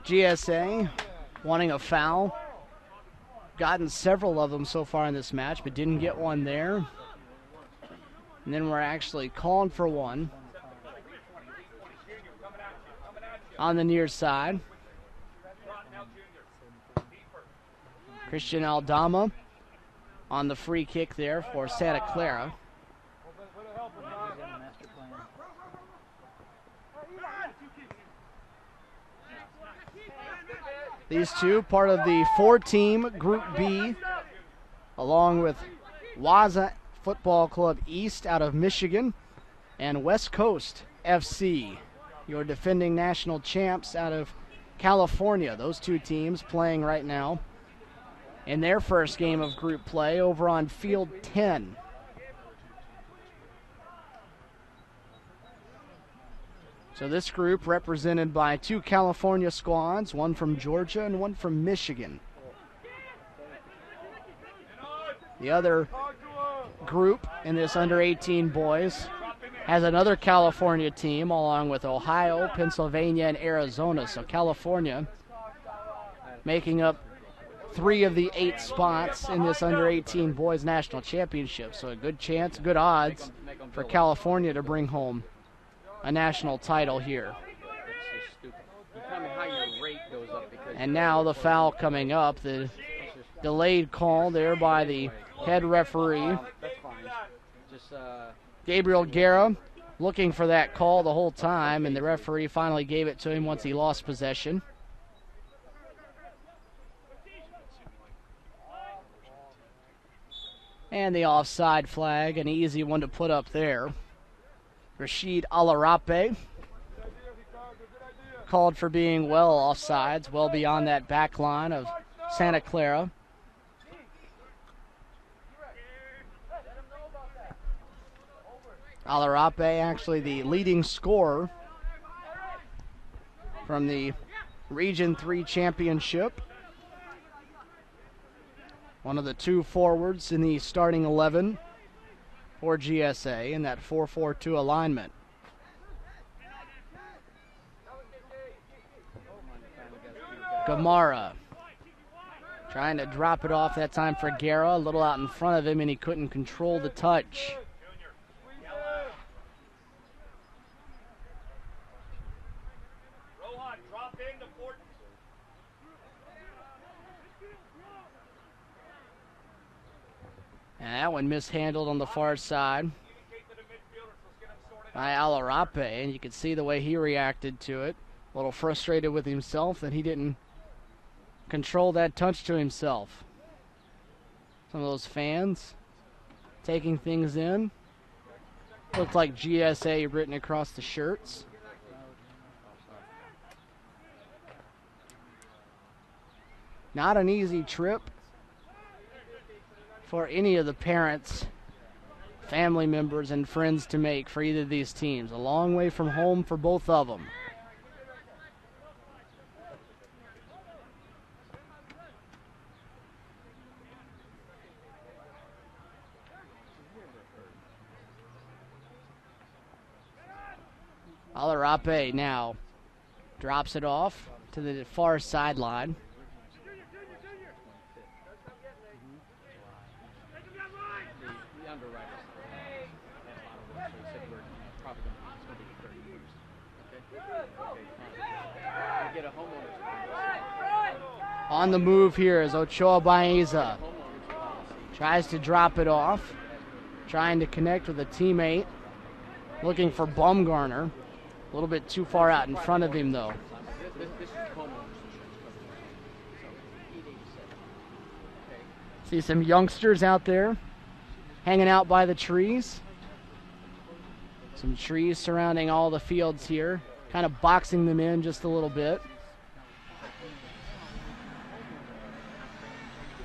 GSA wanting a foul. Gotten several of them so far in this match, but didn't get one there. And then we're actually calling for one on the near side. Christian Aldama on the free kick there for Santa Clara. These two, part of the four-team Group B, along with Waza Football Club East out of Michigan and West Coast FC, your defending national champs out of California. Those two teams playing right now in their first game of group play over on Field 10. So this group represented by two California squads, one from Georgia and one from Michigan. The other group in this under-18 boys has another California team along with Ohio, Pennsylvania, and Arizona. So California making up 3 of the 8 spots in this under-18 boys national championship. So a good chance, good odds for California to bring home a national title here. It's just stupid. You tell me how your rate goes up because. And now the foul coming up, the delayed call there by the head referee. That's fine. Just Gabriel Guerra looking for that call the whole time, and the referee finally gave it to him once he lost possession. And the offside flag, an easy one to put up there. Rashid Alarape called for being well offsides, well beyond that back line of Santa Clara. Alarape actually the leading scorer from the Region 3 Championship. One of the 2 forwards in the starting 11 for GSA in that 4-4-2 alignment. Gamara trying to drop it off that time for Guerra, a little out in front of him, and he couldn't control the touch. Rohan, drop in to Fort. And that one mishandled on the far side by Alarape, and you can see the way he reacted to it. A little frustrated with himself that he didn't control that touch to himself. Some of those fans taking things in. Looks like GSA written across the shirts. Not an easy trip for any of the parents, family members, and friends to make for either of these teams. A long way from home for both of them. Alarape now drops it off to the far sideline. The underwriters had a lot of work, so he said we're probably going to be 30 years. Okay? We get a homeowner's policy. On the move here is Ochoa Baeza. Tries to drop it off. Trying to connect with a teammate. Looking for Baumgartner. A little bit too far out in front of him, though. This is homeowner's insurance coverage. So See some youngsters out there hanging out by the trees. Some trees surrounding all the fields here, kind of boxing them in just a little bit.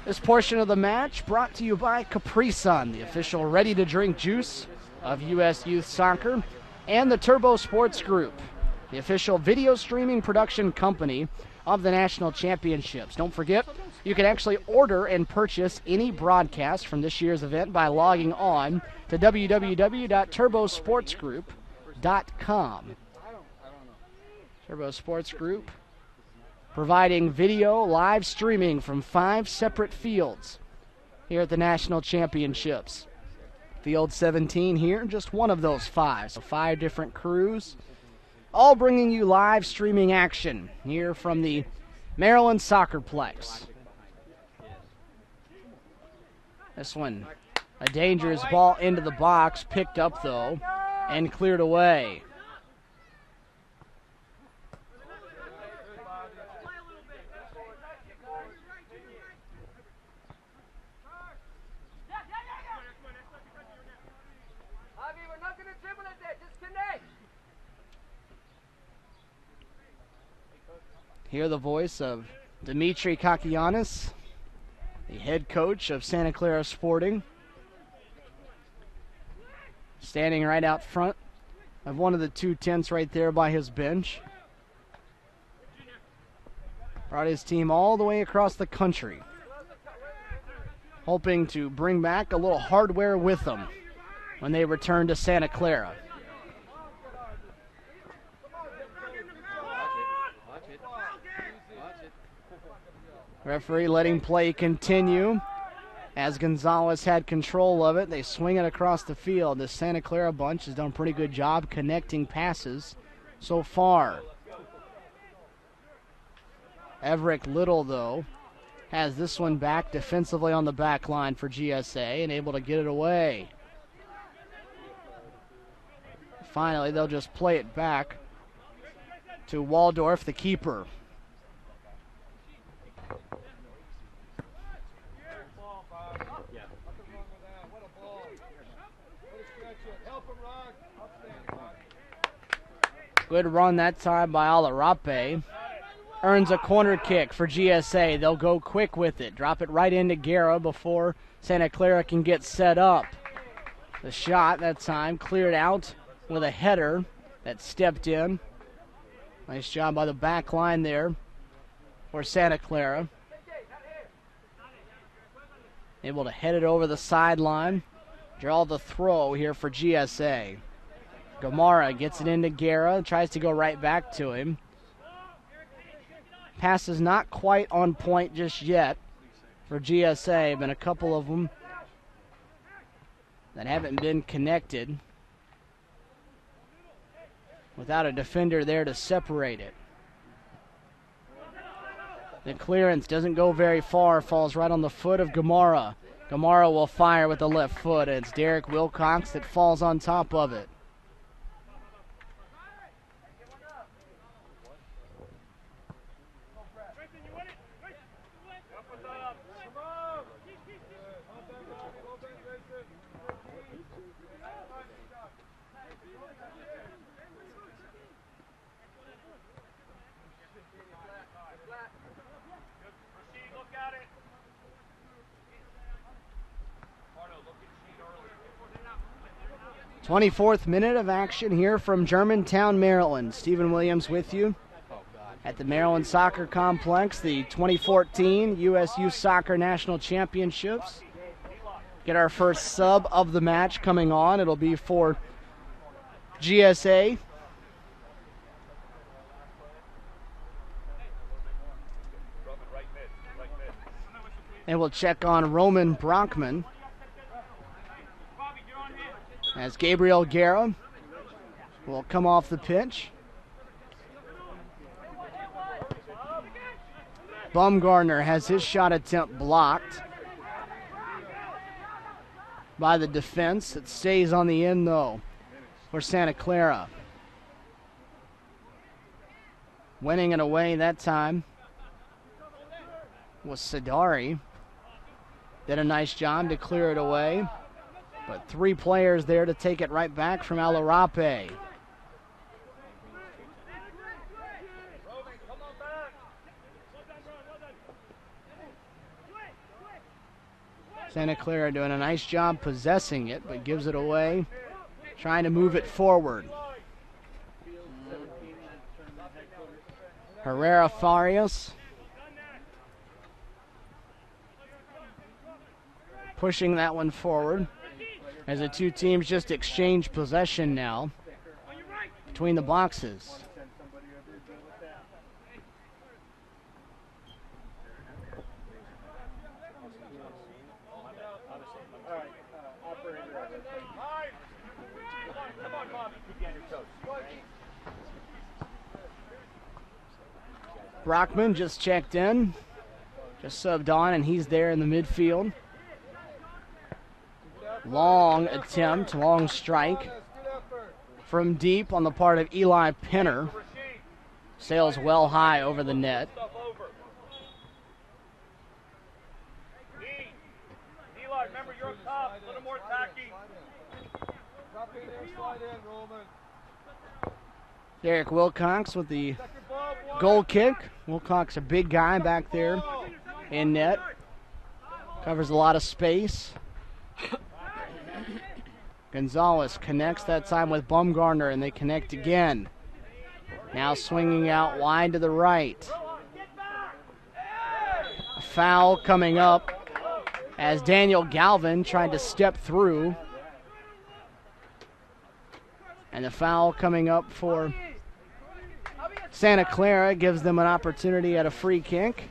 This portion of the match brought to you by Capri Sun, the official ready-to-drink juice of U.S. Youth Soccer, and the Turbo Sports Group, the official video streaming production company of the National Championships. Don't forget, you can actually order and purchase any broadcast from this year's event by logging on to www.turbosportsgroup.com. Turbo Sports Group providing video live streaming from 5 separate fields here at the National Championships. Field 17 here, just one of those 5. So 5 different crews, all bringing you live streaming action here from the Maryland Soccerplex. This one, a dangerous ball into the box, picked up though, and cleared away. Hear the voice of Dimitri Kakianis, the head coach of Santa Clara Sporting, standing right out front of one of the 2 tents right there by his bench. Brought his team all the way across the country, hoping to bring back a little hardware with them when they return to Santa Clara. Referee letting play continue as Gonzalez had control of it. They swing it across the field. The Santa Clara bunch has done a pretty good job connecting passes so far. Everett Little, though, has this one back defensively on the back line for GSA and able to get it away. Finally, they'll just play it back to Waldorf, the keeper. Good run that time by Alarape. Earns a corner kick for GSA. They'll go quick with it. Drop it right into Guerra before Santa Clara can get set up. The shot that time cleared out with a header that stepped in. Nice job by the back line there for Santa Clara. Able to head it over the sideline. Draw the throw here for GSA. Gamara gets it into Guerra, tries to go right back to him. Pass is not quite on point just yet for GSA. Been a couple of them that haven't been connected without a defender there to separate it. The clearance doesn't go very far, falls right on the foot of Gamara. Gamara will fire with the left foot, and it's Derek Wilcox that falls on top of it. 24th minute of action here from Germantown, Maryland. Stephen Williams with you at the Maryland Soccer Complex, the 2014 U.S. Youth Soccer National Championships. Get our first sub of the match coming on. It'll be for GSA. And we'll check on Roman Brockman as Gabriel Guerra will come off the pitch. Bumgardner has his shot attempt blocked by the defense. It stays on the end, though, for Santa Clara. Winning it away that time was Sadari. Did a nice job to clear it away. But 3 players there to take it right back from Alarape. Santa Clara doing a nice job possessing it, but gives it away, trying to move it forward. Herrera Farias pushing that one forward as the two teams just exchange possession now between the boxes. Brockman just checked in, just subbed on, and he's there in the midfield. Long attempt, long strike from deep on the part of Eli Penner. Sails well high over the net. Eli, remember you're up top. A little more tacky. Derek Wilcox with the goal kick. Wilcox, a big guy back there in net. Covers a lot of space. Gonzalez connects that time with Bumgardner, and they connect again. Now swinging out wide to the right. A foul coming up as Daniel Galvin tried to step through. And the foul coming up for Santa Clara gives them an opportunity at a free kick.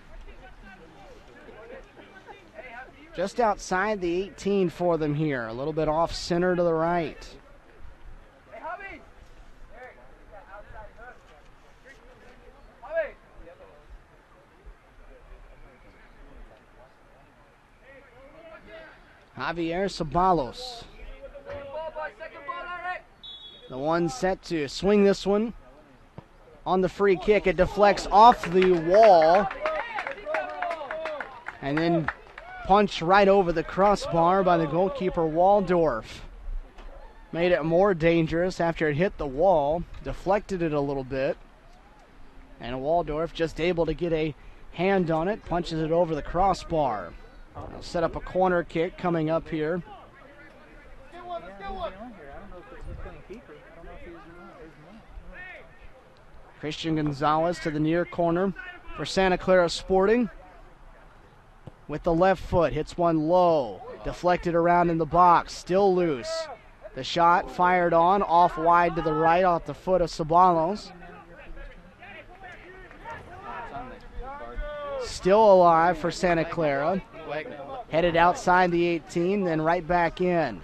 Just outside the 18 for them here. A little bit off center to the right. Javier Sabalos. The one set to swing this one on the free kick. It deflects off the wall and then punched right over the crossbar by the goalkeeper Waldorf. Made it more dangerous after it hit the wall, deflected it a little bit, and Waldorf just able to get a hand on it, punches it over the crossbar. They'll set up a corner kick coming up here. Christian Gonzalez to the near corner for Santa Clara Sporting. With the left foot, hits one low. Deflected around in the box, still loose. The shot fired on, off wide to the right, off the foot of Sabalos. Still alive for Santa Clara. Headed outside the 18, then right back in.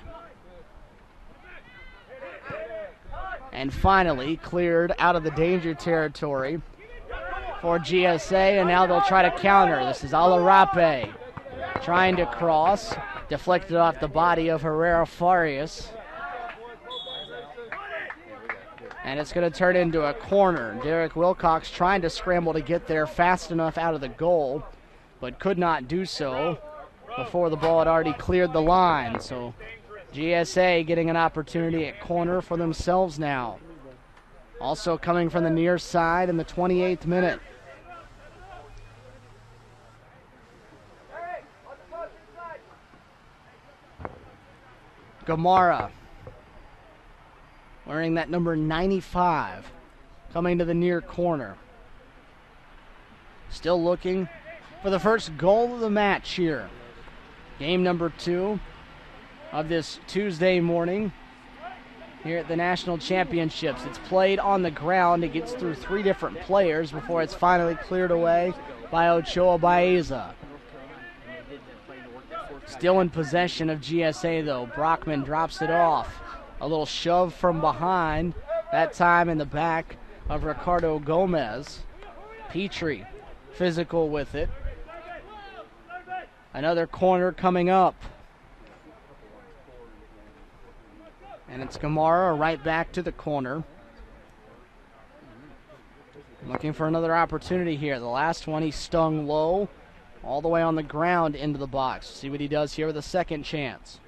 And finally cleared out of the danger territory for GSA, and now they'll try to counter. This is Alarape trying to cross, deflected off the body of Herrera Farias. And it's going to turn into a corner. Derek Wilcox trying to scramble to get there fast enough out of the goal, but could not do so before the ball had already cleared the line. So GSA getting an opportunity at corner for themselves now. Also coming from the near side in the 28th minute. Gamara wearing that number 95, coming to the near corner. Still looking for the first goal of the match here. Game number 2 of this Tuesday morning here at the National Championships. It's played on the ground. It gets through 3 different players before it's finally cleared away by Ochoa Baeza. Still in possession of GSA, though. Brockman drops it off. A little shove from behind, that time in the back of Ricardo Gomez. Petrie physical with it. Another corner coming up. And it's Gamara right back to the corner. Looking for another opportunity here. The last one he stung low, all the way on the ground into the box. See what he does here with a second chance.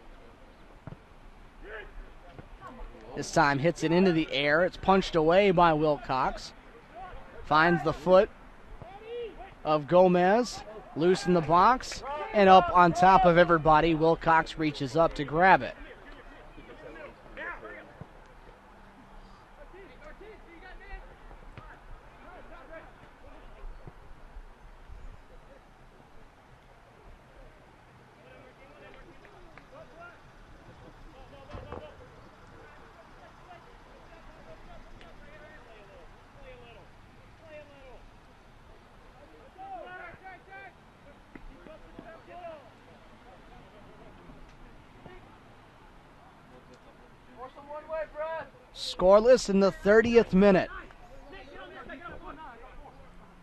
This time hits it into the air. It's punched away by Wilcox. Finds the foot of Gomez. Loose in the box. And up on top of everybody, Wilcox reaches up to grab it. Scoreless in the 30th minute.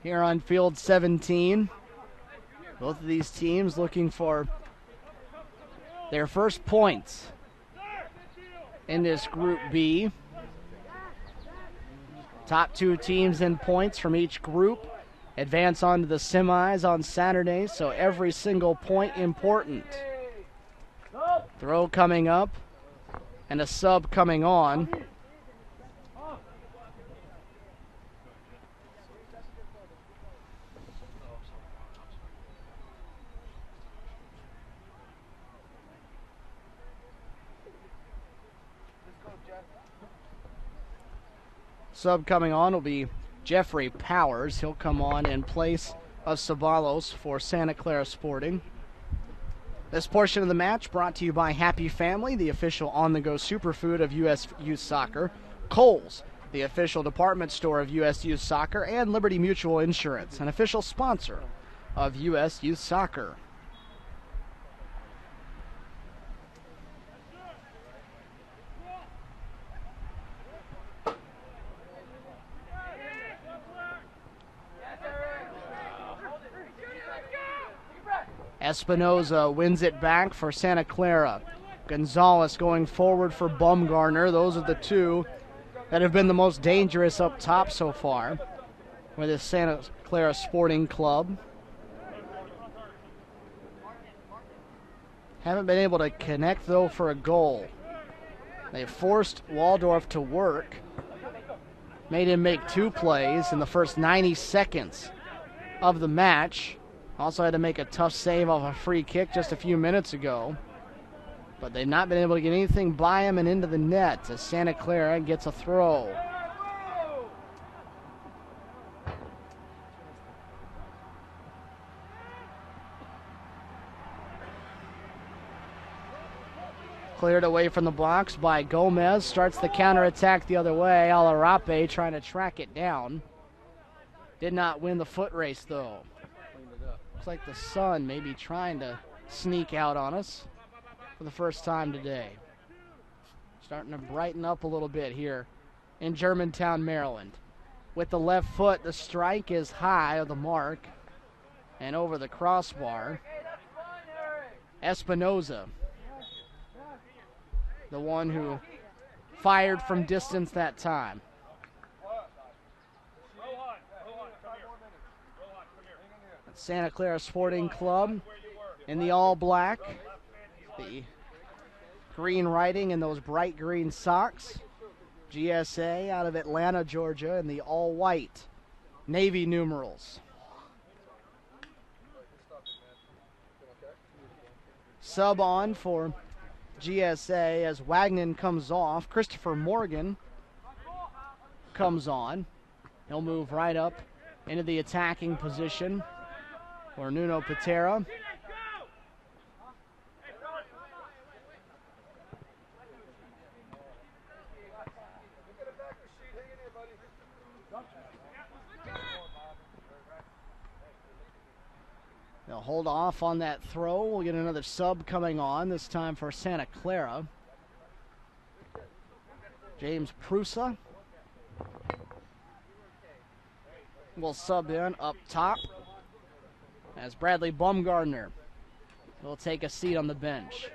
Here on field 17. Both of these teams looking for their first points in this Group B. Top 2 teams in points from each group advance on to the semis on Saturday, so every single point important. Throw coming up and a sub coming on. Sub coming on will be Jeffrey Powers. He'll come on in place of Ceballos for Santa Clara Sporting. This portion of the match brought to you by Happy Family, the official on-the-go superfood of U.S. Youth Soccer, Kohl's, the official department store of U.S. Youth Soccer, and Liberty Mutual Insurance, an official sponsor of U.S. Youth Soccer. Espinoza wins it back for Santa Clara. Gonzalez going forward for Bumgarner. Those are the two that have been the most dangerous up top so far with this Santa Clara Sporting Club. Haven't been able to connect, though, for a goal. They forced Waldorf to work. Made him make 2 plays in the first 90 seconds of the match. Also had to make a tough save off a free kick just a few minutes ago. But they've not been able to get anything by him and into the net as Santa Clara gets a throw. Cleared away from the box by Gomez. Starts the counterattack the other way. Alarape trying to track it down. Did not win the foot race, though. Looks like the sun may be trying to sneak out on us for the first time today. Starting to brighten up a little bit here in Germantown, Maryland. With the left foot, the strike is high of the mark and over the crossbar. Espinoza, the one who fired from distance that time. Santa Clara Sporting Club in the all black, the green writing and those bright green socks. GSA out of Atlanta, Georgia, in the all white navy numerals. Sub on for GSA as Wagner comes off. Christopher Morgan comes on. He'll move right up into the attacking position for Nuno Patera. They'll hold off on that throw. We'll get another sub coming on, this time for Santa Clara. James Prusa will sub in up top as Bradley Baumgartner will take a seat on the bench.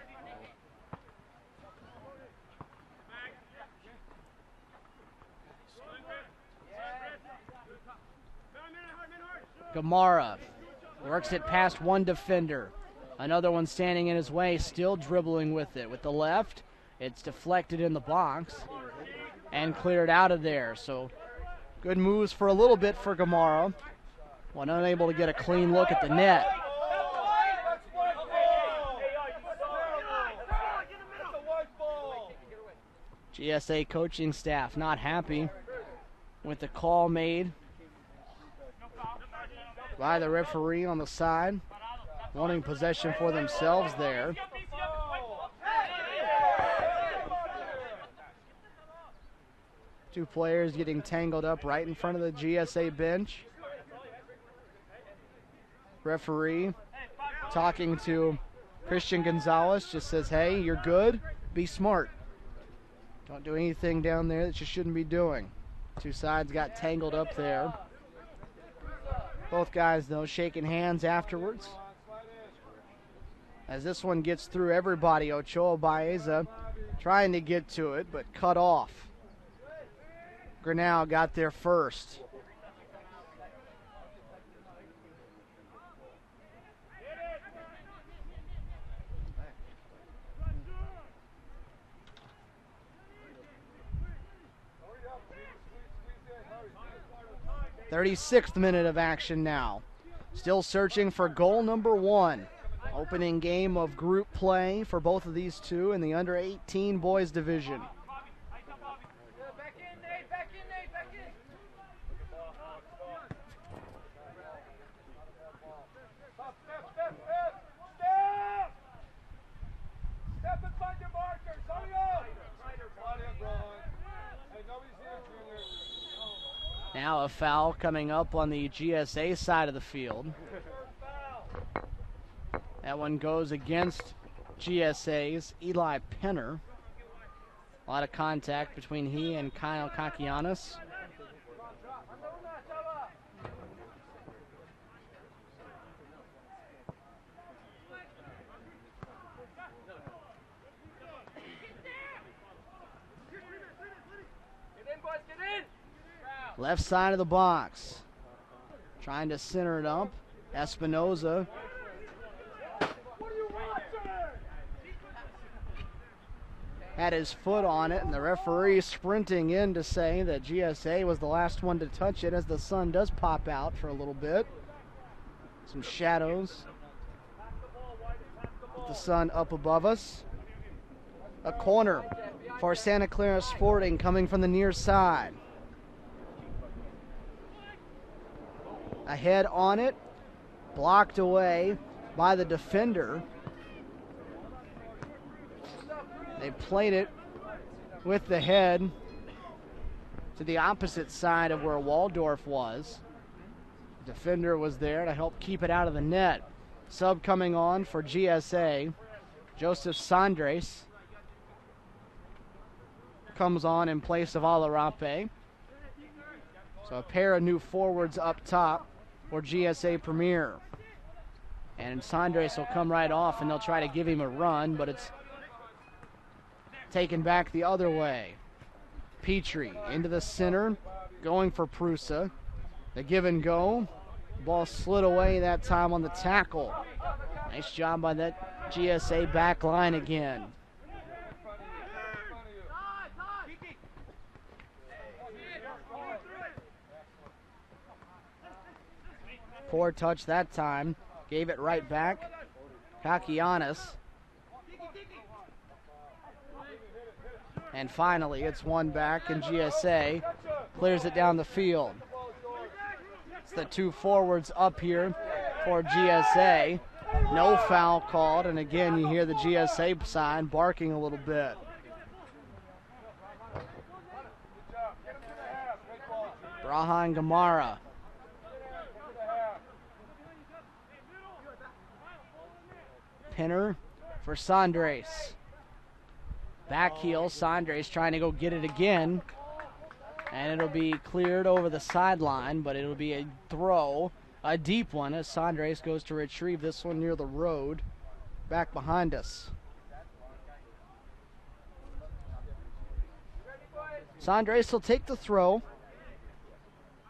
Gamara works it past one defender. Another one standing in his way, still dribbling with it. With the left, it's deflected in the box and cleared out of there. So good moves for a little bit for Gamara. When unable to get a clean look at the net. GSA coaching staff not happy with the call made by the referee on the side, wanting possession for themselves there. Two players getting tangled up right in front of the GSA bench. Referee talking to Christian Gonzalez, just says, hey, you're good, be smart. Don't do anything down there that you shouldn't be doing. Two sides got tangled up there. Both guys, though, shaking hands afterwards. As this one gets through everybody, Ochoa Baeza trying to get to it, but cut off. Grinnell got there first. .36th minute of action now. Still searching for goal number one. Opening game of group play for both of these two in the under-18 boys division. Now a foul coming up on the GSA side of the field. That one goes against GSA's Eli Penner. A lot of contact between he and Kyle Kakianis. Left side of the box. Trying to center it up. Espinoza. Had his foot on it, and the referee sprinting in to say that GSA was the last one to touch it as the sun does pop out for a little bit. Some shadows. With the sun up above us. A corner for Santa Clara Sporting coming from the near side. Ahead on it, blocked away by the defender. They played it with the head to the opposite side of where Waldorf was. The defender was there to help keep it out of the net. Sub coming on for GSA, Joseph Sandres comes on in place of Alarape. So a pair of new forwards up top for GSA Premier. And Sandres will come right off and they'll try to give him a run, but it's taken back the other way. Petrie into the center, going for Prusa. The give and go. Ball slid away that time on the tackle. Nice job by that GSA back line again. Poor touch that time. Gave it right back. Kakianis. And finally, it's one back, and GSA clears it down the field. It's the two forwards up here for GSA. No foul called, and again, you hear the GSA sign barking a little bit. Braha and Gamara. Pinner for Sandres. Back heel, Sandres trying to go get it again. And it'll be cleared over the sideline, but it'll be a throw, a deep one, as Sandres goes to retrieve this one near the road, back behind us. Sandres will take the throw.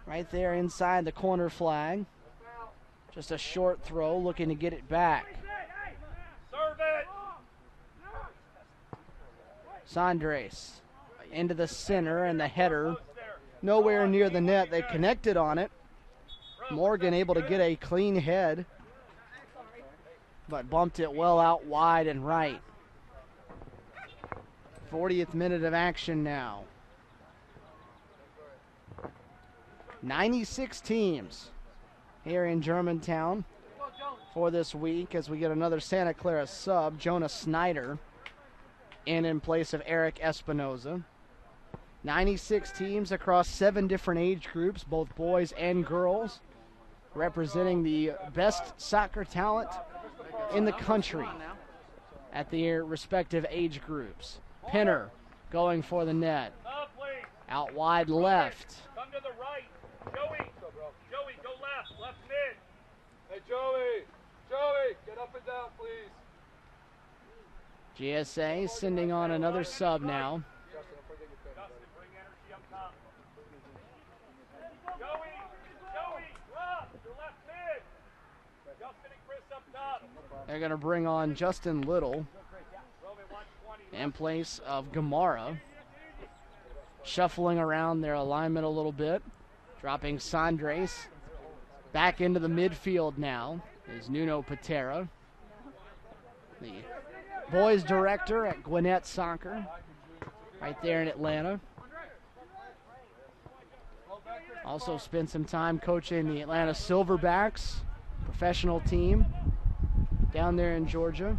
Right there inside the corner flag. Just a short throw, looking to get it back. Serve it. Sandres into the center, and the header nowhere near the net. They connected on it. Morgan able to get a clean head, but bumped it well out wide and right. 40th minute of action now. 96 teams here in Germantown for this week as we get another Santa Clara sub, Jonah Snyder, in place of Eric Espinoza. 96 teams across 7 different age groups, both boys and girls, representing the best soccer talent in the country at their respective age groups. Pinner going for the net. Out wide left. Come to the right. Joey, go left mid. Hey, Joey, get up and down, please. GSA sending on another sub now. Justin, bring energy up top. Joey, Rob, your left mid. Justin and Chris up top. They're going to bring on Justin Little Roman 120. in place of Gamara. Shuffling around their alignment a little bit. Dropping Sandres back into the midfield now is Nuno Patera, the boys director at Gwinnett Soccer, right there in Atlanta. Also spent some time coaching the Atlanta Silverbacks, professional team down there in Georgia.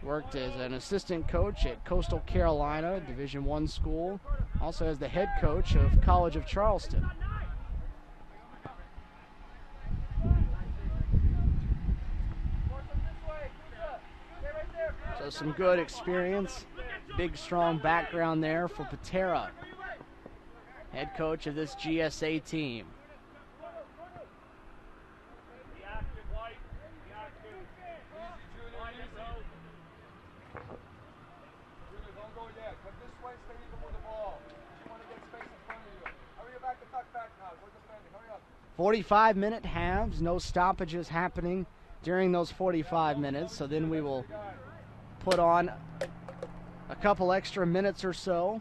Worked as an assistant coach at Coastal Carolina, Division I school. Also as the head coach of College of Charleston. So some good experience, big strong background there for Patera, head coach of this GSA team. Don't go yet. Come this way, stay even with the ball. You want to get space in front of you. Hurry back and tuck back now. We're defending. Hurry up. 45-minute halves, no stoppages happening during those 45 minutes, so then we will put on a couple extra minutes or so.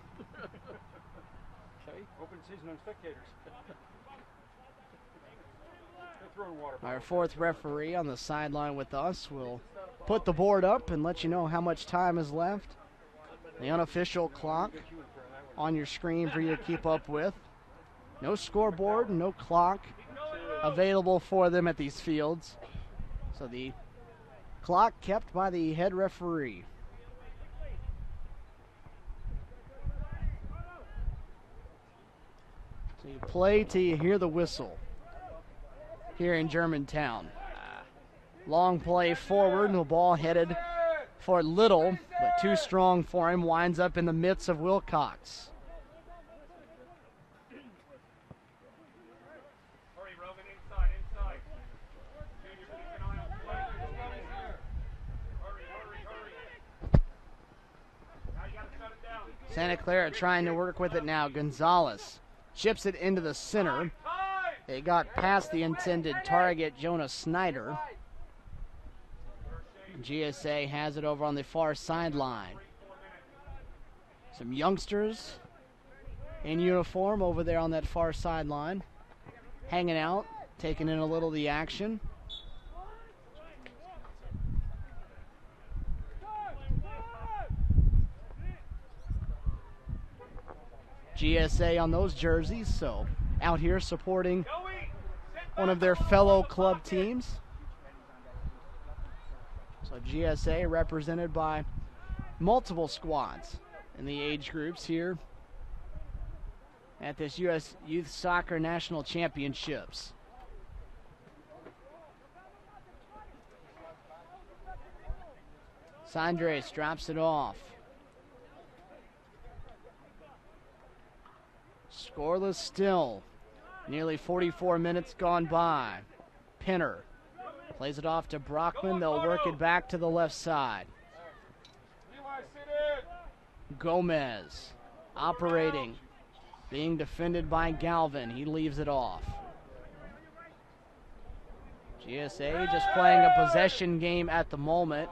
Okay, open season on spectators. They're throwing water. Our fourth referee on the sideline with us will put the board up and let you know how much time is left. The unofficial clock on your screen for you to keep up with. No scoreboard, no clock available for them at these fields. So the clock kept by the head referee. So you play till you hear the whistle here in Germantown. Long play forward, and the ball headed for Little, but too strong for him. Winds up in the midst of Wilcox. Hurry, Roman, inside. Junior, keep an eye on play. Hurry. Now you gotta shut it down. Santa Clara trying to work with it now. Gonzalez chips it into the center. It got past the intended target, Jonah Snyder. GSA has it over on the far sideline. Some youngsters in uniform over there on that far sideline, hanging out, taking in a little of the action. GSA on those jerseys, so out here supporting one of their fellow club teams. So GSA represented by multiple squads in the age groups here at this U.S. Youth Soccer National Championships. Sandres drops it off. Scoreless still. Nearly 44 minutes gone by. Pinner plays it off to Brockman. They'll work it back to the left side. Gomez operating. Being defended by Galvin. He leaves it off. GSA just playing a possession game at the moment.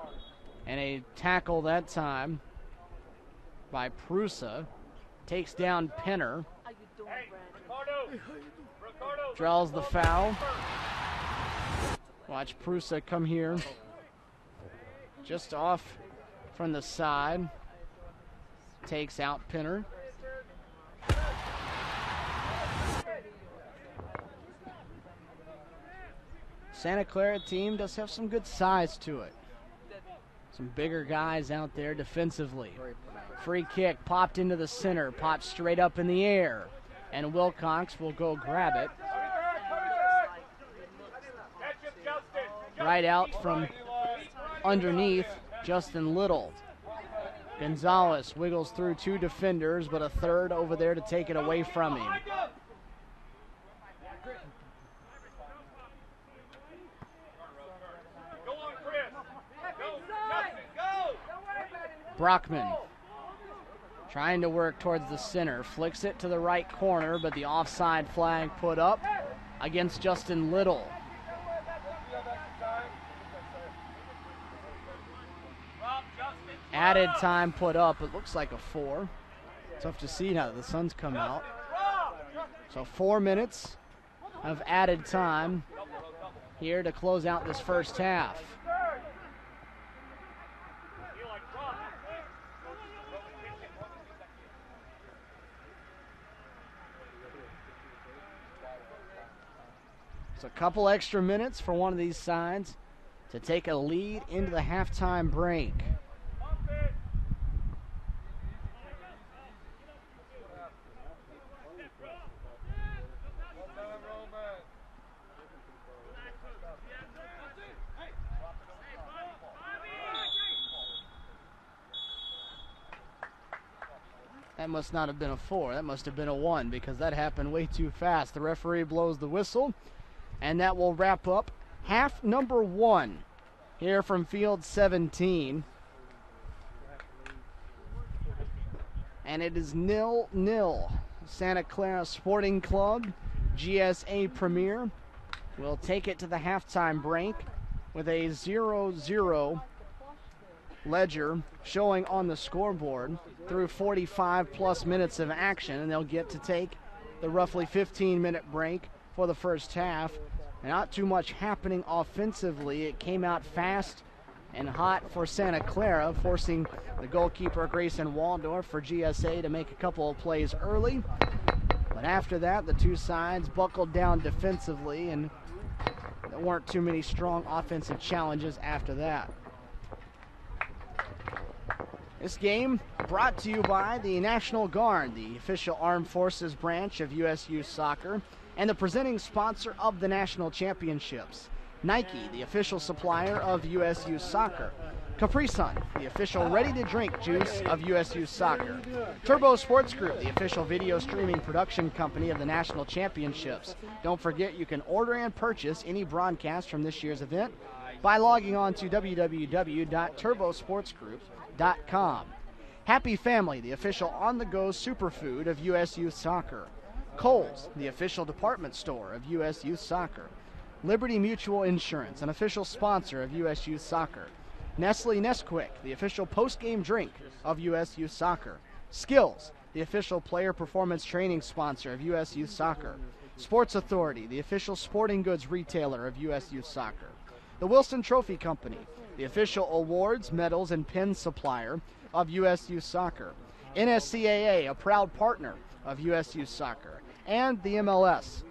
And a tackle that time by Prusa. Takes down Pinner. Draws the foul. Watch Prusa come here. Just off from the side. Takes out Pinner. Santa Clara team does have some good size to it. Some bigger guys out there defensively. Free kick popped into the center, popped straight up in the air. And Wilcox will go grab it. Right out from underneath, Justin Little. Gonzalez wiggles through two defenders, but a third over there to take it away from him. Brockman trying to work towards the center, flicks it to the right corner, but the offside flag put up against Justin Little. Added time put up, it looks like a 4. Tough to see now that the sun's come out. So 4 minutes of added time here to close out this first half. So a couple extra minutes for one of these sides to take a lead into the halftime break. That must not have been a 4. That must have been a 1 because that happened way too fast. The referee blows the whistle, and that will wrap up half number 1 here from field 17. And it is 0-0. Santa Clara Sporting Club, GSA Premier, will take it to the halftime break with a 0-0 ledger showing on the scoreboard through 45 plus minutes of action, and they'll get to take the roughly 15-minute break for the first half. Not too much happening offensively. It came out fast and hot for Santa Clara, forcing the goalkeeper Grayson Waldorf for GSA to make a couple of plays early. But after that, the two sides buckled down defensively, and there weren't too many strong offensive challenges after that. This game brought to you by the National Guard, the official armed forces branch of USU Soccer, and the presenting sponsor of the national championships. Nike, the official supplier of USU Soccer. Capri Sun, the official ready-to-drink juice of USU Soccer. Turbo Sports Group, the official video streaming production company of the national championships. Don't forget you can order and purchase any broadcast from this year's event by logging on to www.turbosportsgroup.com. Happy Family, the official on-the-go superfood of USU Soccer. Kohl's, the official department store of USU Soccer. Liberty Mutual Insurance, an official sponsor of USU Soccer. Nestle Nesquik, the official post-game drink of USU Soccer. Skills, the official player performance training sponsor of USU Soccer. Sports Authority, the official sporting goods retailer of USU Soccer. The Wilson Trophy Company, the official awards, medals, and pin supplier of USU Soccer. NSCAA, a proud partner of USU Soccer. And the MLS.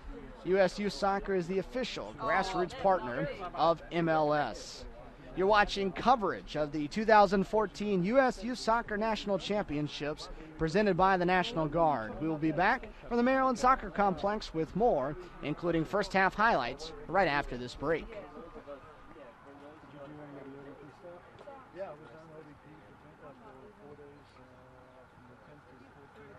USU Soccer is the official grassroots partner of MLS. You're watching coverage of the 2014 USU Soccer National Championships presented by the National Guard. We will be back from the Maryland Soccer Complex with more, including first half highlights, right after this break. Yeah, I was on ODP for 4 days, from the 10th to the 14th.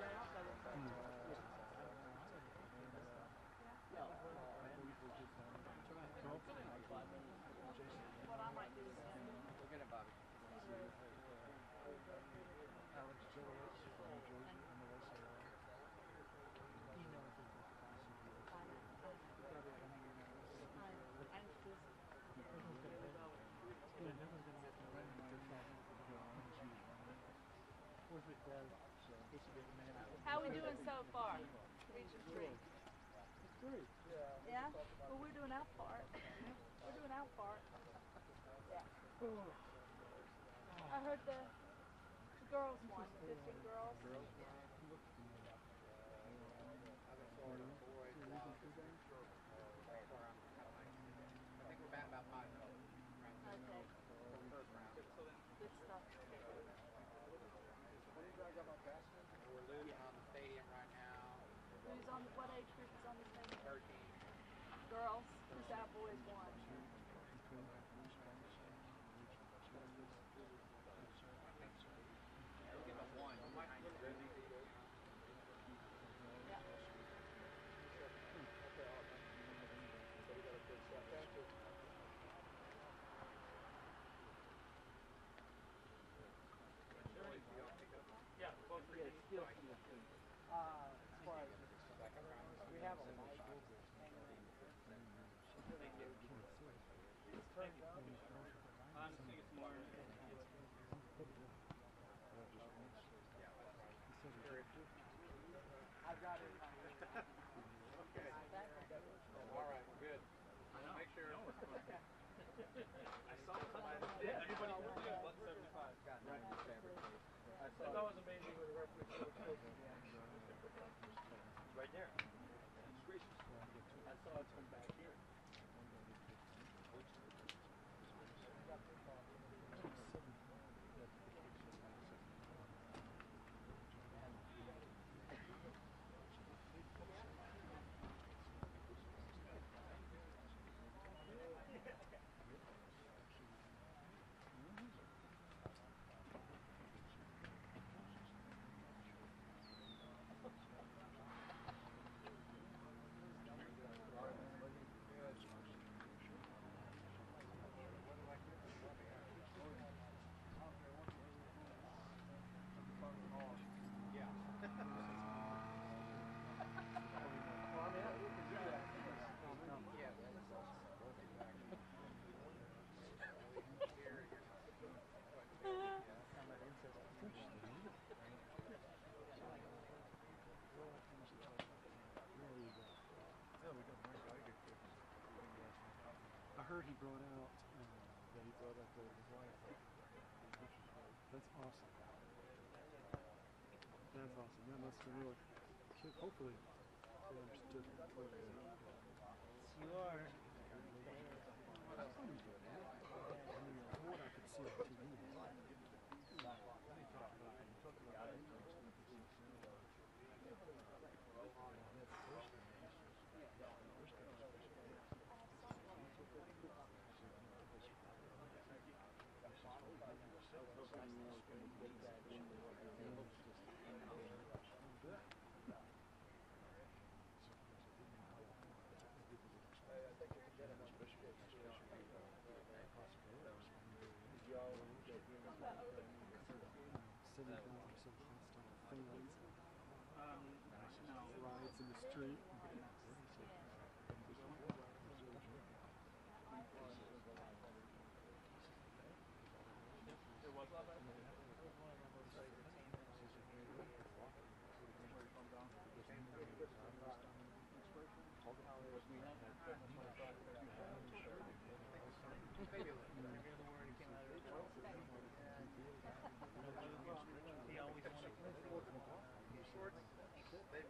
Alex Jones from New Jersey, MLS. How are we doing so far? Region 3. Yeah? Well, we're doing our part. We're doing our part. Yeah. I heard the girls won, the 15 girls. Okay. Good stuff. Who's on the, what age group is on the stadium? 13. Girls? Who's that boys won? Right there. I saw it come back here. I heard he brought out, that he brought up his wife. That's awesome. That's awesome. That must have really, hopefully, they understood it. You are. From what I could see on TV. Riots in the street. He always wanted to.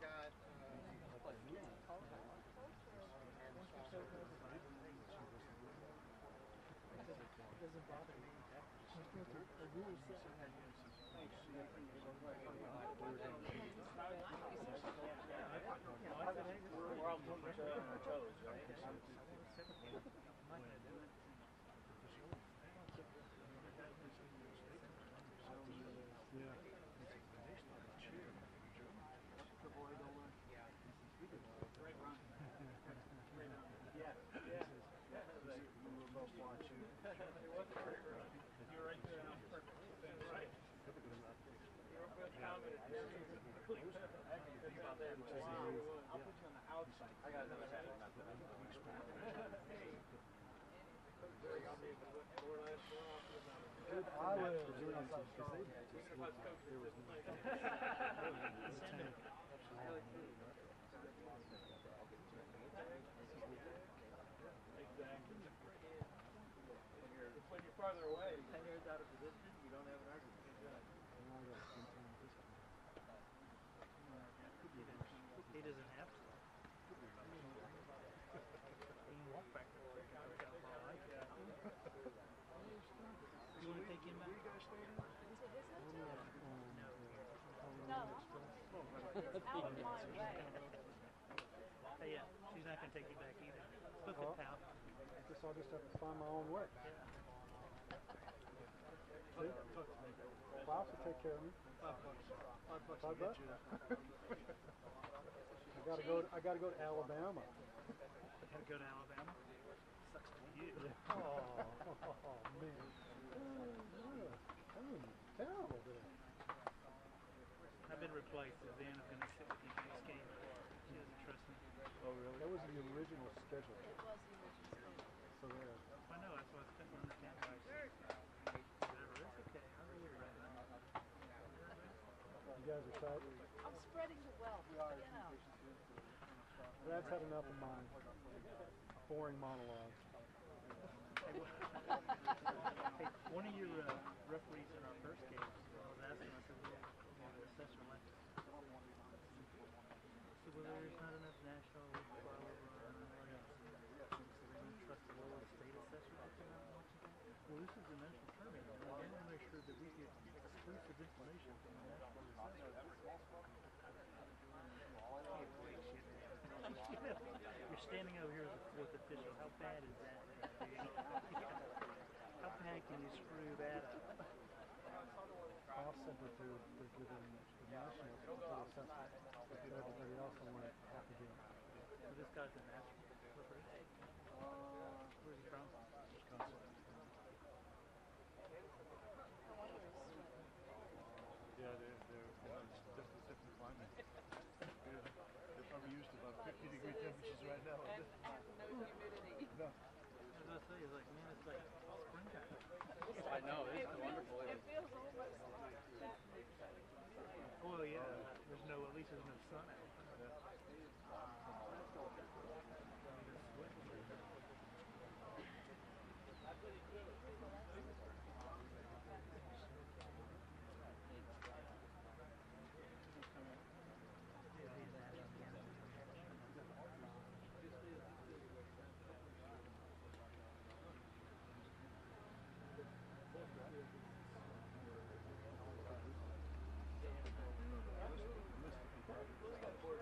doesn't bother me. We're all putting each other on our toes, right? You're right there now. Right. You're a good comment. I'll put you on the outside. I got another hat. I was When you're farther away, 10 yards out of position, you don't have an argument. He doesn't have to. He can walk back there. You want to take him back? No, it's out of my way. Hey, yeah, she's not going to take you back either. Look at pal. I guess I'll just have to find my own way. Klaus will take care of me. $5 $5 to get you. I gotta go to Alabama. Gotta go to Alabama. Sucks for you. Oh man. Terrible there. I've been replaced. Savannah's going to sit with you next game. She doesn't trust me. Oh really? That was the original schedule. It was the original schedule. So there. I know, that's why I couldn't understand why. Whatever, it's okay. I'll be here right now. You guys are tight. I'm spreading the wealth, you know. Brad's had enough of my boring monologues. Hey, one of your referees in our first game, I was asking, I said, well, the assessor left. I said, well, there's not enough national blah, blah, blah, so they don't trust the local state assessor to come out and watch the game. Well, this is a national tournament, and we want to make sure that we get exclusive information from the national assessor. You're standing over here as a fourth official. How bad is that, dude? How bad can you screw that up? Klaus said that they're giving the national to the assessment, but everybody else only half a game. So this guy's a national referee? Where's he from? Wisconsin. Yeah, they're just a different climate. They're probably used to about 50-degree temperatures right now. And no humidity. No. I was going to say, it's like, man, it's like springtime. I know, it's wonderful. It feels almost like that mix. Oh, yeah. There's no, at least there's no sun out. We're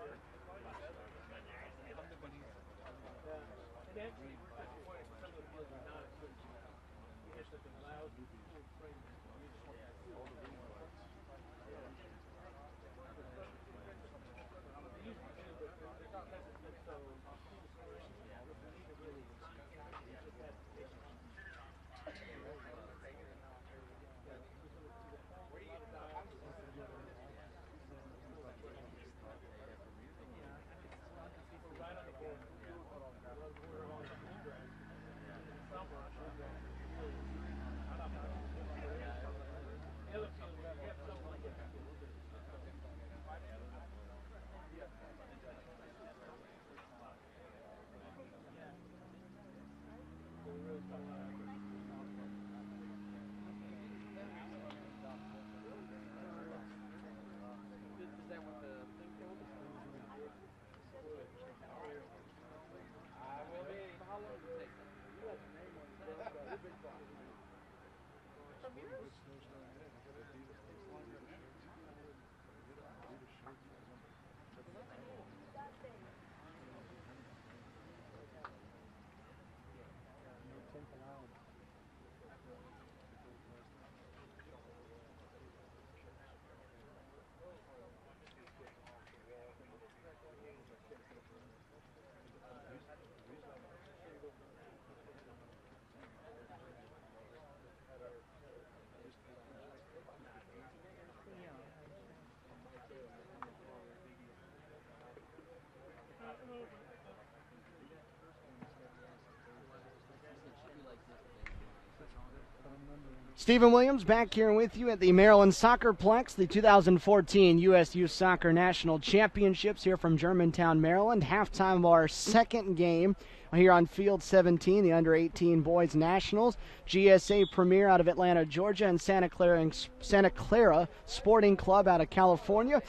Stephen Williams back here with you at the Maryland Soccerplex, the 2014 USU Soccer National Championships here from Germantown, Maryland. Halftime of our second game here on Field 17, the Under-18 Boys Nationals. GSA Premier out of Atlanta, Georgia, and Santa Clara Sporting Club out of California.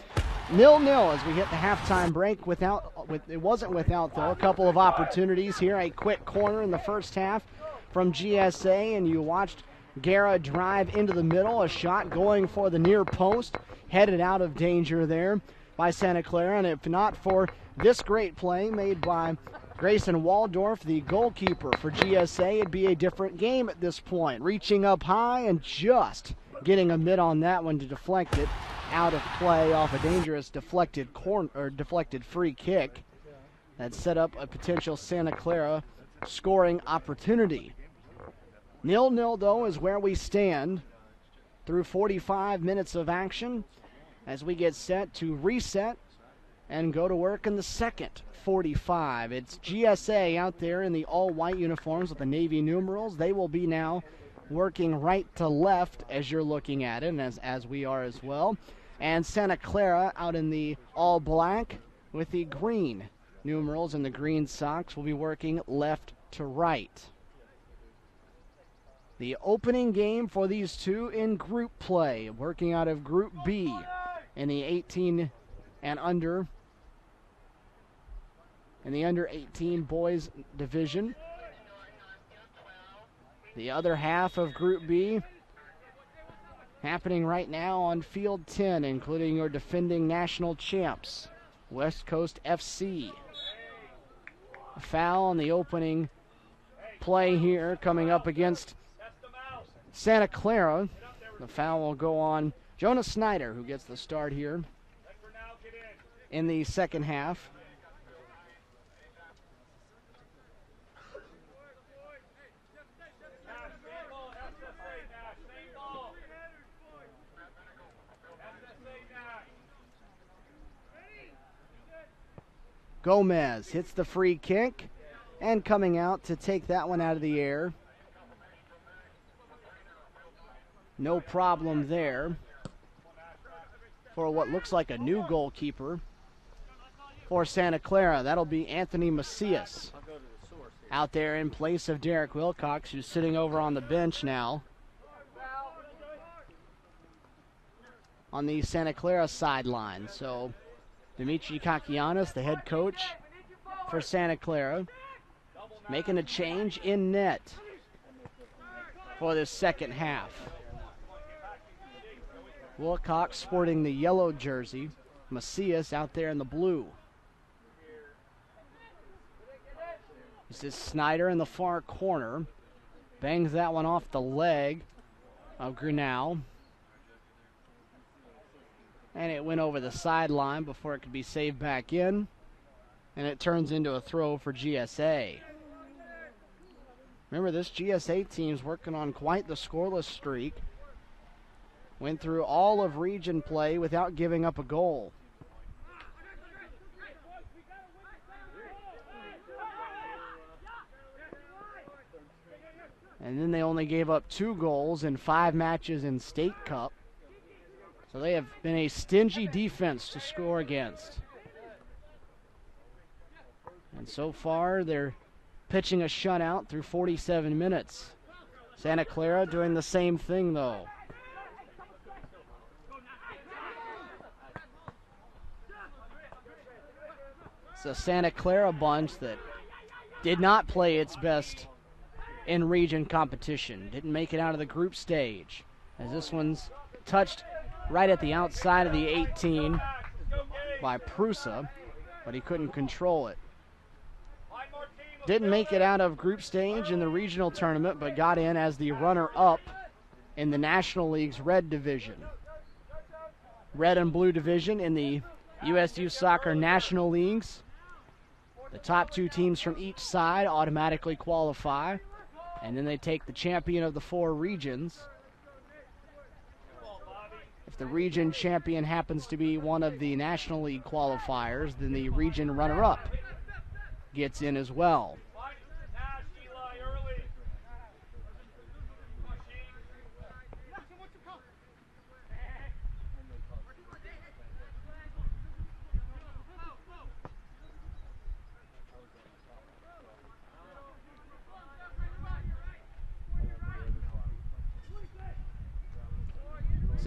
0-0 as we hit the halftime break. It wasn't without, though, a couple of opportunities here. A quick corner in the first half from GSA, and you watched Guerra drive into the middle, a shot going for the near post, headed out of danger there by Santa Clara, and if not for this great play made by Grayson Waldorf, the goalkeeper for GSA, it'd be a different game at this point. Reaching up high and just getting a mid on that one to deflect it out of play off a dangerous deflected free kick that set up a potential Santa Clara scoring opportunity. 0-0, though, is where we stand through 45 minutes of action as we get set to reset and go to work in the second 45. It's GSA out there in the all-white uniforms with the navy numerals. They will be now working right to left as you're looking at it, and as we are as well. And Santa Clara out in the all-black with the green numerals and the green socks will be working left to right. The opening game for these two in group play, working out of Group B in the 18 and under, in the under-18 boys division. The other half of Group B happening right now on Field 10, including your defending national champs, West Coast FC. A foul on the opening play here coming up against Santa Clara. The foul will go on Jonas Snyder, who gets the start here in the second half. Gomez hits the free kick, and coming out to take that one out of the air. No problem there for what looks like a new goalkeeper for Santa Clara. That'll be Anthony Macias out there in place of Derek Wilcox, who's sitting over on the bench now on the Santa Clara sideline. So Dimitri Kakianis, the head coach for Santa Clara, making a change in net for this second half. Wilcox sporting the yellow jersey, Macias out there in the blue. This is Snyder in the far corner. Bangs that one off the leg of Grinnell. And it went over the sideline before it could be saved back in. And it turns into a throw for GSA. Remember, this GSA team's working on quite the scoreless streak. Went through all of region play without giving up a goal. And then they only gave up 2 goals in 5 matches in State Cup. So they have been a stingy defense to score against. And so far, they're pitching a shutout through 47 minutes. Santa Clara doing the same thing, though. It's a Santa Clara bunch that did not play its best in region competition. Didn't make it out of the group stage, as this one's touched right at the outside of the 18 by Prusa, but he couldn't control it. Didn't make it out of group stage in the regional tournament, but got in as the runner-up in the National League's red division. Red and blue division in the USU Soccer National Leagues. The top 2 teams from each side automatically qualify, and then they take the champion of the 4 regions. If the region champion happens to be one of the National League qualifiers, then the region runner-up gets in as well.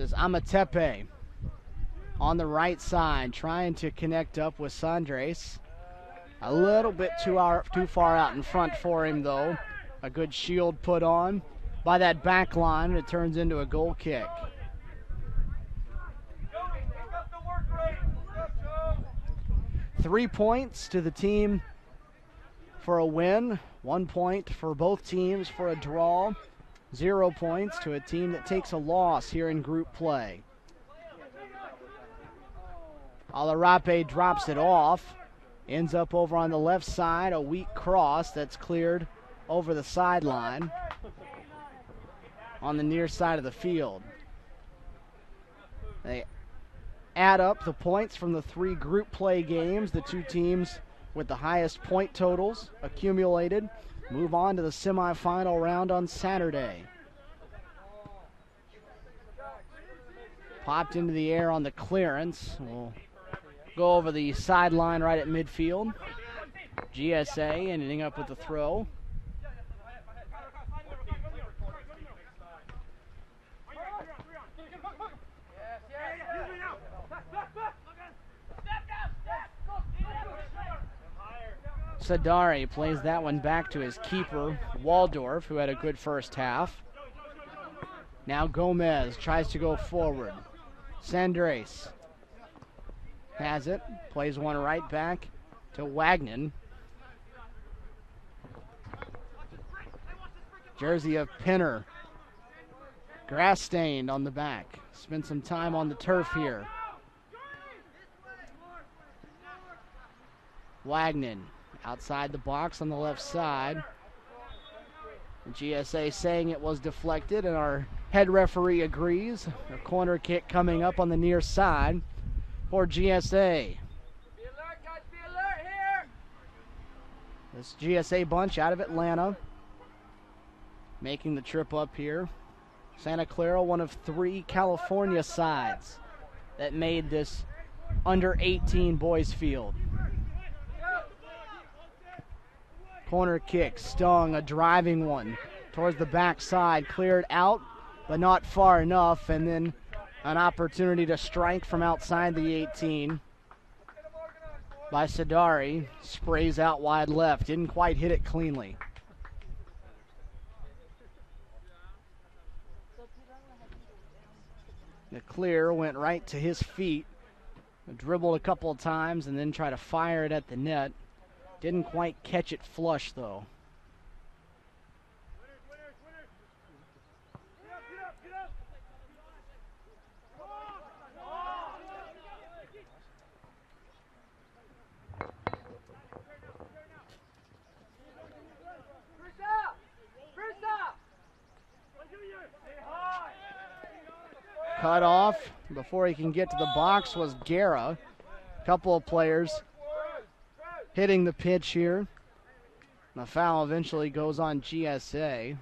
This is Amatepe on the right side, trying to connect up with Sandres. A little bit too far out in front for him, though. A good shield put on by that back line. It turns into a goal kick. 3 points to the team for a win. 1 point for both teams for a draw. 0 points to a team that takes a loss here in group play. Alarape drops it off. Ends up over on the left side. A weak cross that's cleared over the sideline on the near side of the field. They add up the points from the 3 group play games. The 2 teams with the highest point totals accumulated move on to the semifinal round on Saturday. Popped into the air on the clearance. We'll go over the sideline right at midfield. GSA ending up with the throw. Sadari plays that one back to his keeper, Waldorf, who had a good first half. Now Gomez tries to go forward. Sandres has it, plays one right back to Wagner. Jersey of Pinner. Grass stained on the back. Spent some time on the turf here. Wagner outside the box on the left side. GSA saying it was deflected, and our head referee agrees. A corner kick coming up on the near side for GSA. Be alert, guys, be alert here! This GSA bunch out of Atlanta, making the trip up here. Santa Clara, one of 3 California sides that made this under 18 boys field. Corner kick, stung, a driving one towards the backside, cleared out, but not far enough, and then an opportunity to strike from outside the 18 by Sadari. Sprays out wide left, didn't quite hit it cleanly. The clear went right to his feet, dribbled a couple of times, and then tried to fire it at the net. Didn't quite catch it flush, though. Cut off before he can get to the box was Guerra. A couple of players hitting the pitch here. The foul eventually goes on GSA.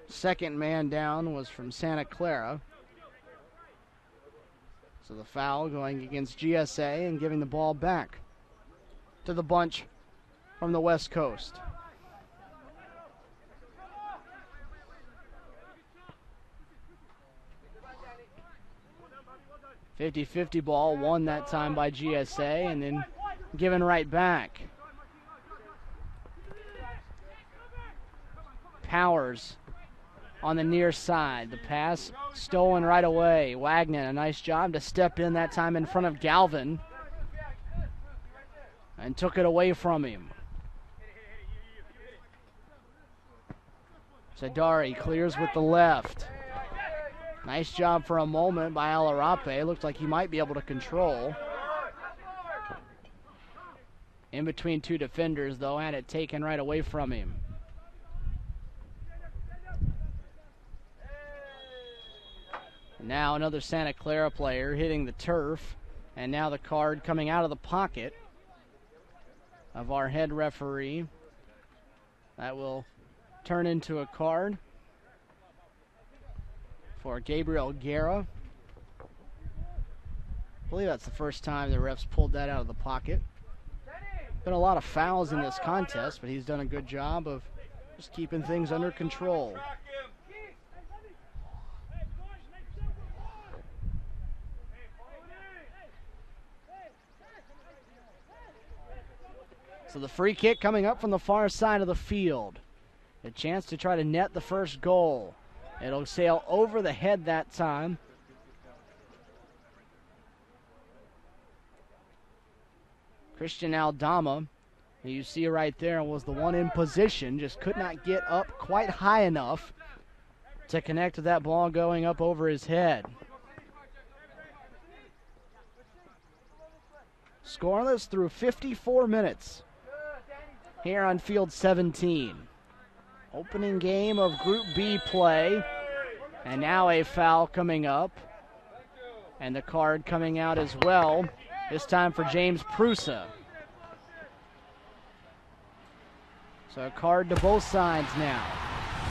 Second man down was from Santa Clara. So the foul going against GSA and giving the ball back to the bunch from the West Coast. .50-50 ball, won that time by GSA, and then given right back. Powers on the near side. The pass stolen right away. Wagner, a nice job to step in that time in front of Galvin and took it away from him. Sadari clears with the left. Nice job for a moment by Alarape. Looked like he might be able to control. In between 2 defenders, though, had it taken right away from him. Now another Santa Clara player hitting the turf. And now the card coming out of the pocket of our head referee. That will turn into a card for Gabriel Guerra. I believe that's the first time the refs pulled that out of the pocket. Been a lot of fouls in this contest, but he's done a good job of just keeping things under control. So the free kick coming up from the far side of the field. A chance to try to net the first goal. It'll sail over the head that time. Christian Aldama, who you see right there, was the one in position, just could not get up quite high enough to connect with that ball going up over his head. Scoreless through 54 minutes here on field 17. Opening game of Group B play. And now a foul coming up. And the card coming out as well, this time for James Prusa. So a card to both sides now.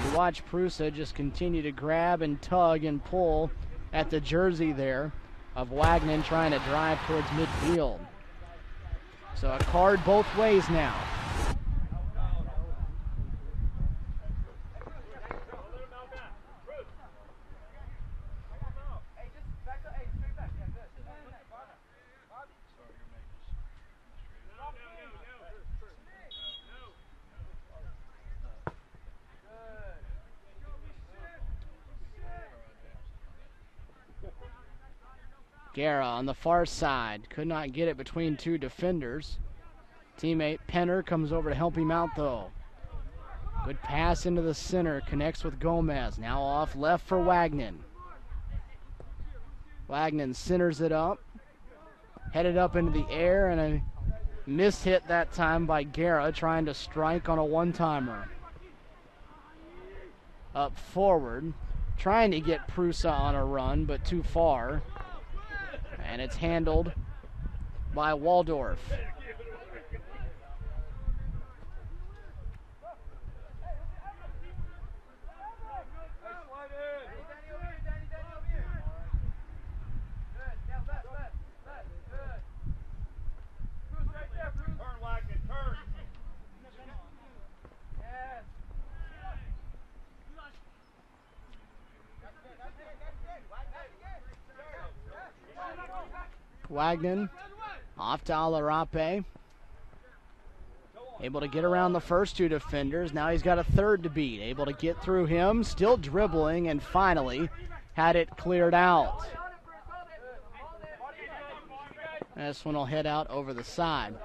You watch Prusa just continue to grab and tug and pull at the jersey there of Wagner trying to drive towards midfield. So a card both ways now. Guerra on the far side. Could not get it between two defenders. Teammate Penner comes over to help him out, though. Good pass into the center. Connects with Gomez. Now off left for Wagner. Wagner centers it up. Headed up into the air, and a missed hit that time by Guerra, trying to strike on a one-timer. Up forward. Trying to get Prusa on a run, but too far. And it's handled by Waldorf. Wagner off to Alarape. Able to get around the first two defenders. Now he's got a third to beat. Able to get through him. Still dribbling, and finally had it cleared out. This one will head out over the side.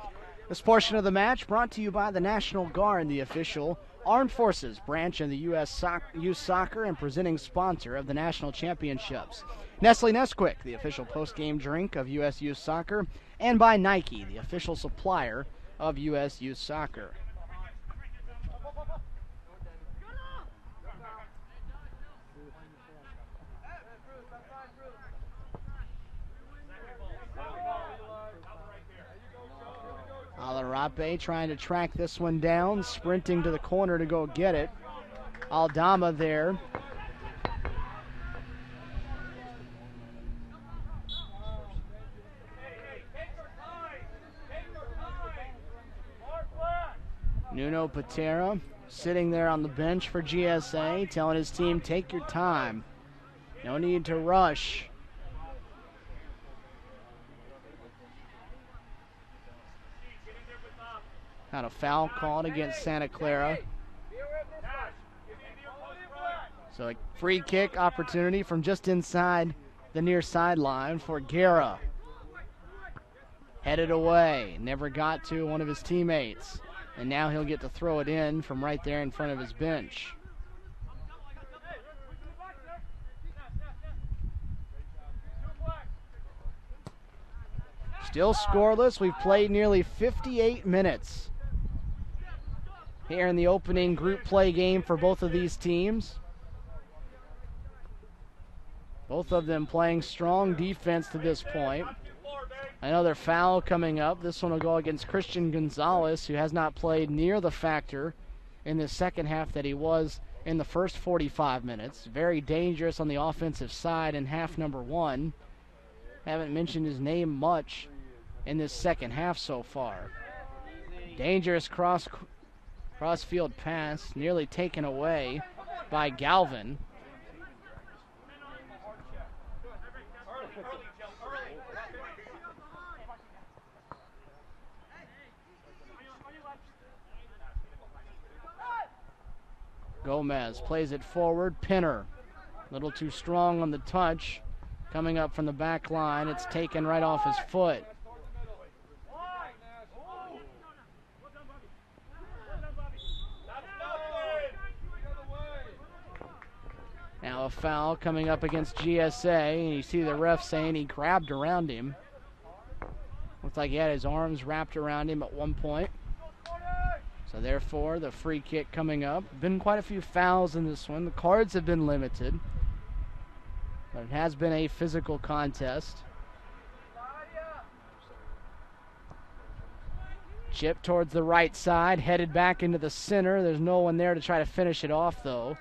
This portion of the match brought to you by the National Guard, the official Armed Forces branch of the U.S. Youth Soccer and presenting sponsor of the National Championships. Nestle Nesquik, the official post-game drink of U.S. Youth Soccer, and by Nike, the official supplier of U.S. Youth Soccer. Alarape trying to track this one down, sprinting to the corner to go get it. Aldama there. Nuno Patera sitting there on the bench for GSA, telling his team, take your time. No need to rush. Had a foul called against Santa Clara. So a free kick opportunity from just inside the near sideline for Guerra. Headed away, never got to one of his teammates. And now he'll get to throw it in from right there in front of his bench. Still scoreless. We've played nearly 58 minutes here in the opening group play game for both of these teams. Both of them playing strong defense to this point. Another foul coming up. This one will go against Christian Gonzalez, who has not played near the factor in the second half that he was in the first 45 minutes. Very dangerous on the offensive side in half number one. Haven't mentioned his name much in this second half so far. Dangerous cross-field pass, nearly taken away by Galvin. Gomez plays it forward. Pinner, a little too strong on the touch. Coming up from the back line, it's taken right off his foot. Now a foul coming up against GSA, and you see the ref saying he grabbed around him. Looks like he had his arms wrapped around him at one point. So therefore, the free kick coming up. Been quite a few fouls in this one. The cards have been limited, but it has been a physical contest. Chip towards the right side, headed back into the center. There's no one there to try to finish it off, though,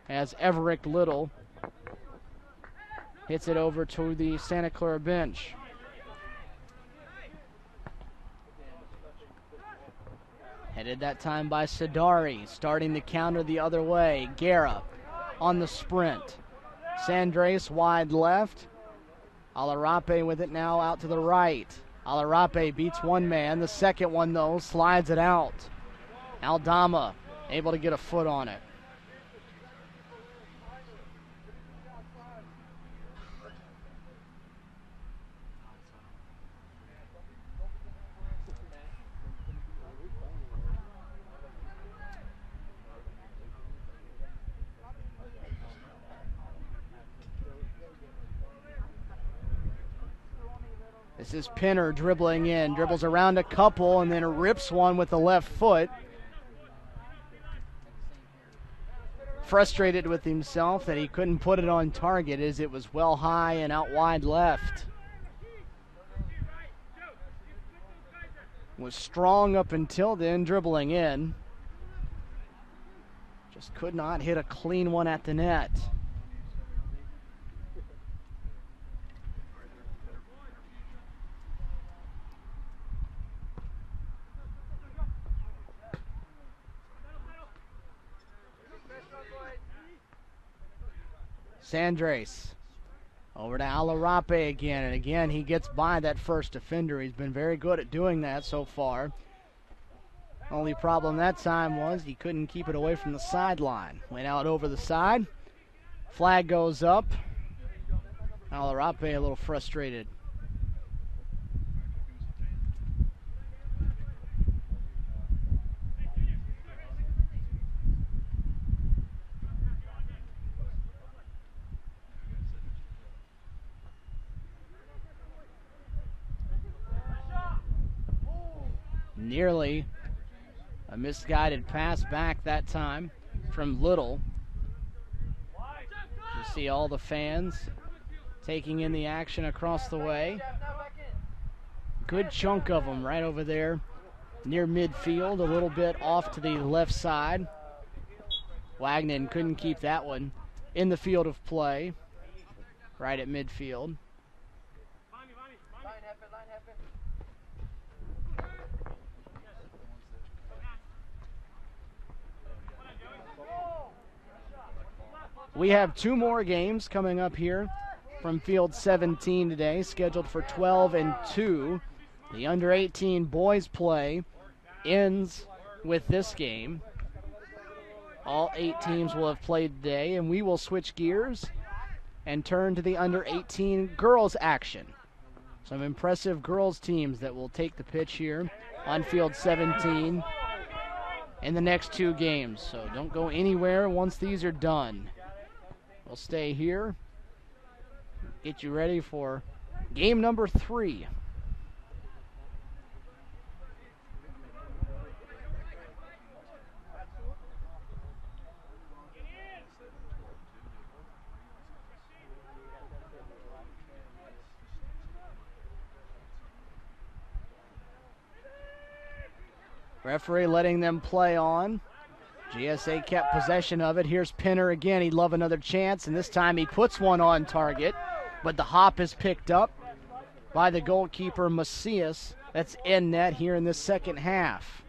as Everick Little hits it over to the Santa Clara bench. Headed that time by Sadari, starting to counter the other way. Guerra on the sprint. Sandres wide left. Alarape with it now out to the right. Alarape beats one man. The second one, though, slides it out. Aldama able to get a foot on it. This is Pinner dribbling in, dribbles around a couple and then rips one with the left foot. Frustrated with himself that he couldn't put it on target as it was well high and out wide left. Was strong up until then, dribbling in. Just could not hit a clean one at the net. Sandres over to Alarape again, and again he gets by that first defender. He's been very good at doing that so far. Only problem that time was he couldn't keep it away from the sideline. Went out over the side. Flag goes up. Alarape a little frustrated. Nearly a misguided pass back that time from Little. You see all the fans taking in the action across the way. Good chunk of them right over there near midfield, a little bit off to the left side. Wagner couldn't keep that one in the field of play, right at midfield. We have two more games coming up here from Field 17 today, scheduled for 12 and 2. The under-18 boys play ends with this game. All 8 teams will have played today, and we will switch gears and turn to the under-18 girls action. Some impressive girls teams that will take the pitch here on Field 17 in the next 2 games. So don't go anywhere once these are done. We'll stay here, get you ready for game number 3. Referee letting them play on. GSA kept possession of it. Here's Pinner again. He'd love another chance, and this time he puts one on target, but the hop is picked up by the goalkeeper, Macias. That's in net here in the second half.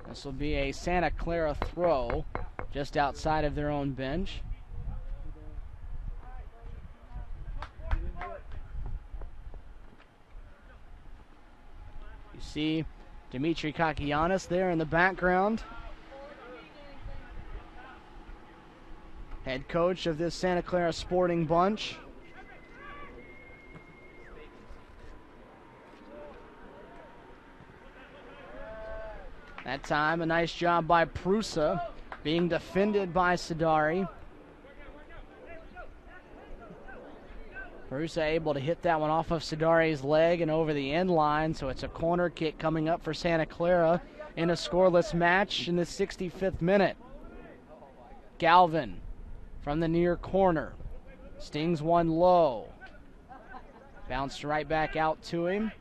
This will be a Santa Clara throw just outside of their own bench. see Dimitri Kakianis there in the background. Head coach of this Santa Clara Sporting Bunch. That time, a nice job by Prusa, being defended by Sidari. Prusa able to hit that one off of Sidari's leg and over the end line, so it's a corner kick coming up for Santa Clara in a scoreless match in the 65th minute. Galvin from the near corner stings one low. Bounced right back out to him.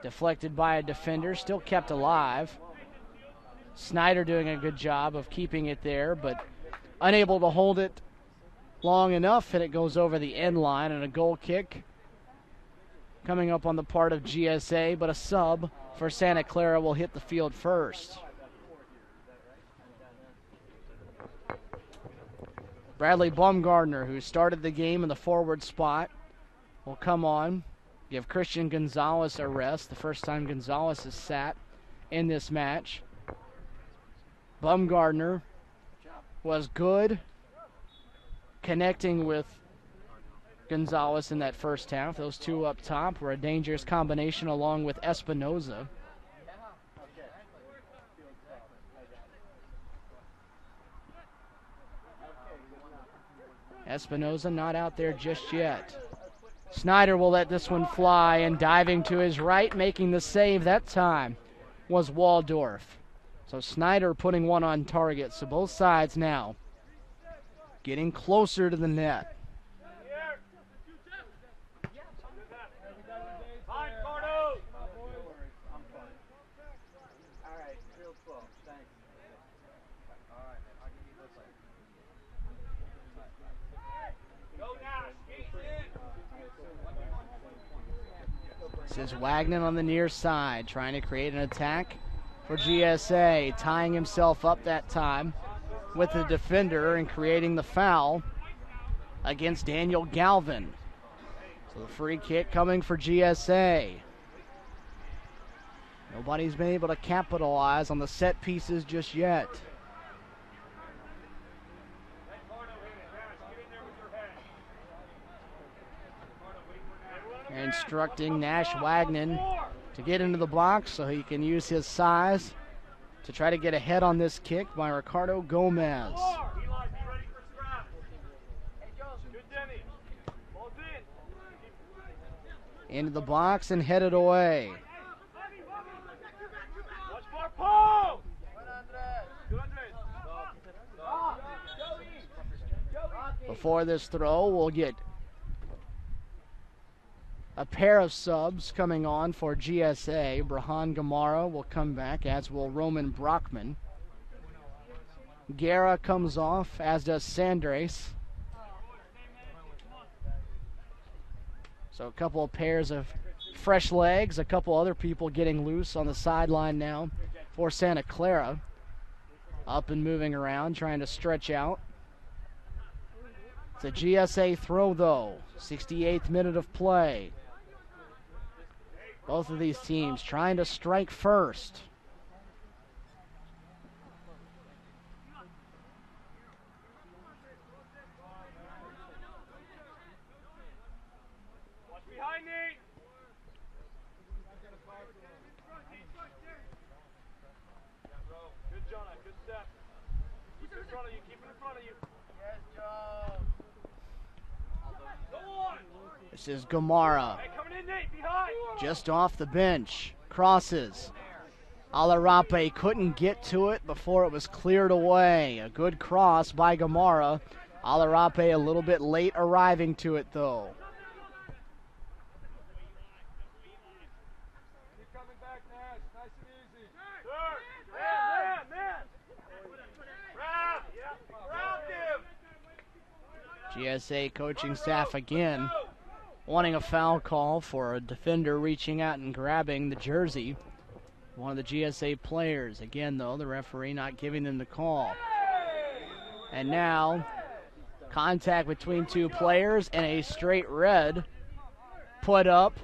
Deflected by a defender, still kept alive. Snyder doing a good job of keeping it there, but unable to hold it long enough, and it goes over the end line, and a goal kick coming up on the part of GSA, but a sub for Santa Clara will hit the field first. Bradley Baumgardner, who started the game in the forward spot, will come on, give Christian Gonzalez a rest, the first time Gonzalez has sat in this match. Baumgardner was good connecting with Gonzalez in that first half. Those two up top were a dangerous combination along with Espinoza. Espinoza not out there just yet. Snyder will let this one fly, and diving to his right, making the save that time, was Waldorf. So Snyder putting one on target. So both sides now getting closer to the net. This is Wagner on the near side, trying to create an attack for GSA, tying himself up that time with the defender and creating the foul against Daniel Galvin. So the free kick coming for GSA. Nobody's been able to capitalize on the set pieces just yet. Instructing Nash Wagner to get into the box so he can use his size to try to get ahead on this kick by Ricardo Gomez. Into the box and headed away. Before this throw, we'll get a pair of subs coming on for GSA. Brahan Gamara will come back, as will Roman Brockman. Guerra comes off, as does Sandres. So a couple of pairs of fresh legs, a couple other people getting loose on the sideline now for Santa Clara. Up and moving around, trying to stretch out. It's a GSA throw, though. 68th minute of play. Both of these teams trying to strike first. Watch behind me. Good, Jonah. Good step. Keep it in front of you. Keep it in front of you. Yes, Joe. Go on. This is Gamara. Hey, coming in, Nate. Behind. Just off the bench. Crosses. Alarape couldn't get to it before it was cleared away. A good cross by Gamara. Alarape a little bit late arriving to it, though. Keep coming back, Nash. Nice and easy. Sir. Man. Grab. Yeah. GSA coaching staff again wanting a foul call for a defender reaching out and grabbing the jersey. One of the GSA players. Again, though, the referee not giving them the call. And now, contact between two players and a straight red put up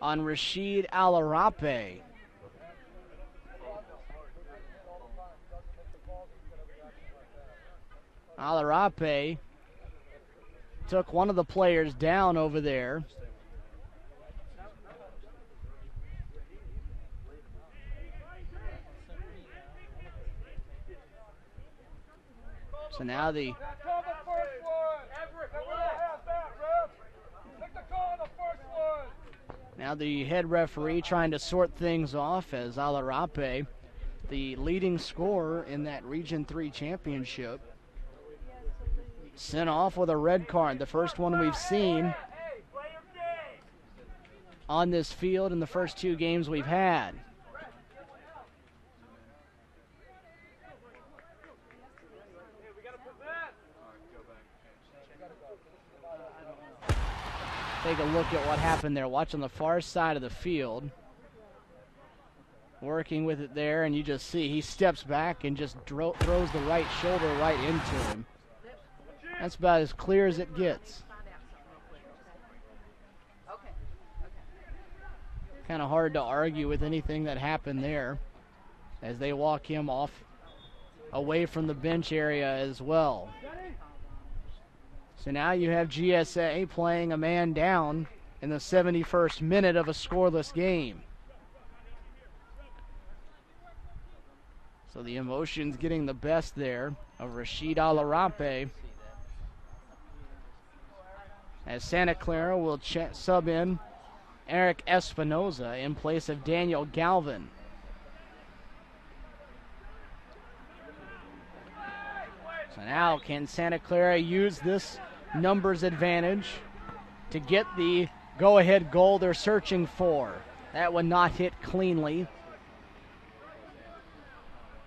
on Rashid Alarape. Alarape took one of the players down over there. So now the head referee trying to sort things off as Alarape, the leading scorer in that Region 3 championship, sent off with a red card, the first one we've seen on this field in the first 2 games we've had. Take a look at what happened there. Watch on the far side of the field. Working with it there, and you just see he steps back and just throws the right shoulder right into him. That's about as clear as it gets. Kind of hard to argue with anything that happened there as they walk him off away from the bench area as well. So now you have GSA playing a man down in the 71st minute of a scoreless game. So the emotions getting the best there of Rashid Alarape, as Santa Clara will sub in Eric Espinoza in place of Daniel Galvin. So now can Santa Clara use this numbers advantage to get the go-ahead goal they're searching for? That one not hit cleanly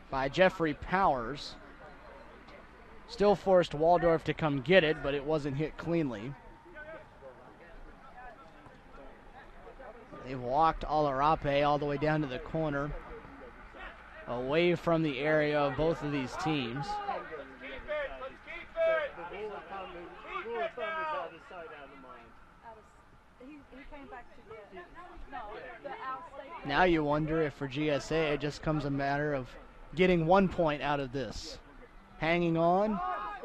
by Jeffrey Powers. Still forced Waldorf to come get it, but it wasn't hit cleanly. They've walked Alarape all the way down to the corner, away from the area of both of these teams. Now you wonder if for GSA it just comes a matter of getting 1 point out of this. Hanging on,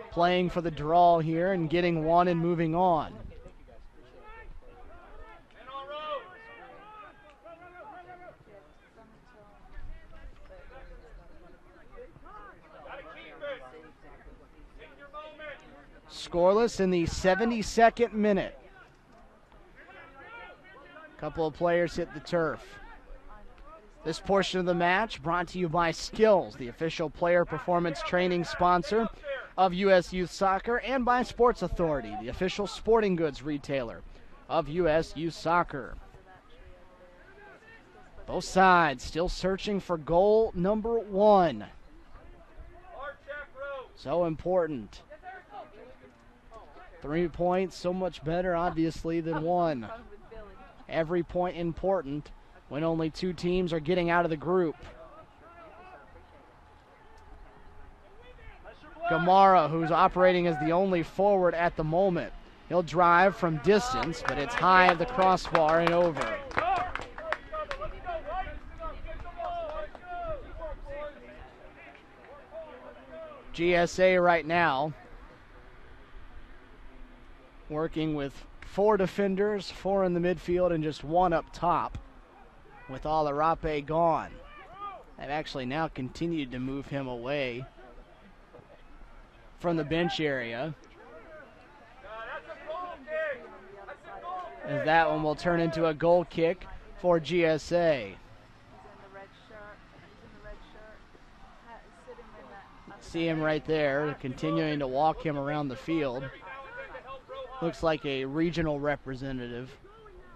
playing for the draw here, and getting one and moving on. Scoreless in the 72nd minute. A couple of players hit the turf. This portion of the match brought to you by Skills, the official player performance training sponsor of U.S. Youth Soccer, and by Sports Authority, the official sporting goods retailer of U.S. Youth Soccer. Both sides still searching for goal number 1. So important. 3 points, so much better, obviously, than 1. Every point important when only 2 teams are getting out of the group. Gamara, who's operating as the only forward at the moment. He'll drive from distance, but it's high at the crossbar and over. GSA right now working with 4 defenders, 4 in the midfield, and just 1 up top, with Alarape gone. They've actually now continued to move him away from the bench area, as that one will turn into a goal kick for GSA. See him right there, continuing to walk him around the field. Looks like a regional representative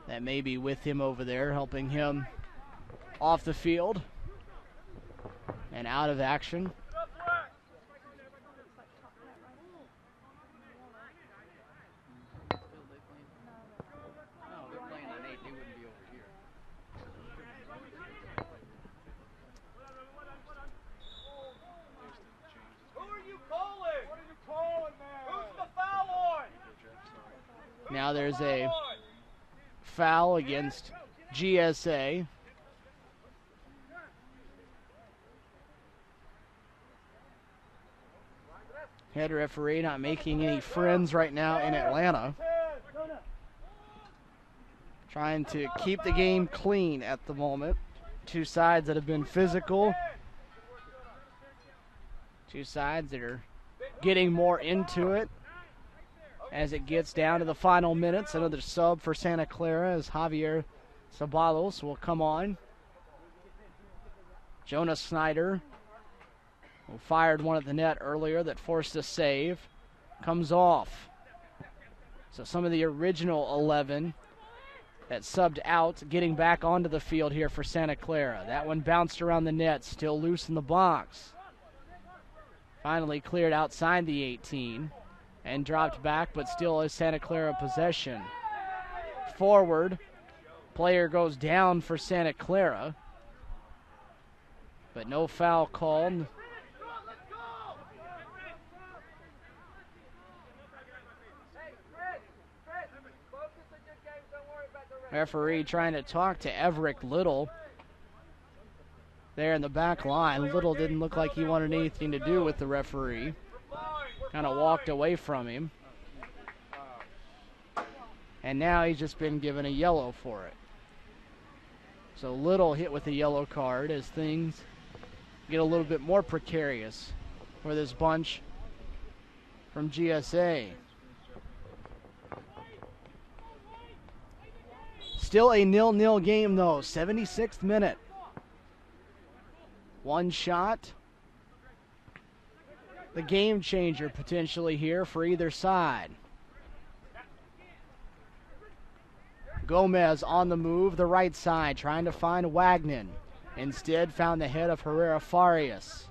that may be with him over there, helping him off the field and out of action. Now there's a foul against GSA. Head referee not making any friends right now in Atlanta. Trying to keep the game clean at the moment. Two sides that have been physical. Two sides that are getting more into it as it gets down to the final minutes. Another sub for Santa Clara as Javier Sabalos will come on. Jonas Snyder, who fired one at the net earlier that forced a save, comes off. So some of the original 11 that subbed out getting back onto the field here for Santa Clara. That one bounced around the net, still loose in the box. Finally cleared outside the 18 and dropped back, but still is Santa Clara possession. Forward, player goes down for Santa Clara, but no foul called. Referee trying to talk to Everett Little there in the back line. Little didn't look like he wanted anything to do with the referee. Kind of walked away from him. And now he's just been given a yellow for it. So Little hit with a yellow card as things get a little bit more precarious for this bunch from GSA. Still a 0-0 game though, 76th minute. One shot. The game changer potentially here for either side. Gomez on the move, the right side, trying to find Wagner. Instead found the head of Herrera Farias.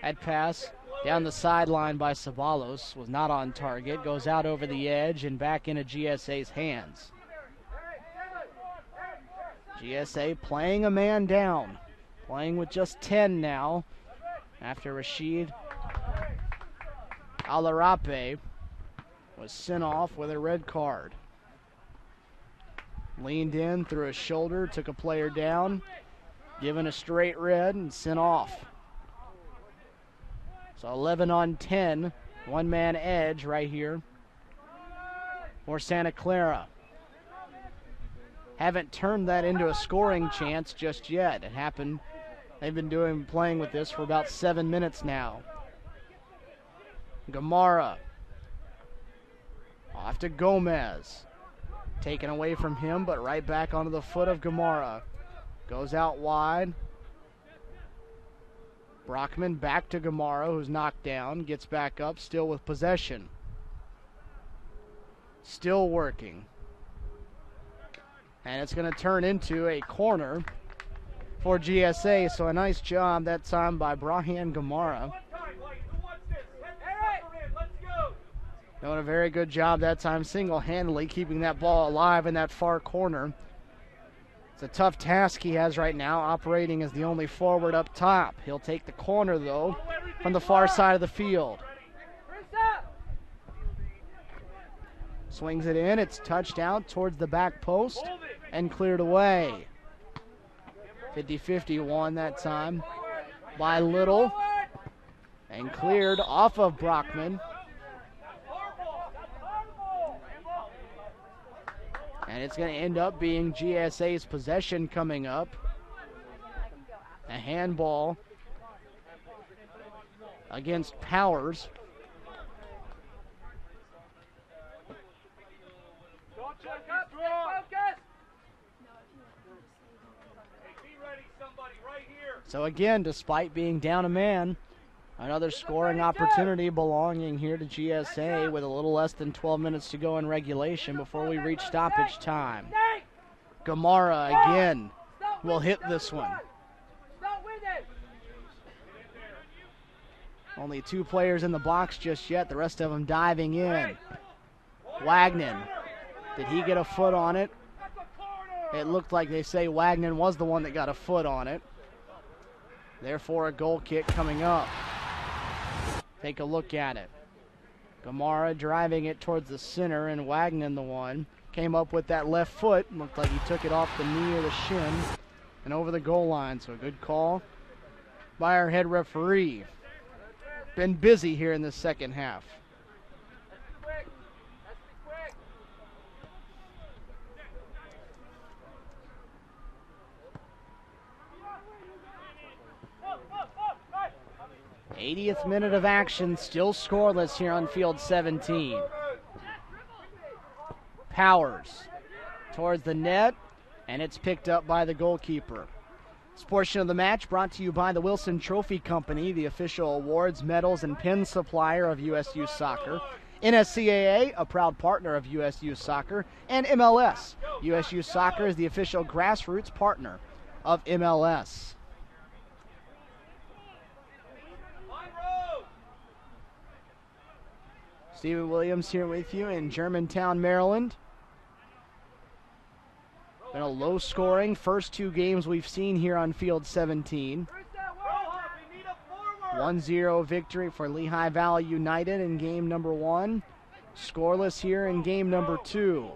That pass down the sideline by Sabalos was not on target. Goes out over the edge and back into GSA's hands. GSA playing a man down. Playing with just 10 now after Rashid Alarape was sent off with a red card. Leaned in, threw his shoulder, took a player down, given a straight red and sent off. So 11 on 10, one-man edge right here for Santa Clara. Haven't turned that into a scoring chance just yet. It happened, they've been playing with this for about 7 minutes now. Gamara off to Gomez. Taken away from him, but right back onto the foot of Gamara. Goes out wide. Brockman back to Gamara, who's knocked down, gets back up, still with possession. Still working. And it's going to turn into a corner for GSA, so a nice job that time by Brahan Gamara. Doing a very good job that time, single-handedly keeping that ball alive in that far corner. It's a tough task he has right now, operating as the only forward up top. He'll take the corner, though, from the far side of the field. Swings it in. It's touched out towards the back post and cleared away. 50-50 won that time by Little and cleared off of Brockman. And it's going to end up being GSA's possession coming up. A handball against Powers. So again, despite being down a man, another scoring opportunity belonging here to GSA with a little less than 12 minutes to go in regulation before we reach stoppage time. Gamara again will hit this one. Only 2 players in the box just yet, the rest of them diving in. Wagner, did he get a foot on it? It looked like they say Wagner was the one that got a foot on it. Therefore, a goal kick coming up. take a look at it. Gamara driving it towards the center, and Wagner the one. Came up with that left foot. Looked like he took it off the knee or the shin and over the goal line. So a good call by our head referee. Been busy here in the second half. '80th minute of action, still scoreless here on field 17. Powers towards the net, and it's picked up by the goalkeeper. This portion of the match brought to you by the Wilson Trophy Company, the official awards, medals, and pin supplier of USU Soccer. NSCAA, a proud partner of USU Soccer, and MLS. USU Soccer is the official grassroots partner of MLS. Stephen Williams here with you in Germantown, Maryland. Been a low-scoring first two games we've seen here on field 17. 1-0 victory for Lehigh Valley United in game number 1. Scoreless here in game number 2.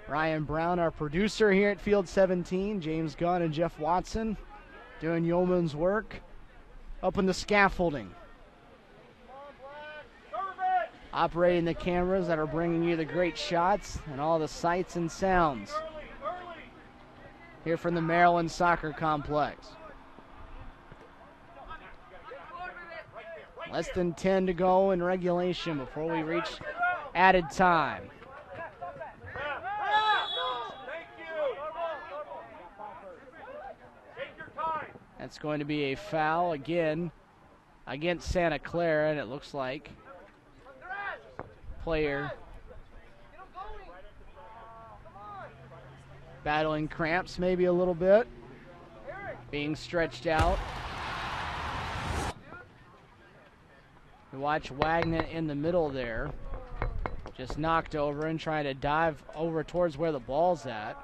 Ryan Brown, our producer here at field 17. James Gunn and Jeff Watson doing yeoman's work up in the scaffolding. Operating the cameras that are bringing you the great shots and all the sights and sounds here from the Maryland Soccer Complex. Less than 10 to go in regulation before we reach added time. That's going to be a foul again against Santa Clara, and it looks like player battling cramps maybe a little bit, being stretched out. You watch Wagner in the middle there, just knocked over and trying to dive over towards where the ball's at.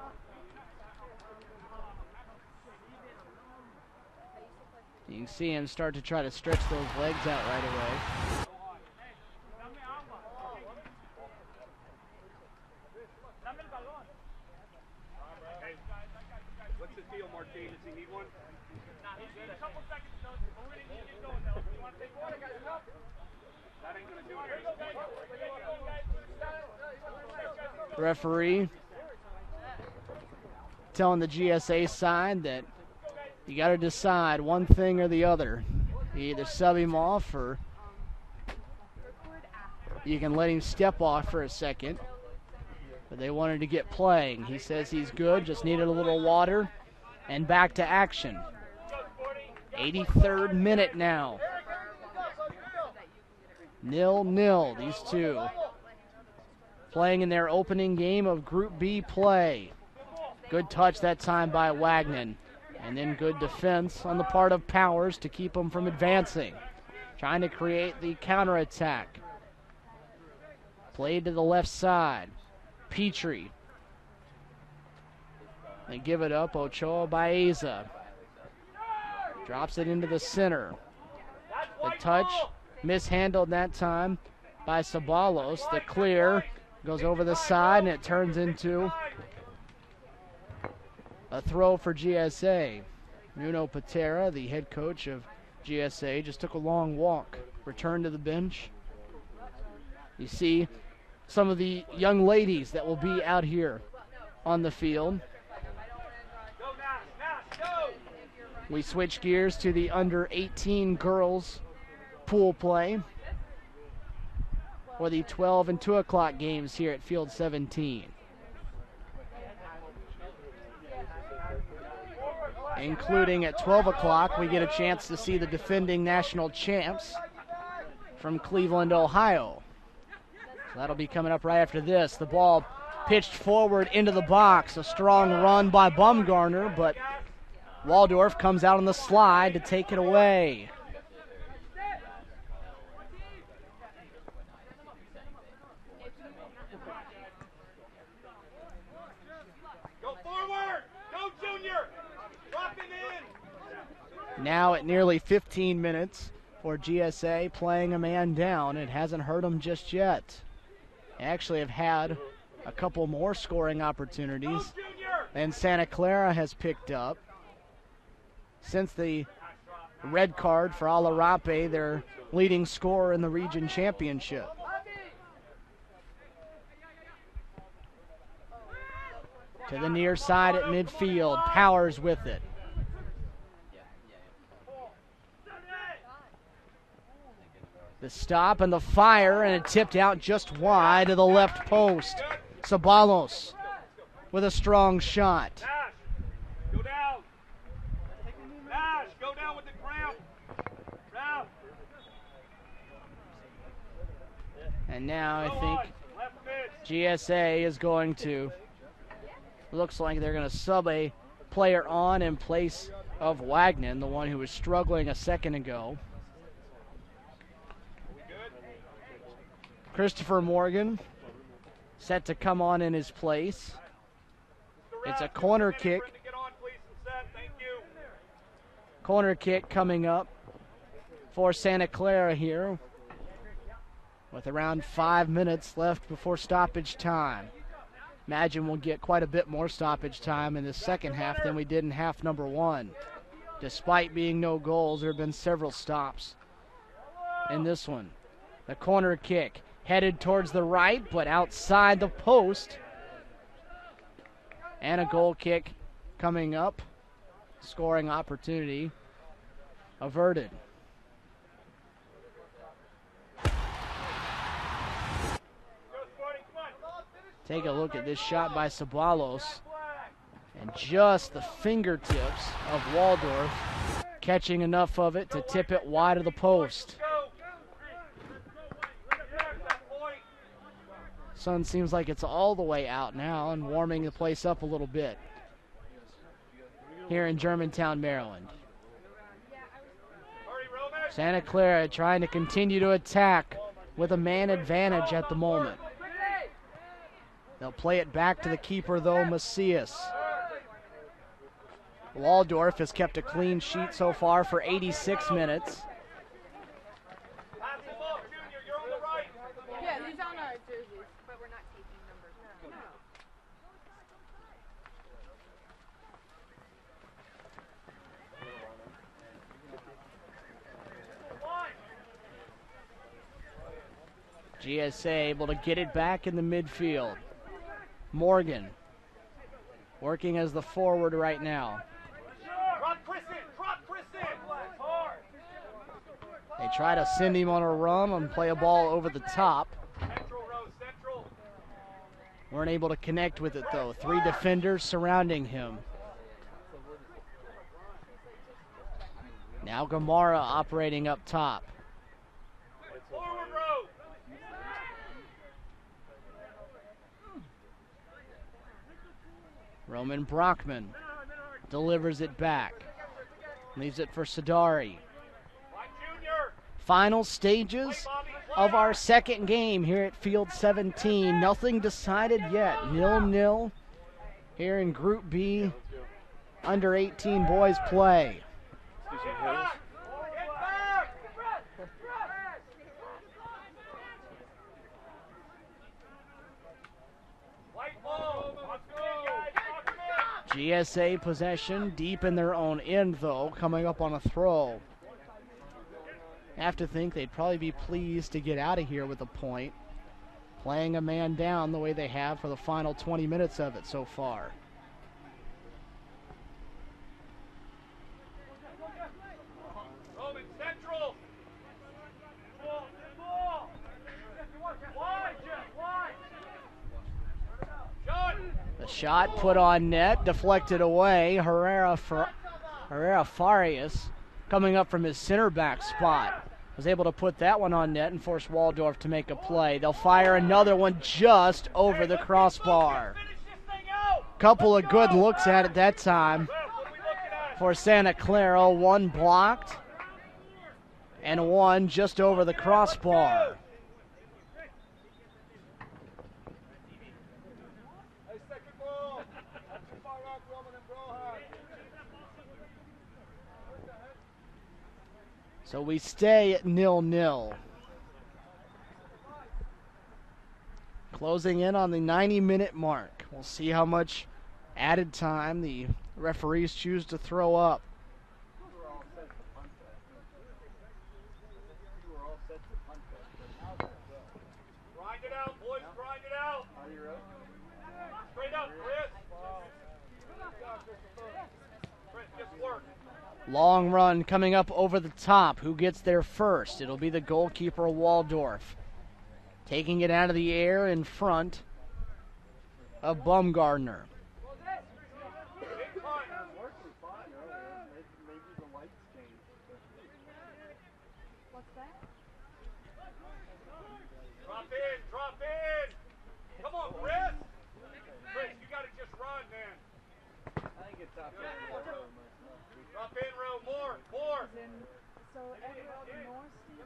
You can see him start to try to stretch those legs out right away. What's the deal, Martin? Does he need one? Nah, he's good. A couple seconds, though. We're ready to get going, though. You want to take water, guys? That ain't going to do it. The referee telling the GSA side that you got to decide one thing or the other. You either sub him off or you can let him step off for a second. But they wanted to get playing. He says he's good, just needed a little water, and back to action. 83rd minute now. 0-0, these two playing in their opening game of Group B play. Good touch that time by Wagner, and then good defense on the part of Powers to keep them from advancing. Trying to create the counterattack. Played to the left side. Petrie. They give it up. Ochoa Baeza. Drops it into the center. The touch mishandled that time by Sabalos. The clear goes over the side, and it turns into a throw for GSA. Nuno Patera, the head coach of GSA, just took a long walk. Returned to the bench. You see some of the young ladies that will be out here on the field. We switch gears to the under 18 girls pool play for the 12 and 2 o'clock games here at field 17. Including at 12 o'clock, we get a chance to see the defending national champs from Cleveland, Ohio. So that'll be coming up right after this. The ball pitched forward into the box. A strong run by Bumgarner, but Waldorf comes out on the slide to take it away. Go forward! Go, Junior! Drop it in! Now at nearly 15 minutes, for GSA, playing a man down. It hasn't hurt them just yet. They actually have had a couple more scoring opportunities than Santa Clara has picked up. Since the red card for Alarape, their leading scorer in the region championship. To the near side at midfield, Powers with it. The stop and the fire, and it tipped out just wide to the left post. Sabalos with a strong shot. Nash, go down. Nash, go down with the cramp. Down. And now I Go think on. Left mid. GSA is going to, looks like they're going to sub a player on in place of Wagner, the one who was struggling a second ago. Christopher Morgan set to come on in his place. It's a corner kick. Corner kick coming up for Santa Clara here with around 5 minutes left before stoppage time. Imagine we'll get quite a bit more stoppage time in the second half than we did in half number one. Despite being no goals, there have been several stops in this one. The corner kick headed towards the right, but outside the post. And a goal kick coming up. Scoring opportunity averted. Take a look at this shot by Sabalos. And just the fingertips of Waldorf catching enough of it to tip it wide of the post. Sun seems like it's all the way out now and warming the place up a little bit here in Germantown, Maryland. Santa Clara trying to continue to attack with a man advantage at the moment. They'll play it back to the keeper, though, Macias. Waldorf has kept a clean sheet so far for 86 minutes. Yeah, these on our jerseys, but we're not taking numbers. No. GSA able to get it back in the midfield. Morgan working as the forward right now. They try to send him on a run and play a ball over the top. Weren't able to connect with it, though. 3 defenders surrounding him. Now Gamara operating up top. Roman Brockman delivers it back. Leaves it for Sadari. Final stages of our second game here at Field 17. Nothing decided yet. 0-0 here in Group B. Under 18 boys play. GSA possession deep in their own end, though, coming up on a throw. I have to think they'd probably be pleased to get out of here with a point, playing a man down the way they have for the final 20 minutes of it so far. Roman central. The shot put on net, deflected away. Herrera Farias, coming up from his center back spot, was able to put that one on net and force Waldorf to make a play. They'll fire another one just over the crossbar. Couple of good looks at it that time for Santa Clara. One blocked and one just over the crossbar. So we stay at 0-0. Closing in on the 90-minute mark. We'll see how much added time the referees choose to throw up. Grind it out, boys, grind it out. Straight up, Chris. Chris, just work. Long run coming up over the top. Who gets there first? It'll be the goalkeeper, Waldorf. Taking it out of the air in front of Baumgartner. What's that? Drop in. Come on, Chris. Chris, you got to just run, man. I think it's up there. Drop in, row, more. So everyone ignores Steve?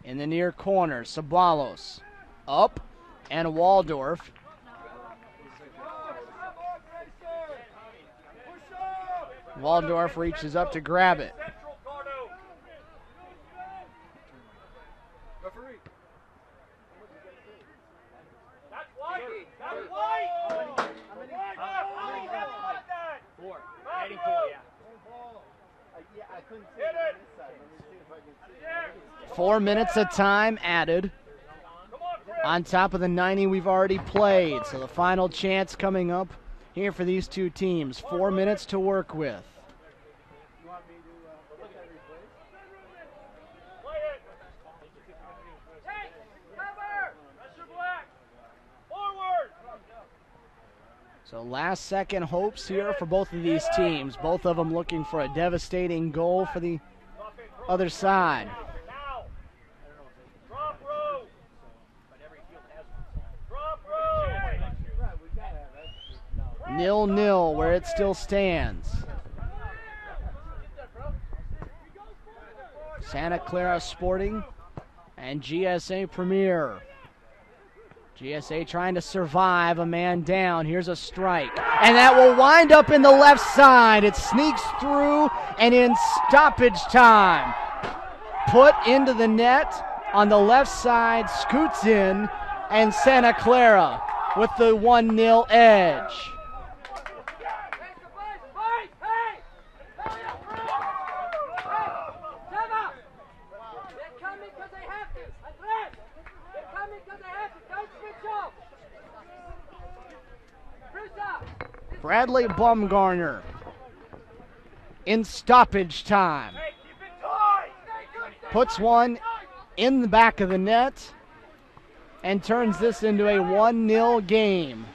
In the near corner, Sabalos. Up, and Waldorf. Waldorf reaches up to grab it. That's white. That's white. Four. Heading four, yeah. Yeah, I couldn't see Hit it on it. this side. Let me see if I can see it. 4 minutes of time added on top of the 90 we've already played. So the final chance coming up here for these two teams. 4 minutes to work with. You want me to look at replays? Play it. Hey, cover. Pressure black. Forward. So last second hopes here for both of these teams. Both of them looking for a devastating goal for the other side. Now. Drop row. Drop row. Right, we gotta have that. 0-0 where it still stands. Santa Clara Sporting and GSA Premier. GSA trying to survive, a man down. Here's a strike. And that will wind up in the left side. It sneaks through and in stoppage time. Put into the net on the left side, scoots in, and Santa Clara with the 1-0 edge. Bradley Baumgartner in stoppage time. Puts one in the back of the net and turns this into a 1-0 game.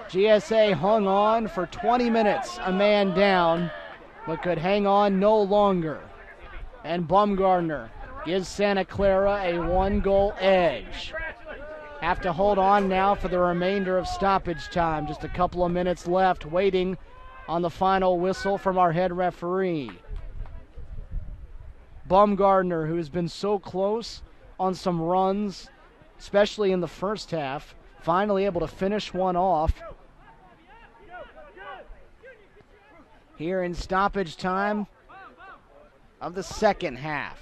GSA hung on for 20 minutes, a man down, but could hang on no longer. And Baumgartner gives Santa Clara a 1-goal edge. Have to hold on now for the remainder of stoppage time. Just a couple of minutes left, waiting on the final whistle from our head referee. Baumgartner, who has been so close on some runs, especially in the first half, finally able to finish one off. Here in stoppage time of the second half.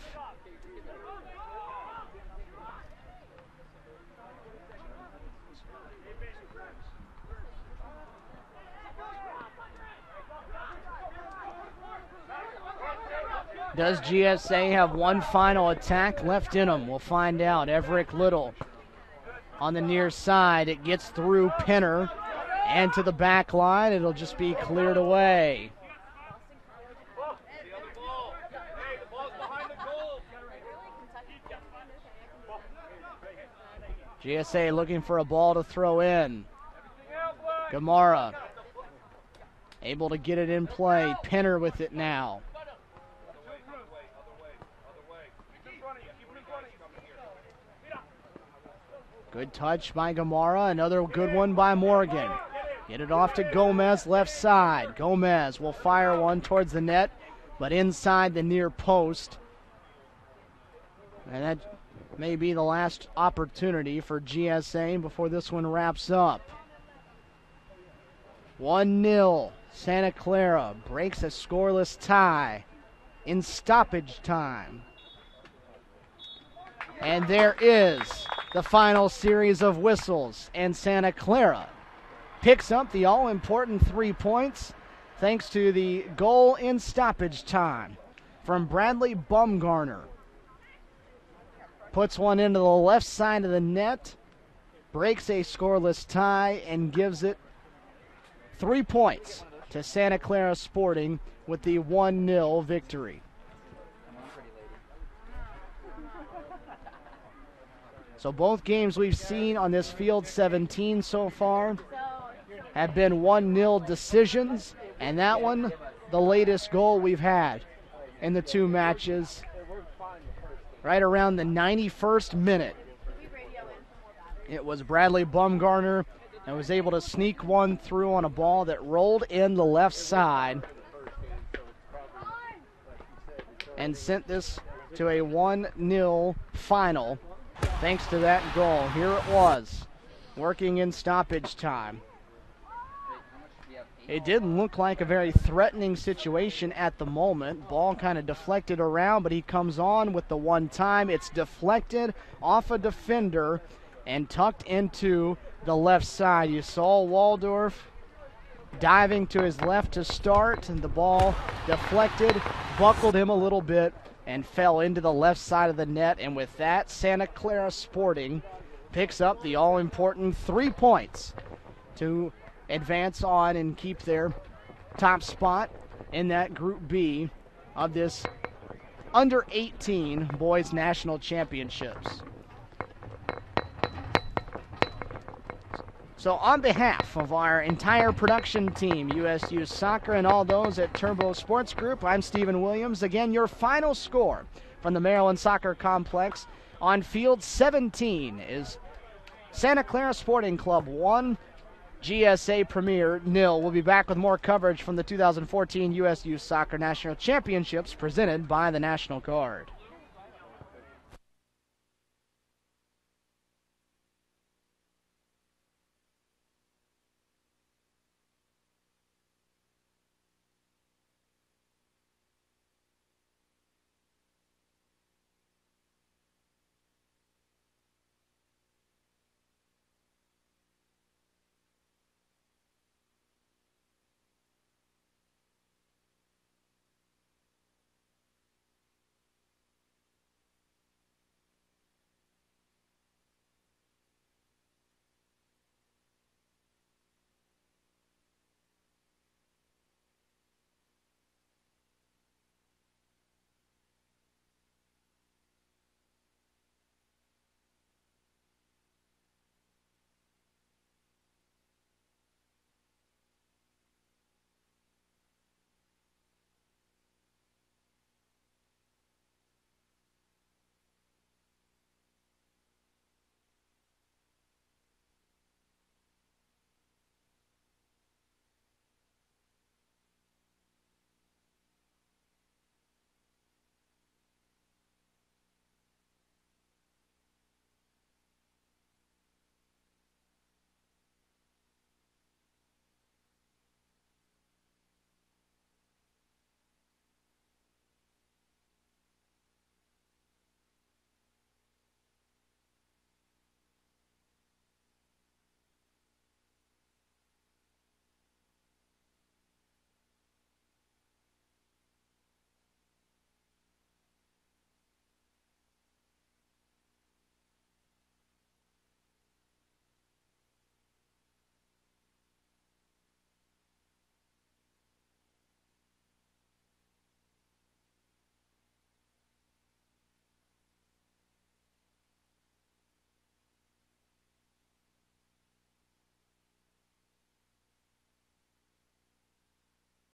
Does GSA have one final attack left in them? We'll find out. Everett Little on the near side. It gets through Penner and to the back line. It'll just be cleared away. GSA looking for a ball to throw in. Gamara able to get it in play. Penner with it now. Good touch by Gamara. Another good one by Morgan. Get it off to Gomez, left side. Gomez will fire one towards the net, but inside the near post. And that may be the last opportunity for GSA before this one wraps up. 1-0. Santa Clara breaks a scoreless tie in stoppage time. And there is the final series of whistles, and Santa Clara picks up the all-important 3 points thanks to the goal in stoppage time from Bradley Bumgarner. Puts one into the left side of the net, breaks a scoreless tie, and gives it 3 points to Santa Clara Sporting with the 1-0 victory. So both games we've seen on this field 17 so far have been 1-0 decisions, and that one, the latest goal we've had in the 2 matches, right around the 91st minute. It was Bradley Bumgarner and was able to sneak one through on a ball that rolled in the left side and sent this to a 1-0 final. Thanks to that goal, here it was, working in stoppage time. It didn't look like a very threatening situation at the moment. Ball kind of deflected around, but he comes on with the one time. It's deflected off a defender and tucked into the left side. You saw Waldorf diving to his left to start, and the ball deflected, buckled him a little bit, and fell into the left side of the net. And with that, Santa Clara Sporting picks up the all-important 3 points to advance on and keep their top spot in that Group B of this under-18 Boys National Championships. So on behalf of our entire production team, USU Soccer, and all those at Turbo Sports Group, I'm Stephen Williams. Again, your final score from the Maryland Soccer Complex on Field 17 is Santa Clara Sporting Club 1, GSA Premier 0. We'll be back with more coverage from the 2014 USU Soccer National Championships presented by the National Guard.